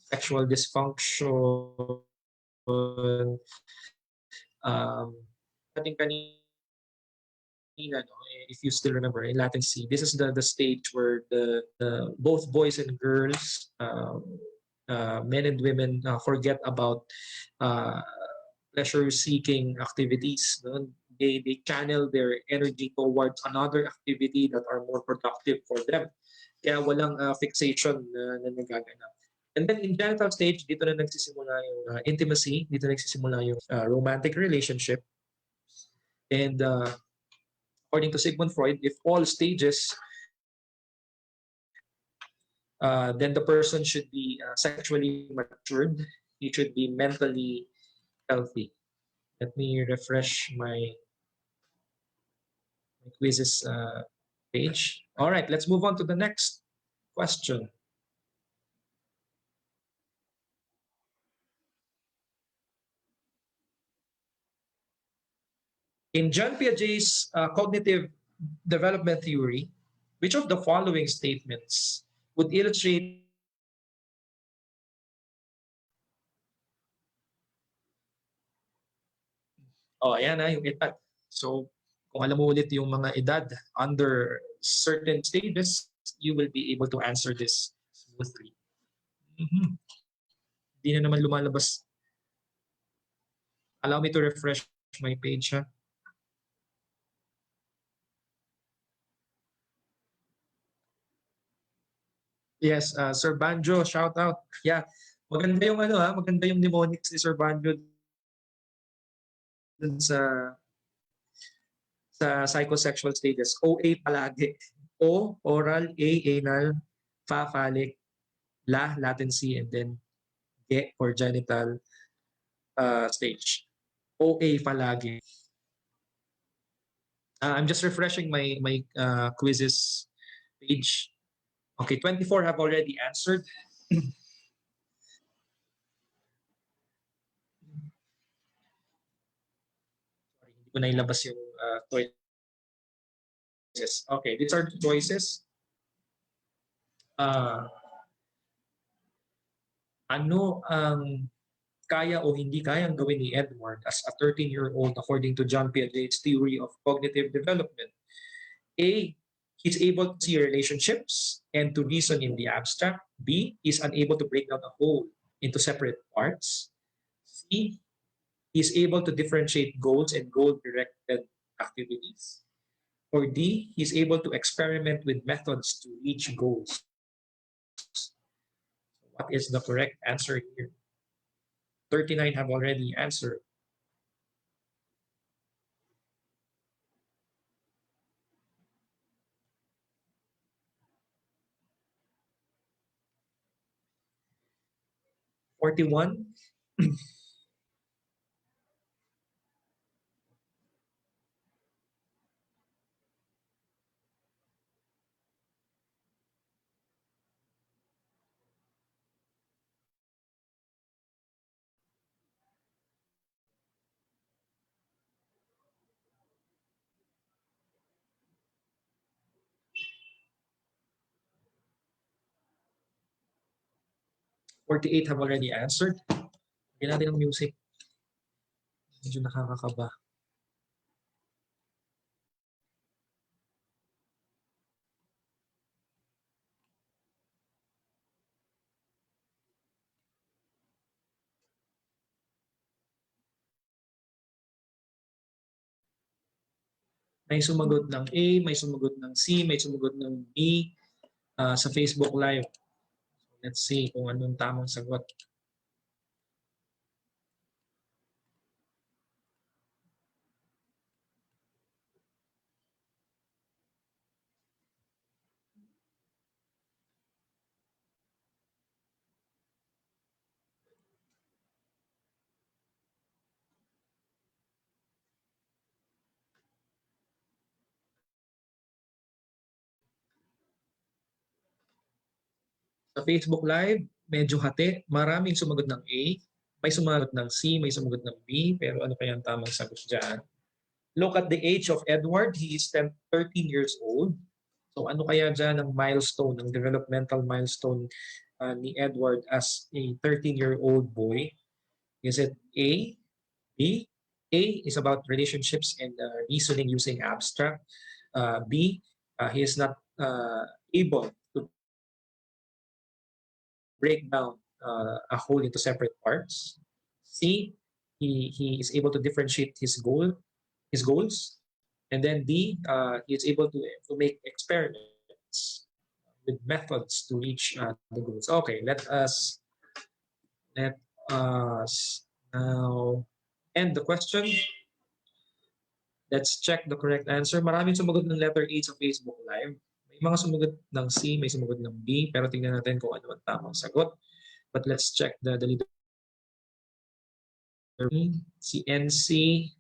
sexual dysfunction, ating kanina, no, if you still remember, in latency, this is the stage where the both boys and girls, men and women, forget about pleasure-seeking activities. No? They channel their energy towards another activity that are more productive for them. Kaya walang fixation na nagaganap. And then in genital stage, dito na nagsisimula yung intimacy, dito na nagsisimula yung romantic relationship. And according to Sigmund Freud, if all stages, then the person should be sexually matured. He should be mentally healthy. Let me refresh my quizzes page. All right, let's move on to the next question. In John Piaget's cognitive development theory, which of the following statements would illustrate ayan na yung edad. So, kung alam mo ulit yung mga edad under certain stages, you will be able to answer this smoothly. Hindi na naman lumalabas Allow me to refresh my page, ha? Yes, Sir Banjo, shout out. Yeah, maganda yung ano ha, maganda yung mnemonics ni Sir Banjo dun sa psychosexual stages. OA palagi. O, oral, A, anal, phallic, latency, and then G or genital stage. OA palagi. I'm just refreshing my quizzes page. Okay, 24 have already answered. Sorry, hindi ko na ilabas yung choices. Okay, these are the choices. Ano ang kaya o hindi kayang gawin ni Edward as a 13-year-old according to John Piaget's theory of cognitive development? A, he's able to see relationships and to reason in the abstract. B, he's unable to break down a whole into separate parts. C, he's able to differentiate goals and goal-directed activities. Or D, he's able to experiment with methods to reach goals. What is the correct answer here? 39 have already answered. $41. 48 have already answered. Lagyan natin ang music. Medyo nakakakaba. May sumagot ng A, may sumagot ng C, may sumagot ng B sa Facebook Live. Let's see kung anong tamang sagot. Sa Facebook Live, medyo hati. Maraming sumagot ng A, may sumagot ng C, may sumagot ng B, pero ano kaya ang tamang sagot dyan? Look at the age of Edward. He is 13 years old. So ano kaya dyan ang milestone, ang developmental milestone ni Edward as a 13-year-old boy? Is it A, B? A is about relationships and reasoning using abstract. B, he is not able to break down a whole into separate parts. C, he is able to differentiate his goals. And then D, he is able to make experiments with methods to reach the goals. Okay, let us now end the question. Let's check the correct answer. Maraming sumagot ng letter A sa Facebook Live. May mga sumagot ng C, may sumagot ng B, pero tingnan natin kung ano ang tamang sagot. But let's check the leader. Si NC,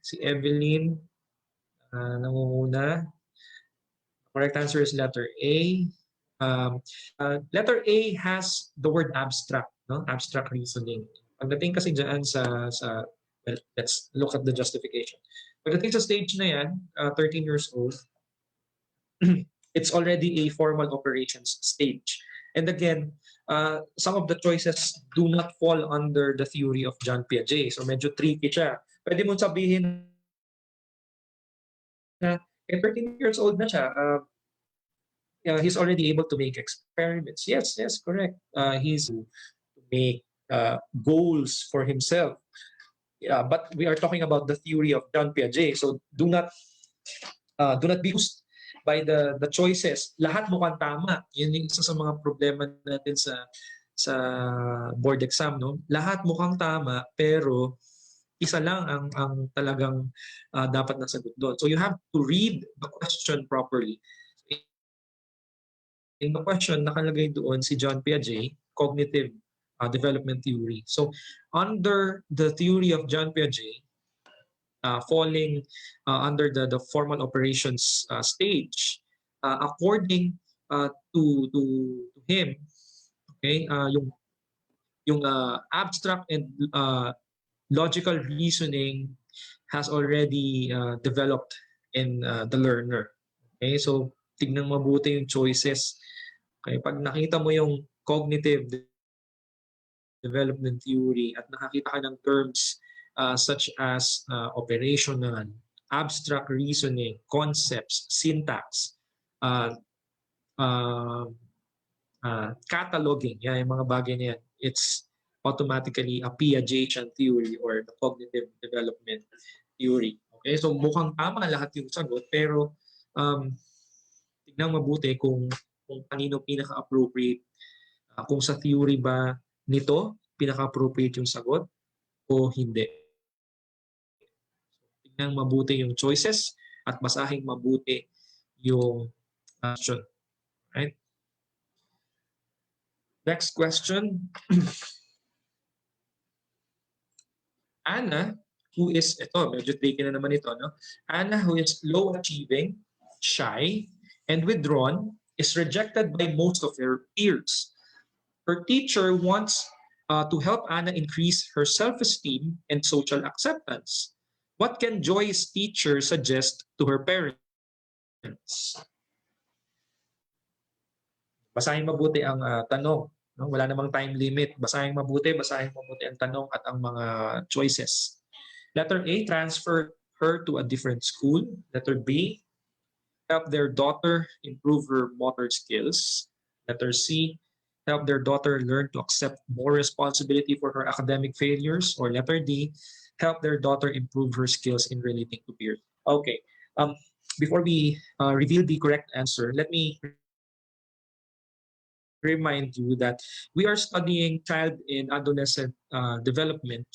si Evelyn, nangunguna. Correct answer is letter A. Letter A has the word abstract, no? Abstract reasoning. Pagdating kasi dyan well, let's look at the justification. Pagdating sa stage na yan, 13 years old, it's already a formal operations stage. And again, some of the choices do not fall under the theory of John Piaget. So medyo tricky siya. Pwede mong sabihin na 13 years old na siya, he's already able to make experiments. Yes, correct. He's to make goals for himself. Yeah, but we are talking about the theory of John Piaget. So do not be used by the choices. Lahat mukhang tama. Yun yung isa sa mga problema natin sa board exam, no? Lahat mukhang tama, pero isa lang ang talagang dapat na sagot doon. So you have to read the question properly. In the question, nakalagay doon si John Piaget, cognitive development theory. So under the theory of John Piaget, falling under the formal operations stage, according to him, okay, yung abstract and logical reasoning has already developed in the learner. Okay, so tignan mabuti yung choices. Okay, pag nakita mo yung cognitive development theory at nakakita ka ng terms such as operational, abstract reasoning, concepts, syntax, cataloging, yan, yung mga bagay na yan, it's automatically a Piagetian theory or the cognitive development theory. Okay, so mukhang tama lahat yung sagot, pero tignan mabuti kung kanino pinaka-appropriate, kung sa theory ba nito pinaka-appropriate yung sagot o hindi. Tignan mabuti yung choices at basahin mabuti yung question. Right? Next question. Anna, who is, medyo tricky na naman ito, no? Anna, who is low achieving, shy, and withdrawn, is rejected by most of her peers. Her teacher wants to help Anna increase her self-esteem and social acceptance. What can Joy's teacher suggest to her parents? Basahin mabuti ang tanong. No? Wala namang time limit. Basahin mabuti ang tanong at ang mga choices. Letter A, transfer her to a different school. Letter B, help their daughter improve her motor skills. Letter C, help their daughter learn to accept more responsibility for her academic failures. Or letter D, help their daughter improve her skills in relating to peers. Okay. Before we reveal the correct answer, let me remind you that we are studying child and adolescent development.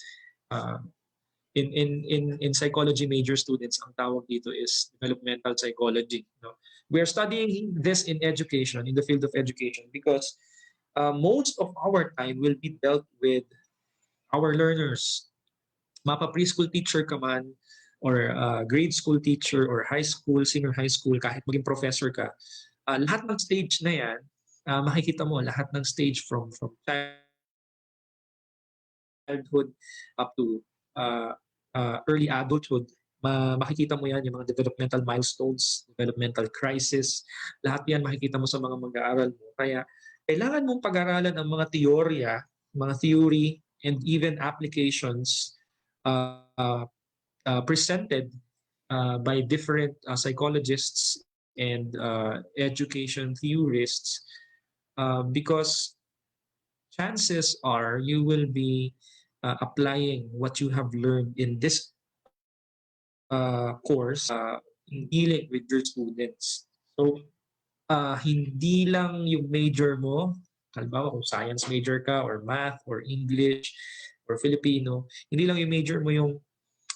In psychology major students, ang tawag dito is developmental psychology. No? We are studying this in education, in the field of education, because most of our time will be dealt with our learners. Mapa preschool teacher ka man, or grade school teacher, or high school, senior high school, kahit maging professor ka, lahat ng stage na yan, makikita mo lahat ng stage from childhood up to early adulthood, makikita mo yan, yung mga developmental milestones, developmental crisis, lahat yan makikita mo sa mga mag-aaral mo. Kaya kailangan mong pag-aralan ang mga teorya, mga theory, and even applications presented by different psychologists and education theorists, because chances are you will be applying what you have learned in this course in dealing with your students. So, hindi lang yung major mo, halimbawa kung science major ka, or math, or English, or Filipino, hindi lang yung major mo yung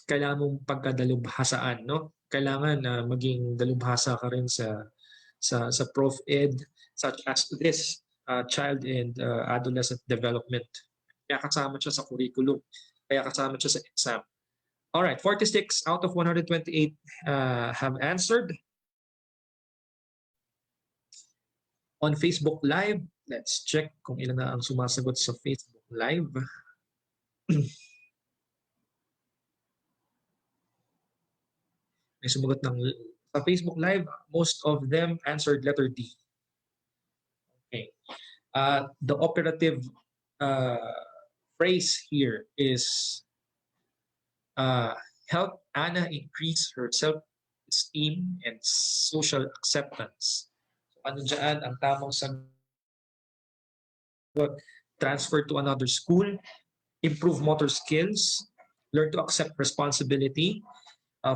kailangan mong pagkadalubhasaan, no? Kailangan na maging dalubhasa ka rin sa ProfEd, such as this child and adolescent development. Kaya kasama siya sa curriculum. Kaya kasama siya sa exam. All right, 46 out of 128 have answered. On Facebook Live, let's check kung ilan na ang sumasagot sa Facebook Live. May sumagot ng sa Facebook Live, most of them answered letter D. Okay. The operative phrase here is help Anna increase her self-esteem and social acceptance. So, ano dyan ang tamang sagot? Transfer to another school, improve motor skills, learn to accept responsibility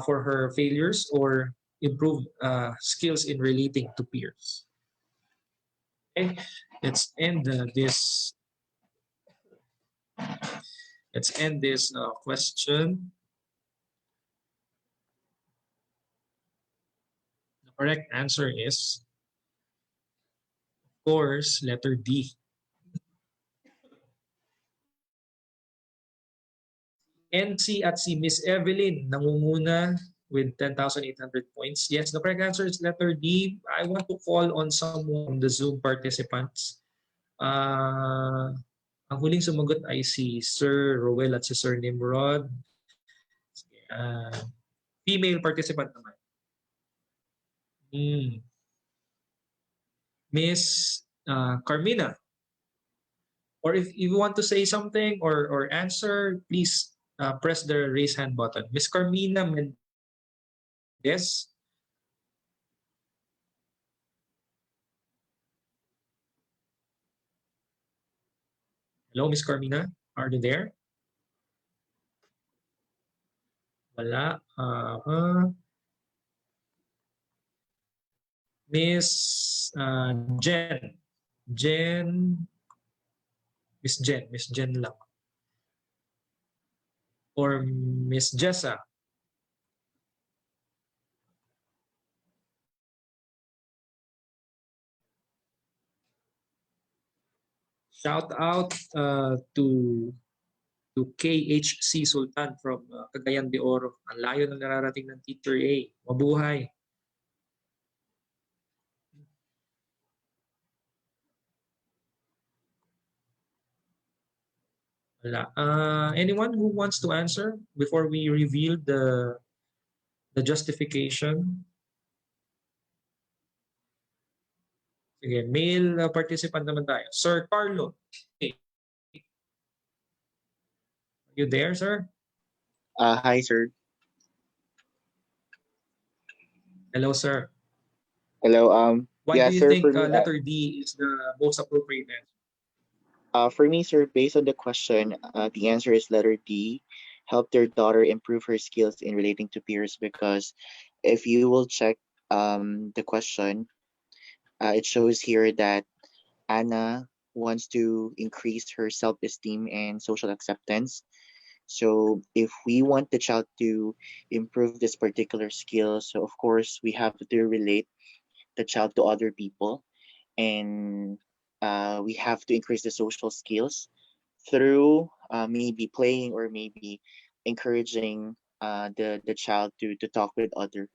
for her failures, or improve skills in relating to peers. Okay, let's end this. Let's end this question. The correct answer is, of course, letter D. NC at si Miss Evelyn nangunguna with 10,800 points. Yes, the correct answer is letter D. I want to call on someone from the Zoom participants. Ang huling sumagot ay si Sir Rowell at si Sir Nimrod. Female participant naman. Miss Carmina. Or if you want to say something or answer, please press the raise hand button. Miss Carmina Mendez. Hello, Miss Carmina. Are you there? Wala. Miss Jen. Miss Jen lang. Or Miss Jessa. Shout out to KHC Sultan from Cagayan de Oro. Ang layo ng nararating ng Teacher A. Mabuhay. Wala. Anyone who wants to answer before we reveal the justification? Sige, male participant naman tayo. Sir Carlo. Okay. Are you there, sir? Hi, sir. Hello, sir. Hello. Why Yeah, do you sir. think For me, letter D is the most appropriate answer? for me, sir, based on the question, the answer is letter D. Help their daughter improve her skills in relating to peers, because if you will check the question, it shows here that Anna wants to increase her self-esteem and social acceptance. So if we want the child to improve this particular skill, so of course we have to relate the child to other people, and we have to increase the social skills through maybe playing or maybe encouraging the child to talk with other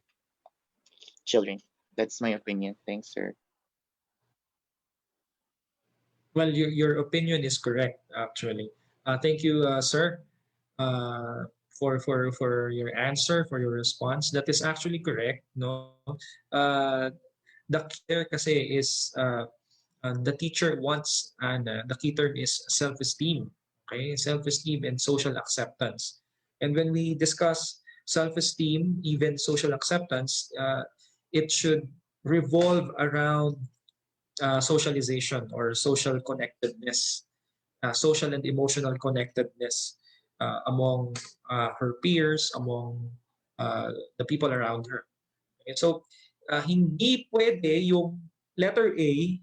children. That's my opinion. Thanks, sir. Well, your opinion is correct, actually. Thank you, sir, for your answer, for your response. That is actually correct. No, the key there kasi is the teacher wants, and the key term is self-esteem. Okay, self-esteem and social acceptance. And when we discuss self-esteem, even social acceptance, it should revolve around socialization or social connectedness, social and emotional connectedness among her peers, among the people around her. Okay? So, hindi pwede yung letter A,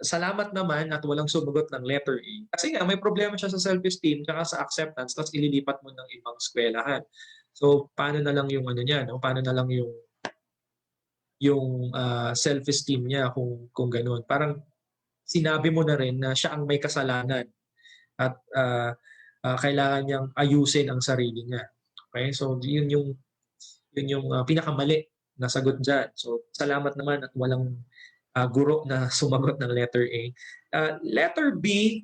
salamat naman at walang sumagot ng letter A. Kasi nga, may problema siya sa self-esteem at sa acceptance, tapos ililipat mo ng ibang eskwelahan. So, paano na lang yung ano niya, no? Paano na lang yung self-esteem niya kung gano'n. Parang sinabi mo na rin na siya ang may kasalanan at kailangan niyang ayusin ang sarili niya. Okay? So yun yung pinakamali na sagot diyan. So salamat naman at walang guro na sumagot ng letter A. Letter B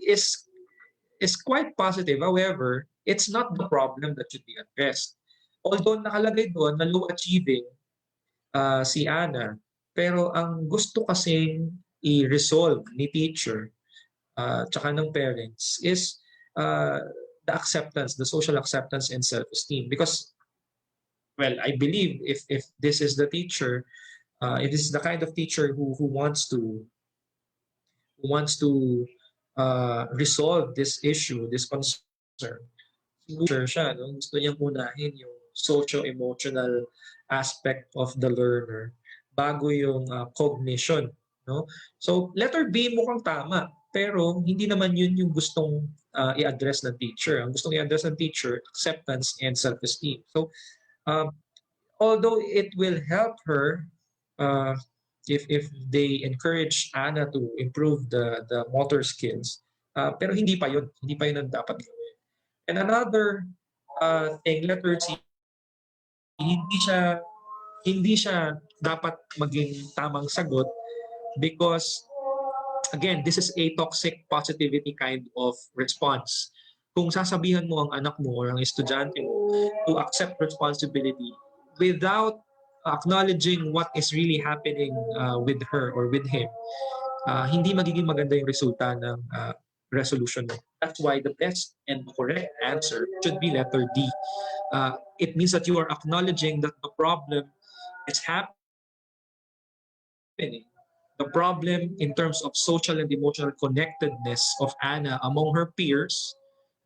is quite positive. However, it's not the problem that should be addressed. Although nakalagay doon na low achieving si Ana, pero ang gusto kasing i-resolve ni teacher tsaka ng parents is the acceptance, the social acceptance and self-esteem. Because, well, I believe if this is the teacher, if this is the kind of teacher who wants to resolve this issue, this concern, siguro siya, no? Gusto niyang unahin yung socio-emotional aspect of the learner bago yung cognition, no? So, letter B mukhang tama, pero hindi naman yun yung gustong i-address ng teacher. Ang gustong i-address ng teacher, acceptance and self-esteem. So, although it will help her if they encourage Anna to improve the motor skills, pero hindi pa yun ang dapat gawin. And another thing, letter C, hindi siya dapat maging tamang sagot because again, this is a toxic positivity kind of response. Kung sasabihan mo ang anak mo or ang estudyante mo to accept responsibility without acknowledging what is really happening with her or with him, hindi magiging maganda yung resulta ng resolution mo. That's why the best and correct answer should be letter D. It means that you are acknowledging that the problem is happening. The problem in terms of social and emotional connectedness of Anna among her peers,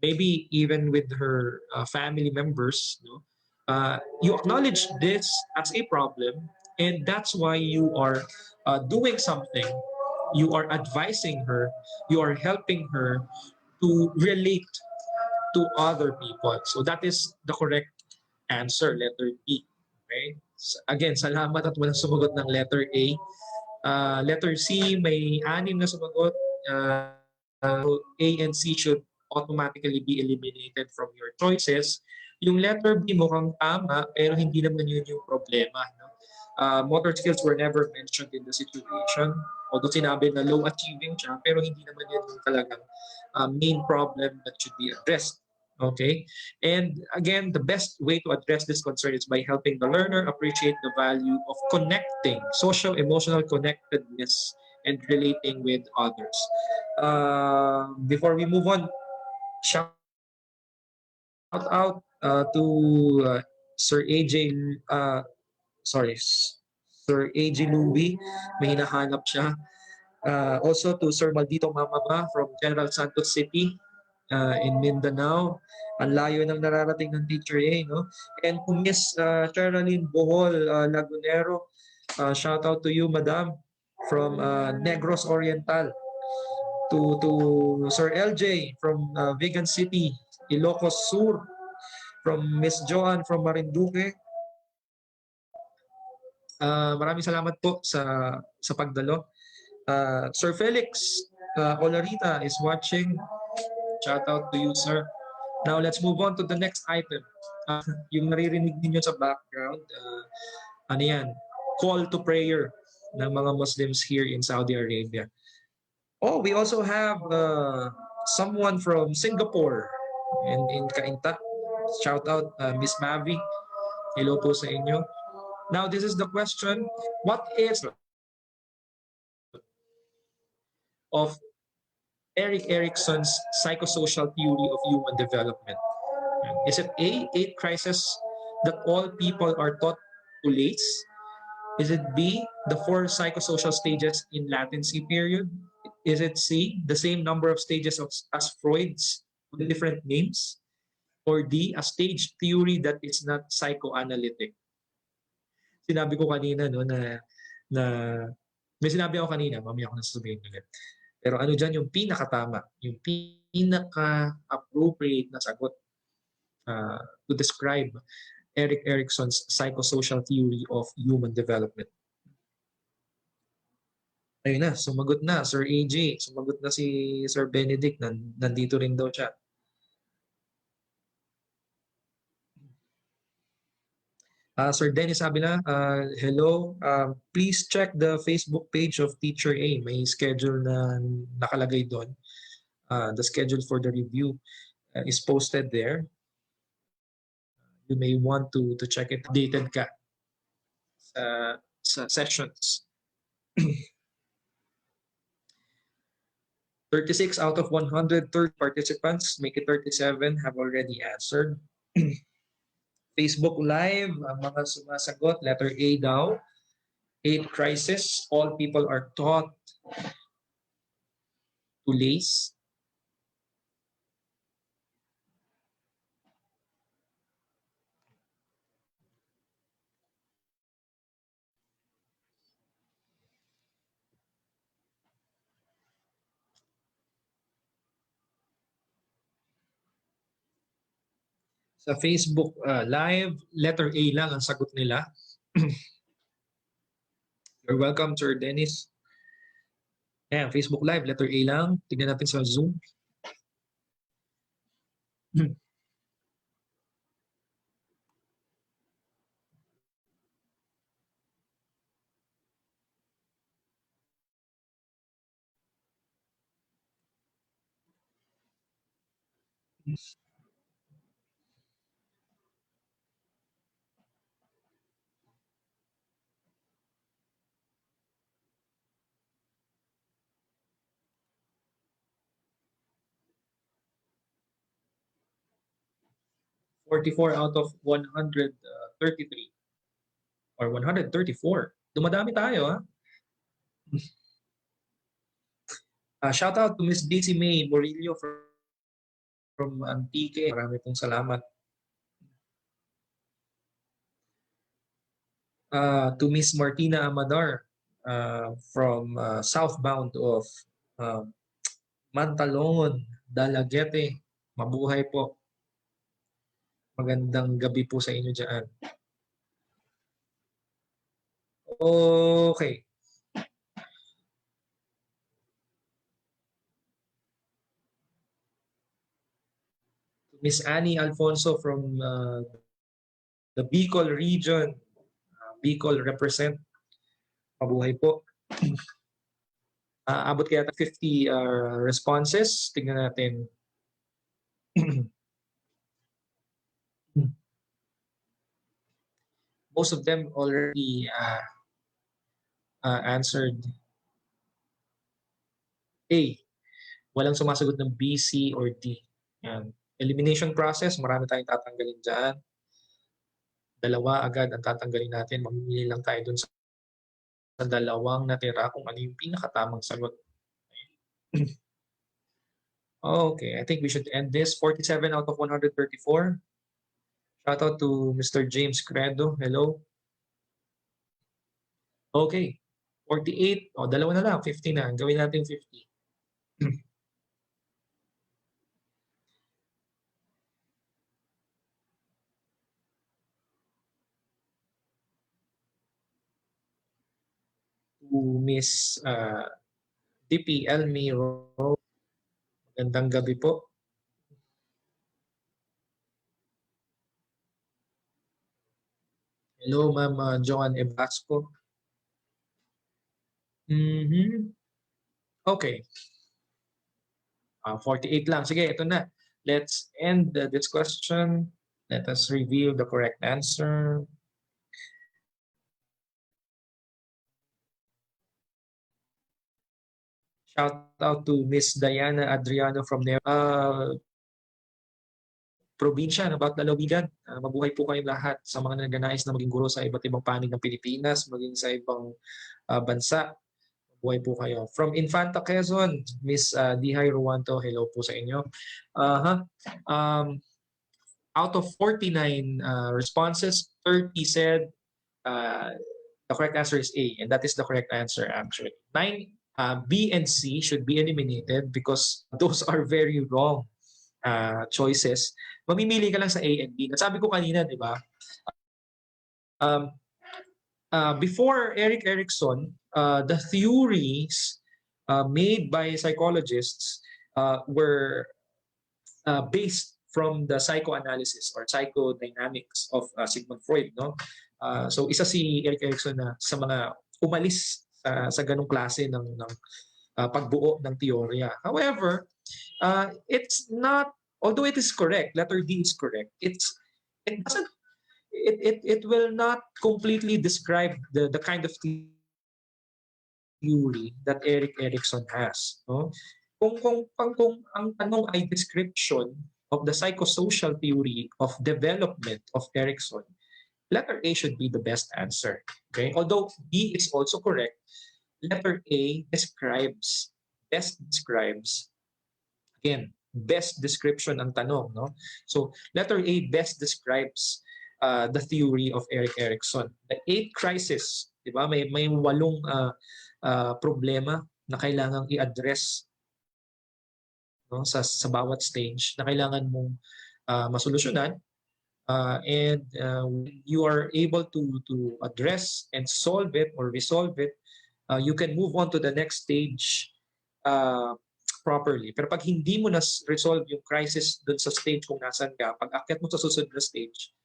maybe even with her family members, no? You acknowledge this as a problem, and that's why you are doing something. You are advising her, you are helping her to relate to other people. So that is the correct answer, letter B. Okay? Again, salamat at walang sumagot ng letter A. Letter C, may 6 na sumagot. A and C should automatically be eliminated from your choices. Yung letter B mukhang tama, pero hindi naman yun yung problema. No? Motor skills were never mentioned in the situation. Although sinabi na low achieving siya, pero hindi naman yun yung talagang main problem that should be addressed. Okay? And again, the best way to address this concern is by helping the learner appreciate the value of connecting, social emotional connectedness, and relating with others. Before we move on, shout out to Sir AJ, Sir AJ Louie, may hinahanap siya. Also to Sir Maldito Mamama from General Santos City in Mindanao. Ang layo ng nararating ng teacher A, no? And to Miss Sherilyn Bohol Lagunero, shout out to you, Madam, from Negros Oriental. To Sir LJ from Vigan City, Ilocos Sur, from Miss Joan from Marinduque. Maraming salamat po sa pagdalo. Sir Felix Olarita is watching. Shout out to you, sir. Now let's move on to the next item. Yung naririnig niyo sa background, ano yan? Call to prayer ng mga Muslims here in Saudi Arabia. Oh, we also have someone from Singapore in Cainta. Shout out Miss Mavi. Hello po sa inyo. Now this is the question. What is of Erik Erikson's psychosocial theory of human development? Is it A, 8 crises that all people are taught to lace? Is it B, the 4 psychosocial stages in latency period? Is it C, the same number of stages as Freud's with different names? Or D, a stage theory that is not psychoanalytic? Sinabi ko kanina no, na may sinabi ako kanina, mamaya ako nasasabihin ulit. Pero ano dyan yung pinakatama, yung pinaka-appropriate na sagot to describe Erik Erikson's psychosocial theory of human development. Ayun na, sumagot na, Sir AJ. Sumagot na si Sir Benedict. Nandito rin daw siya. Sir Dennis sabi na, hello, please check the Facebook page of Teacher A. May schedule na nakalagay doon. The schedule for the review is posted there. You may want to check it. Updated ka sa sessions. 36 out of 130 participants, make it 37, have already answered. Facebook Live, ang mga sumasagot, letter A daw. 8 crisis, all people are taught to lace. Sa Facebook Live, letter A lang ang sagot nila. You're welcome, Sir Dennis. Ayan, Facebook Live, letter A lang. Tignan natin sa Zoom. 44 out of 133 or 134. Dumadami tayo, ha? Shout out to Miss Daisy May Murillo from Antique. Marami pong salamat. To Miss Martina Amadar from southbound of Mantalon, Dalagete. Mabuhay po. Magandang gabi po sa inyo dyan. Okay. Miss Annie Alfonso from the Bicol region. Bicol represent. Mabuhay po. Abot kaya 50 responses. Tingnan natin. Most of them already answered A. Walang sumasagot ng B, C, or D. Yan. Elimination process, marami tayong tatanggalin dyan. Dalawa agad ang tatanggalin natin. Mamimili lang tayo dun sa dalawang natira kung ano yung pinakatamang sagot. Okay, I think we should end this. 47 out of 134. Shout out to Mr. James Credo. Hello. Okay. 48. O, dalawa na lang. 50 na. Gawin natin 50. To Miss DP Elmiro. Magandang gabi po. Hello, Ma'am Joan Ebasco. Okay. 48 lang. Sige, ito na. Let's end this question. Let us reveal the correct answer. Shout out to Miss Diana Adriano from probinsya ng Lalawigan. Mabuhay po kayong lahat sa mga nagnanais na maging guro sa iba't ibang panig ng Pilipinas, maging sa ibang bansa. Mabuhay po kayo. From Infanta Quezon, Miss Dihay Ruanto, hello po sa inyo. Out of 49 responses, 30 said the correct answer is A, and that is the correct answer actually. 9 B and C should be eliminated because those are very wrong choices. Mamimili ka lang sa A and B. Sabi ko kanina, di ba? Before Erik Erikson, the theories made by psychologists were based from the psychoanalysis or psychodynamics of Sigmund Freud. No? So isa si Erik Erikson na sa mga umalis sa ganong klase ng pagbuo ng teorya. However, it's not, although it is correct, letter D is correct, it will not completely describe the kind of theory that Erik Erikson has. No? Kung ang tanong ay description of the psychosocial theory of development of Erikson, letter A should be the best answer. Okay? Although B is also correct, letter A best describes, again, best description ang tanong. No? So letter A best describes the theory of Erik Erikson. The 8 crisis, di ba? May 8 problema na kailangang i-address, no? sa bawat stage na kailangan mong masolusyonan. When you are able to address and solve it or resolve it, you can move on to the next stage properly. Pero pag hindi mo na-resolve yung crisis dun sa stage kung nasan ka, pag akyat mo sa susunod na stage,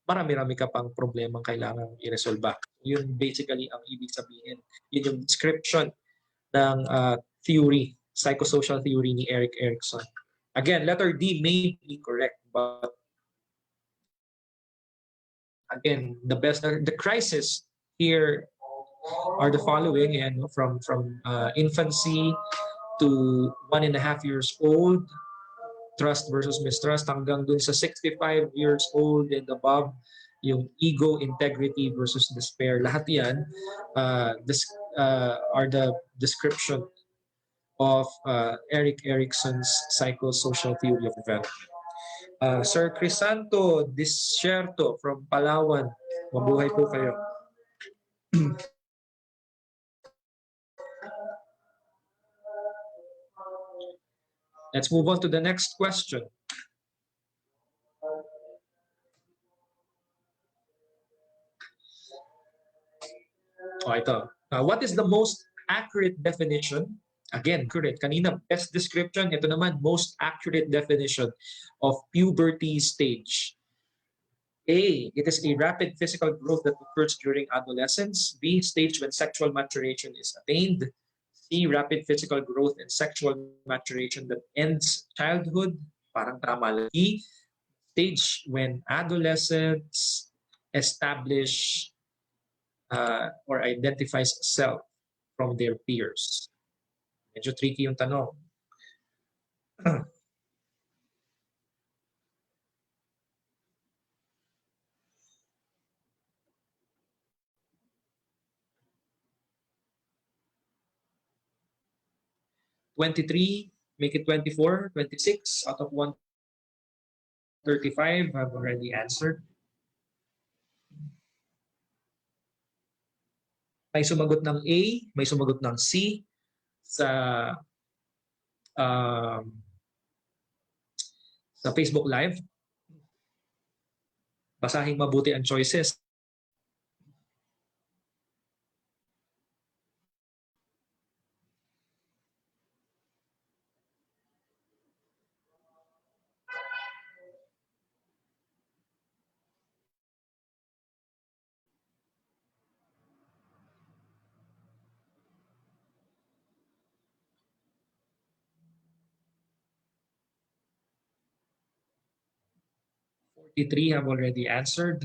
marami-rami ka pang problemang kailangan i-resolve. Yun basically ang ibig sabihin. Yun yung description ng theory, psychosocial theory ni Erik Erikson. Again, letter D may be correct, but again, the crisis here are the following, from infancy to 1.5 years old, trust versus mistrust, hanggang dun sa 65 years old and above, yung ego, integrity versus despair. Lahat yan are the description of Erik Erikson's psychosocial theory of development. Sir Crisanto Discerto from Palawan, mabuhay po kayo. Let's move on to the next question. Ito. What is the most accurate definition? Again, correct. Kanina, best description. Ito naman, most accurate definition of puberty stage. A, it is a rapid physical growth that occurs during adolescence. B, stage when sexual maturation is attained. C, rapid physical growth and sexual maturation that ends childhood. Parang tama lang. E, stage when adolescents establish or identifies self from their peers. Medyo tricky yung tanong. 23, make it 24, 26 out of 135 have already answered. May sumagot ng A, may sumagot ng C sa Facebook Live. Basahin mabuti ang choices. Three have already answered.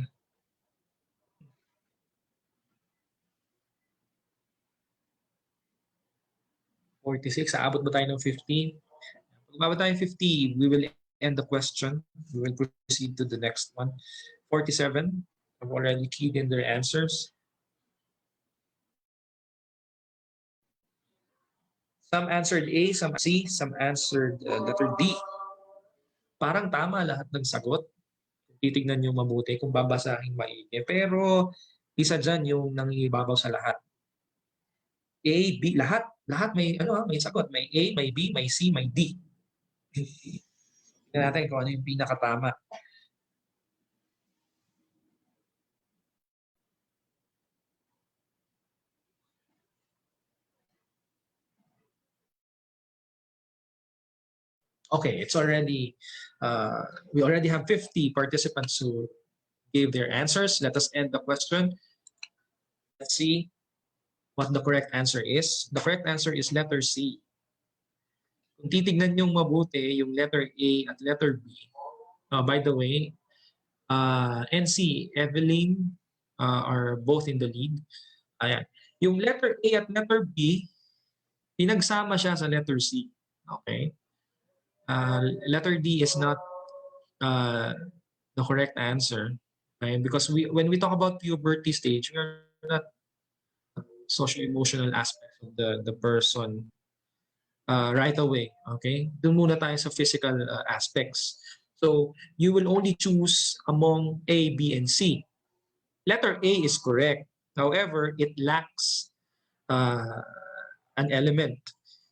Forty-six, aabot ba tayo ng 50? Pag umabot tayo ng 50, we will end the question. We will proceed to the next one. 47 have already keyed in their answers. Some answered A, some C, some answered letter D. Parang tama lahat ng sagot. Titignan nyo mabuti kung babasahin maigi. Pero isa dyan yung nangibabaw sa lahat. A, B, lahat may may sagot. May A, may B, may C, may D. Tingnan natin kung ano yung pinakatama. Okay, it's already we already have 50 participants who gave their answers. Let us end the question. Let's see what the correct answer is. The correct answer is letter C. Kung titignan yung mabuti, yung letter A at letter B. By the way, NC, Evelyn are both in the lead. Ayan. Yung letter A at letter B, pinagsama siya sa letter C. Okay? Letter D is not the correct answer, right? Because when we talk about puberty stage, we're not socio-emotional aspects of the person right away. Okay, doon muna tayo sa physical aspects. So you will only choose among A, B, and C. Letter A is correct. However, it lacks an element.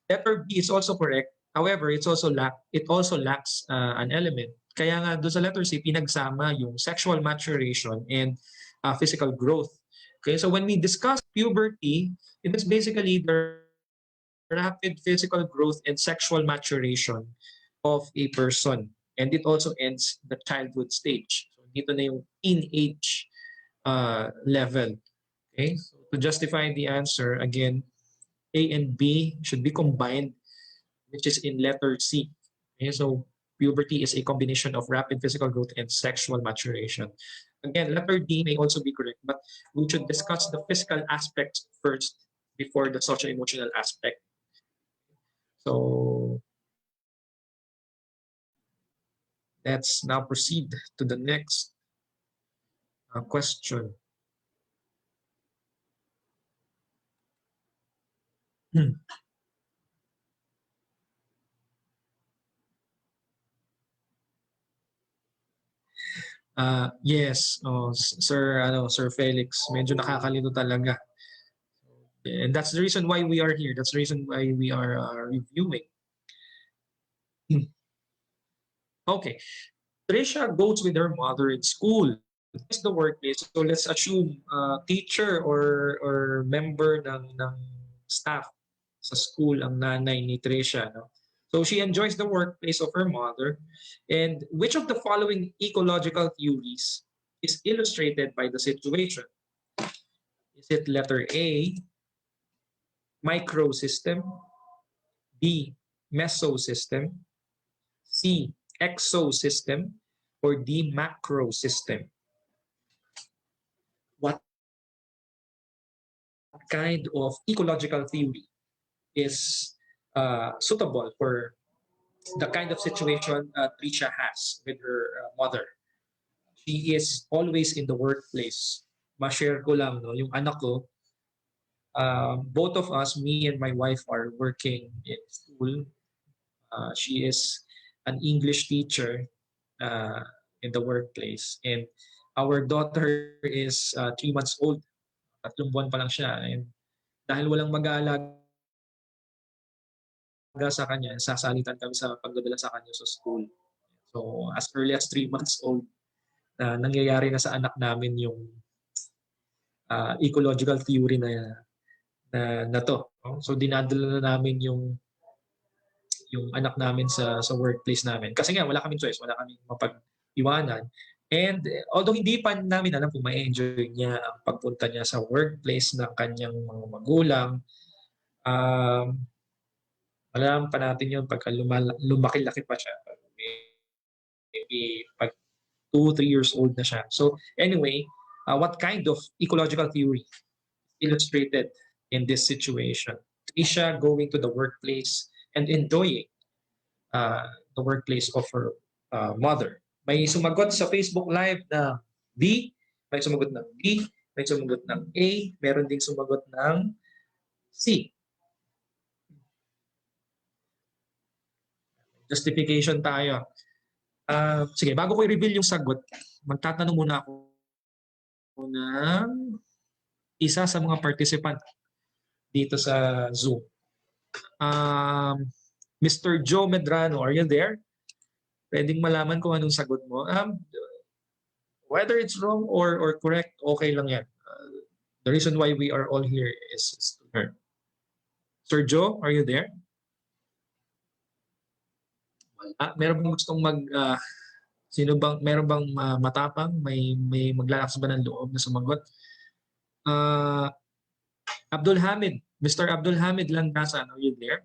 Letter B is also correct, However, it also lacks an element. Kaya nga doon sa letter C, pinagsama yung sexual maturation and physical growth. Okay, so when we discuss puberty, it is basically the rapid physical growth and sexual maturation of a person. And it also ends the childhood stage. So dito na yung teenage level. Okay, so to justify the answer, again, A and B should be combined, which is in letter C. Okay, so puberty is a combination of rapid physical growth and sexual maturation. Again, letter D may also be correct, but we should discuss the physical aspects first before the social emotional aspect. So let's now proceed to the next question. Yes, Sir Felix, medyo nakakalito talaga. And that's the reason why we are here. That's the reason why we are reviewing. Okay, Trisha goes with her mother in school. It's the workplace. So let's assume teacher or member ng staff sa school ang nanay ni Trisha. No? So she enjoys the workplace of her mother. And which of the following ecological theories is illustrated by the situation? Is it letter A, microsystem, B, mesosystem, C, exosystem, or D, macrosystem? What kind of ecological theory is suitable for the kind of situation Trisha has with her mother? She is always in the workplace. Ma-share ko lang, no, yung anak ko, both of us, me and my wife, are working in school. She is an English teacher in the workplace. And our daughter is 3 months old. 3 buwan pa lang siya. And dahil walang mag-aalaga sa kanya, sasalitan kami sa pagdadala sa kanya sa school. So as early as 3 months old, nangyayari na sa anak namin yung ecological theory na to. So dinadala na namin yung anak namin sa workplace namin. Kasi nga wala kaming choice, wala kaming mapag-iwanan. And although hindi pa namin alam kung ma-enjoy niya ang pagpunta niya sa workplace ng kanyang mga magulang, alam pa natin yun pagka lumaki-laki pa siya. Maybe pag 2-3 years old na siya. So anyway, what kind of ecological theory illustrated in this situation? Trisha going to the workplace and enjoying the workplace of her mother. May sumagot sa Facebook Live na B, may sumagot ng B, may sumagot ng A, meron ding sumagot ng C. Justification tayo. Sige, bago ko i-reveal yung sagot, magtatanong muna ako ng isa sa mga participant dito sa Zoom. Mr. Joe Medrano, are you there? Pwedeng malaman kung anong sagot mo. Whether it's wrong or correct, okay lang yan. The reason why we are all here is to learn. Sir Joe, are you there? Meron bang gustong meron bang matapang? May maglalakas ba ng loob na sumagot? Abdul Hamid, Mr. Abdul Hamid Landasan, are you there?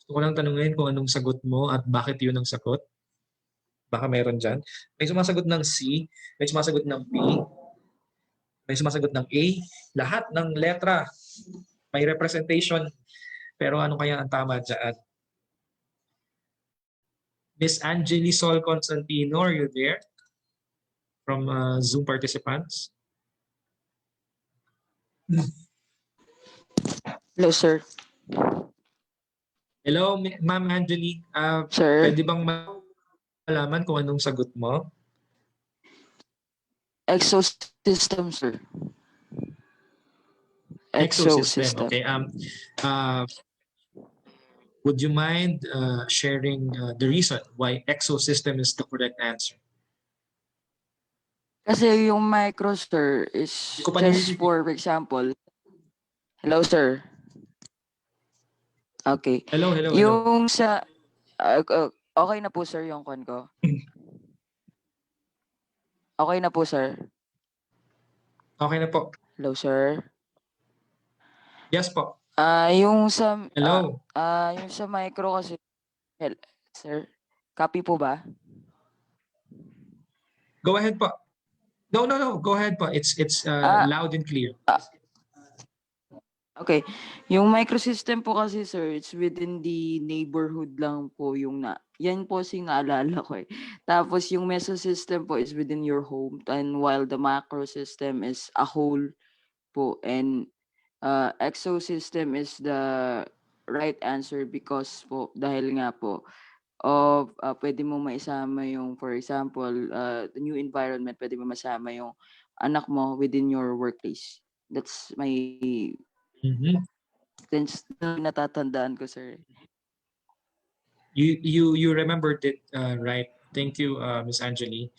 Gusto ko lang tanungin kung anong sagot mo at bakit yun ang sagot. Baka meron dyan. May sumasagot ng C, may sumasagot ng B, may sumasagot ng A. Lahat ng letra may representation. Pero ano kaya ang tama dyan? Miss Angeli Sol Constantino, are you there? From Zoom participants? Hello, sir. Hello, Ma'am Angeli. Sir. Pwede bang malaman kung anong sagot mo? Exosystem, sir. Exosystem. Okay. Would you mind sharing the reason why exosystem is the correct answer? Kasi yung micro, sir, is Hindi ko pa just narinig. for example. Hello, sir. Okay. Hello. Yung sa okay na po, sir, yung kon ko. Okay na po, sir. Okay na po. Hello, sir. Yes po. Yung sa Hello. yung sa micro kasi, sir, copy po ba? Go ahead po. No. Go ahead po. It's loud and clear. Okay. Yung microsystem po kasi, sir, it's within the neighborhood lang po yung yan po naalala ko eh. Tapos yung mesosystem po is within your home, and while the macrosystem is a whole po, and exosystem is the right answer because po dahil nga po of pwede mo maisama yung, for example, the new environment, pwede mo masama yung anak mo within your workplace. That's my sense na natatandaan ko, sir. You remembered it right. Thank you, Miss Angeli.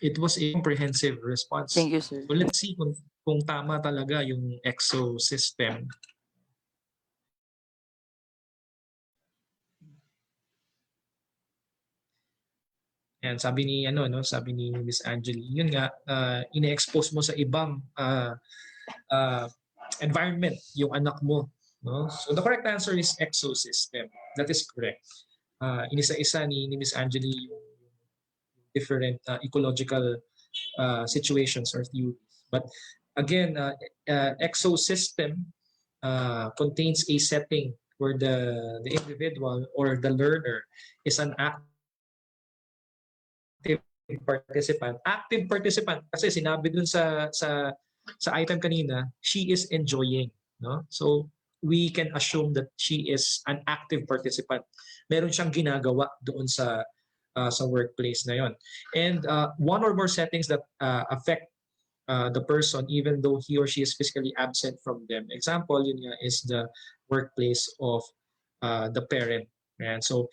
It was a comprehensive response. Thank you, sir. So let's see kung tama talaga yung exosystem. Yan, sabi ni Miss Angeli, yun nga, ine-expose mo sa ibang environment yung anak mo, no? So the correct answer is exosystem. That is correct. Inisa-isa ni Miss Angeli yung different ecological situations or theories. But again, exosystem contains a setting where the individual or the learner is an active participant. Active participant kasi sinabi dun sa item kanina, she is enjoying, no? So we can assume that she is an active participant. Meron siyang ginagawa doon sa workplace na yon. And one or more settings that affect the person even though he or she is physically absent from them. Example, yun nga is the workplace of the parent. And so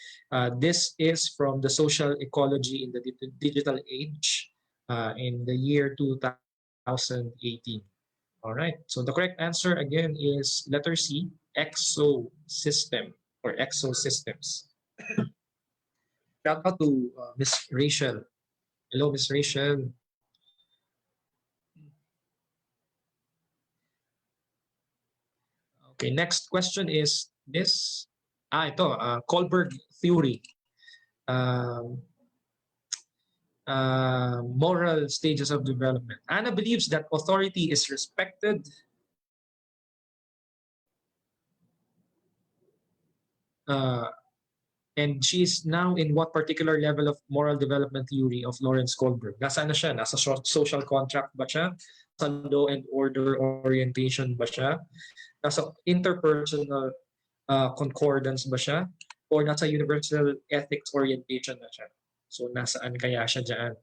this is from the social ecology in the digital age in the year 2018. All right. So the correct answer again is letter C, exosystem or exosystems. Shout out to Miss Rachel. Hello, Miss Rachel. Okay, next question is this. Ito, Kohlberg theory. Moral stages of development. Anna believes that authority is respected and she's now in what particular level of moral development theory of Lawrence Kohlberg? Nasaan na siya? Nasa social contract ba siya? Nasa law and order orientation ba siya? Nasa interpersonal concordance ba siya? Or nasa universal ethics orientation na siya? So nasaan kaya siya dyan?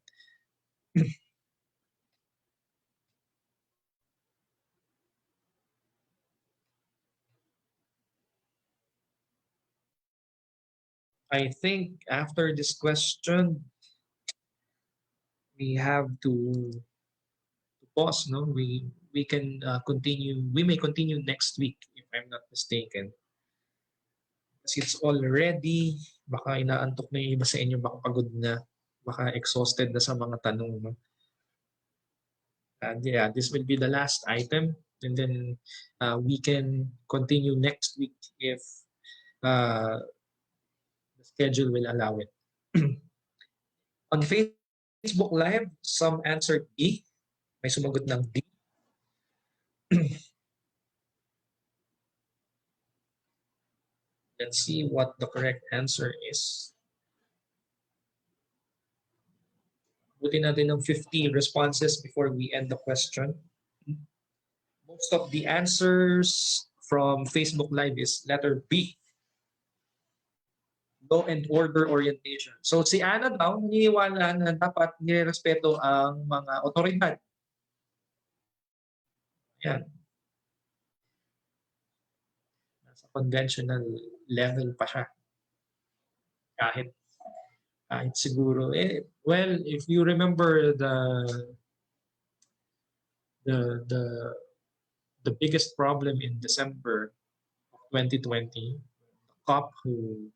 I think after this question, we have to pause. No, we can continue. We may continue next week if I'm not mistaken. Kasi it's already, baka inaantok na yung iba sa inyo, baka pagod na, baka exhausted na sa mga tanong. No? And yeah, this will be the last item, and then we can continue next week if the schedule will allow it. On Facebook Live, some answered D. May sumagot ng D. Let's see what the correct answer is. Buti natin ng 50 responses before we end the question. Most of the answers from Facebook Live is letter B. Law and order orientation. So si Ana daw, naniniwala na dapat nirespeto ang mga otoridad. Yan. Sa conventional level pa siya. Kahit siguro, well, if you remember the biggest problem in December of 2020, the cop who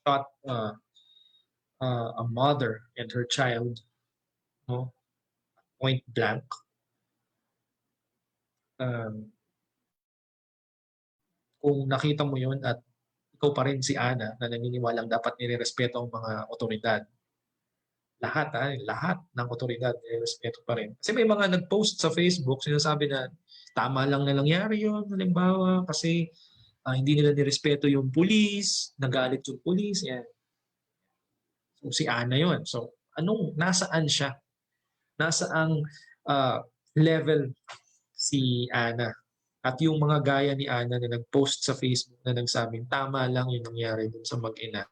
shot a mother and her child, no, point blank. Kung nakita mo yun at ikaw pa rin si Ana na naniniwalang dapat nirerespeto ang mga otoridad. Lahat ng otoridad nirerespeto pa rin. Kasi may mga nag-post sa Facebook, sinasabi na tama lang na nangyari yun, halimbawa, kasi hindi nila nirespeto yung pulis, nagalit yung pulis, yan. So si Ana yun. So nasaan siya? Nasaang level si Ana? At yung mga gaya ni Ana na nag-post sa Facebook na nagsabing tama lang yung nangyari dun sa mag-ina.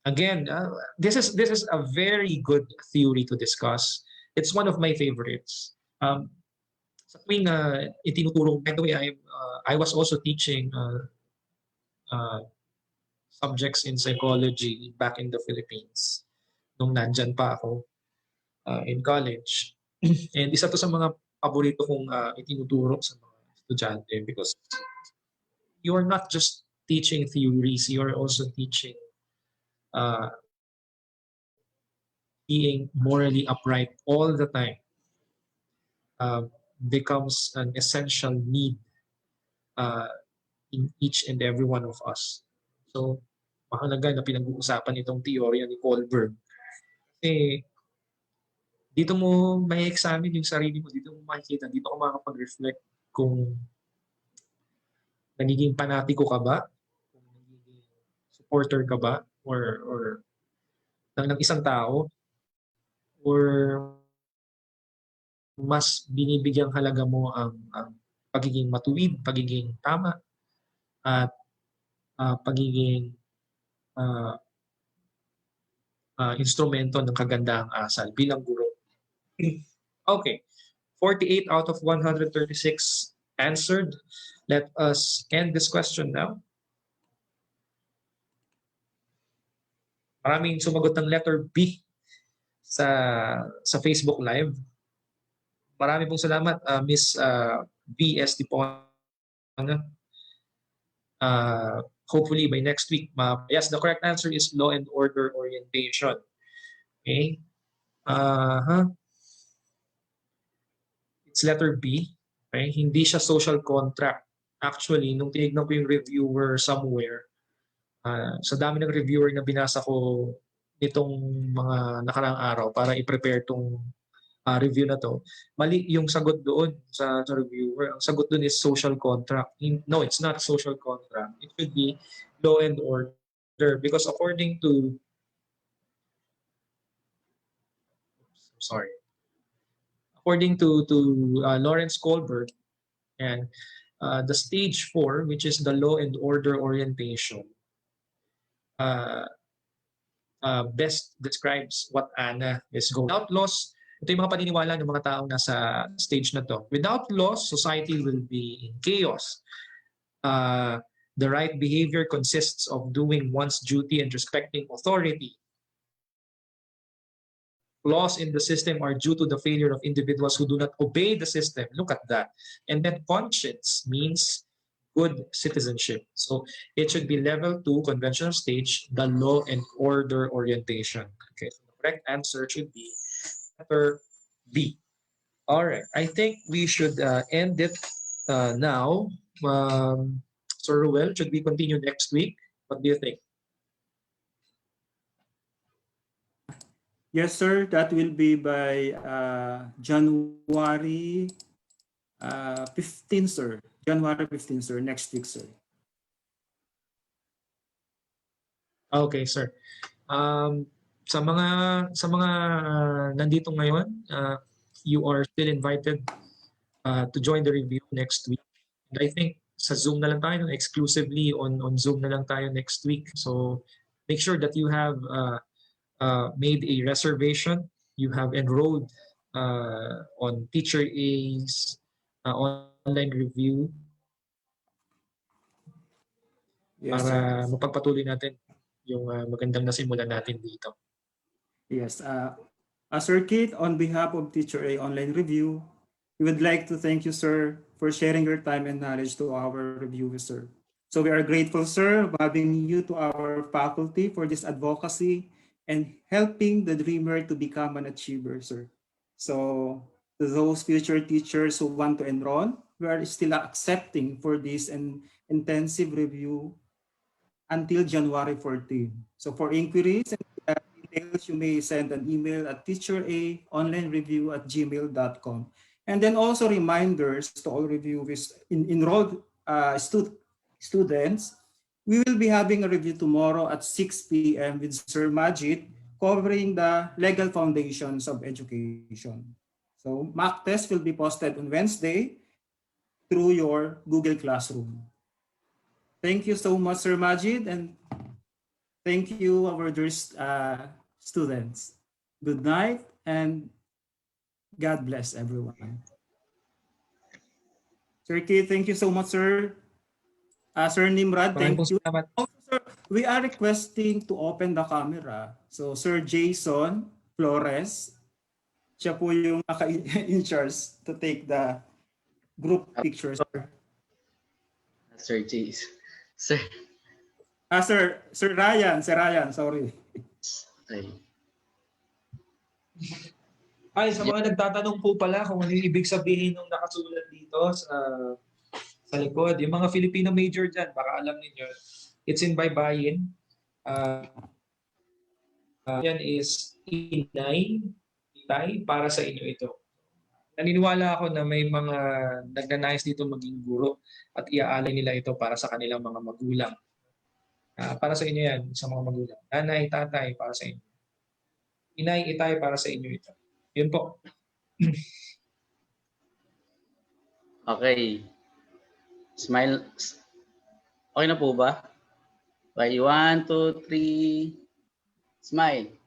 Again, this is a very good theory to discuss. It's one of my favorites. Sa tuwing itinuturo, by the way, I was also teaching subjects in psychology back in the Philippines nung nandyan pa ako in college. And isa to sa mga paborito kong itinuturo sa mga estudyante because you're not just teaching theories, you're also teaching being morally upright all the time becomes an essential need in each and every one of us. So, mahalaga na pinag-uusapan itong teorya ni Kohlberg. Kasi dito mo may examine yung sarili mo, dito mo makikita, dito ka makakapag-reflect kung nagiging panatiko ka ba, kung nagiging supporter ka ba, or ng isang tao, or mas binibigyang halaga mo ang pagiging matuwid, pagiging tama, at pagiging instrumento ng kagandahang asal bilang guro. Okay, 48 out of 136 answered. Let us end this question now. Maraming sumagot ng letter B sa Facebook Live. Marami pong salamat, Miss B.S. Dipona. Hopefully by next week. Yes, the correct answer is law and order orientation. Okay. It's letter B. Okay? Hindi siya social contract. Actually, nung tinignan ko yung reviewer somewhere, sa dami ng reviewer na binasa ko nitong mga nakaraang araw para i-prepare tong review na to, mali yung sagot doon sa reviewer. Ang sagot doon is social contract. No, it's not social contract. It should be law and order because according to Lawrence Kohlberg, and the stage 4, which is the law and order orientation, best describes what Ana is going. Without laws, ito yung mga paniniwala ng mga taong nasa stage na to. Without laws, society will be in chaos. The right behavior consists of doing one's duty and respecting authority. Flaws in the system are due to the failure of individuals who do not obey the system. Look at that. And then conscience means good citizenship. So it should be level 2, conventional stage, the law and order orientation. Okay, so the correct answer should be letter B. All right, I think we should end it now. Sir Ruel, should we continue next week? What do you think? Yes, sir. That will be by January 15, sir. January 15, sir. Next week, sir. Okay, sir. Sa mga nandito ngayon, you are still invited to join the review next week. And I think sa Zoom na lang tayo, exclusively on Zoom na lang tayo next week. So make sure that you have made a reservation, you have enrolled on Teacher A's online review Yes, para sir. mapagpatuloy natin yung magandang nasimulan natin dito. Yes. Sir Kate, on behalf of Teacher A Online Review, we would like to thank you, sir, for sharing your time and knowledge to our reviewers, sir. So we are grateful, sir, of having you to our faculty for this advocacy and helping the dreamer to become an achiever, sir. So to those future teachers who want to enroll, we are still accepting for this intensive review until January 14. So for inquiries and details, you may send an email at teacheraonlinereview@gmail.com. And then also reminders to all reviewers enrolled students. We will be having a review tomorrow at 6 p.m. with Sir Majid covering the legal foundations of education. So mock test will be posted on Wednesday through your Google Classroom. Thank you so much, Sir Majid, and thank you, our dear students. Good night and God bless everyone. Sir Keith, thank you so much, sir. Sir Nimrod, Maraming thank you. salamat. Also, sir, we are requesting to open the camera. So, Sir Jason Flores, siya po yung in charge to take the group pictures, sir. Sir Jace. Sir. Sir Ryan, sorry. Ay, sa mga nagtatanong po pala kung ano yung ibig sabihin ng nakasulat dito sa likod, yung mga Filipino major dyan, baka alam niyo, it's in baybayin. Yan is itay para sa inyo ito. Naniniwala ako na may mga nagnanais dito maging guro at iaalay nila ito para sa kanilang mga magulang. Para sa inyo yan, sa mga magulang. Nanay, tatay, para sa inyo. Inay, itay, para sa inyo ito. Yun po. Okay. Smile. Okay na po ba? Okay, 1, 2, 3. Smile.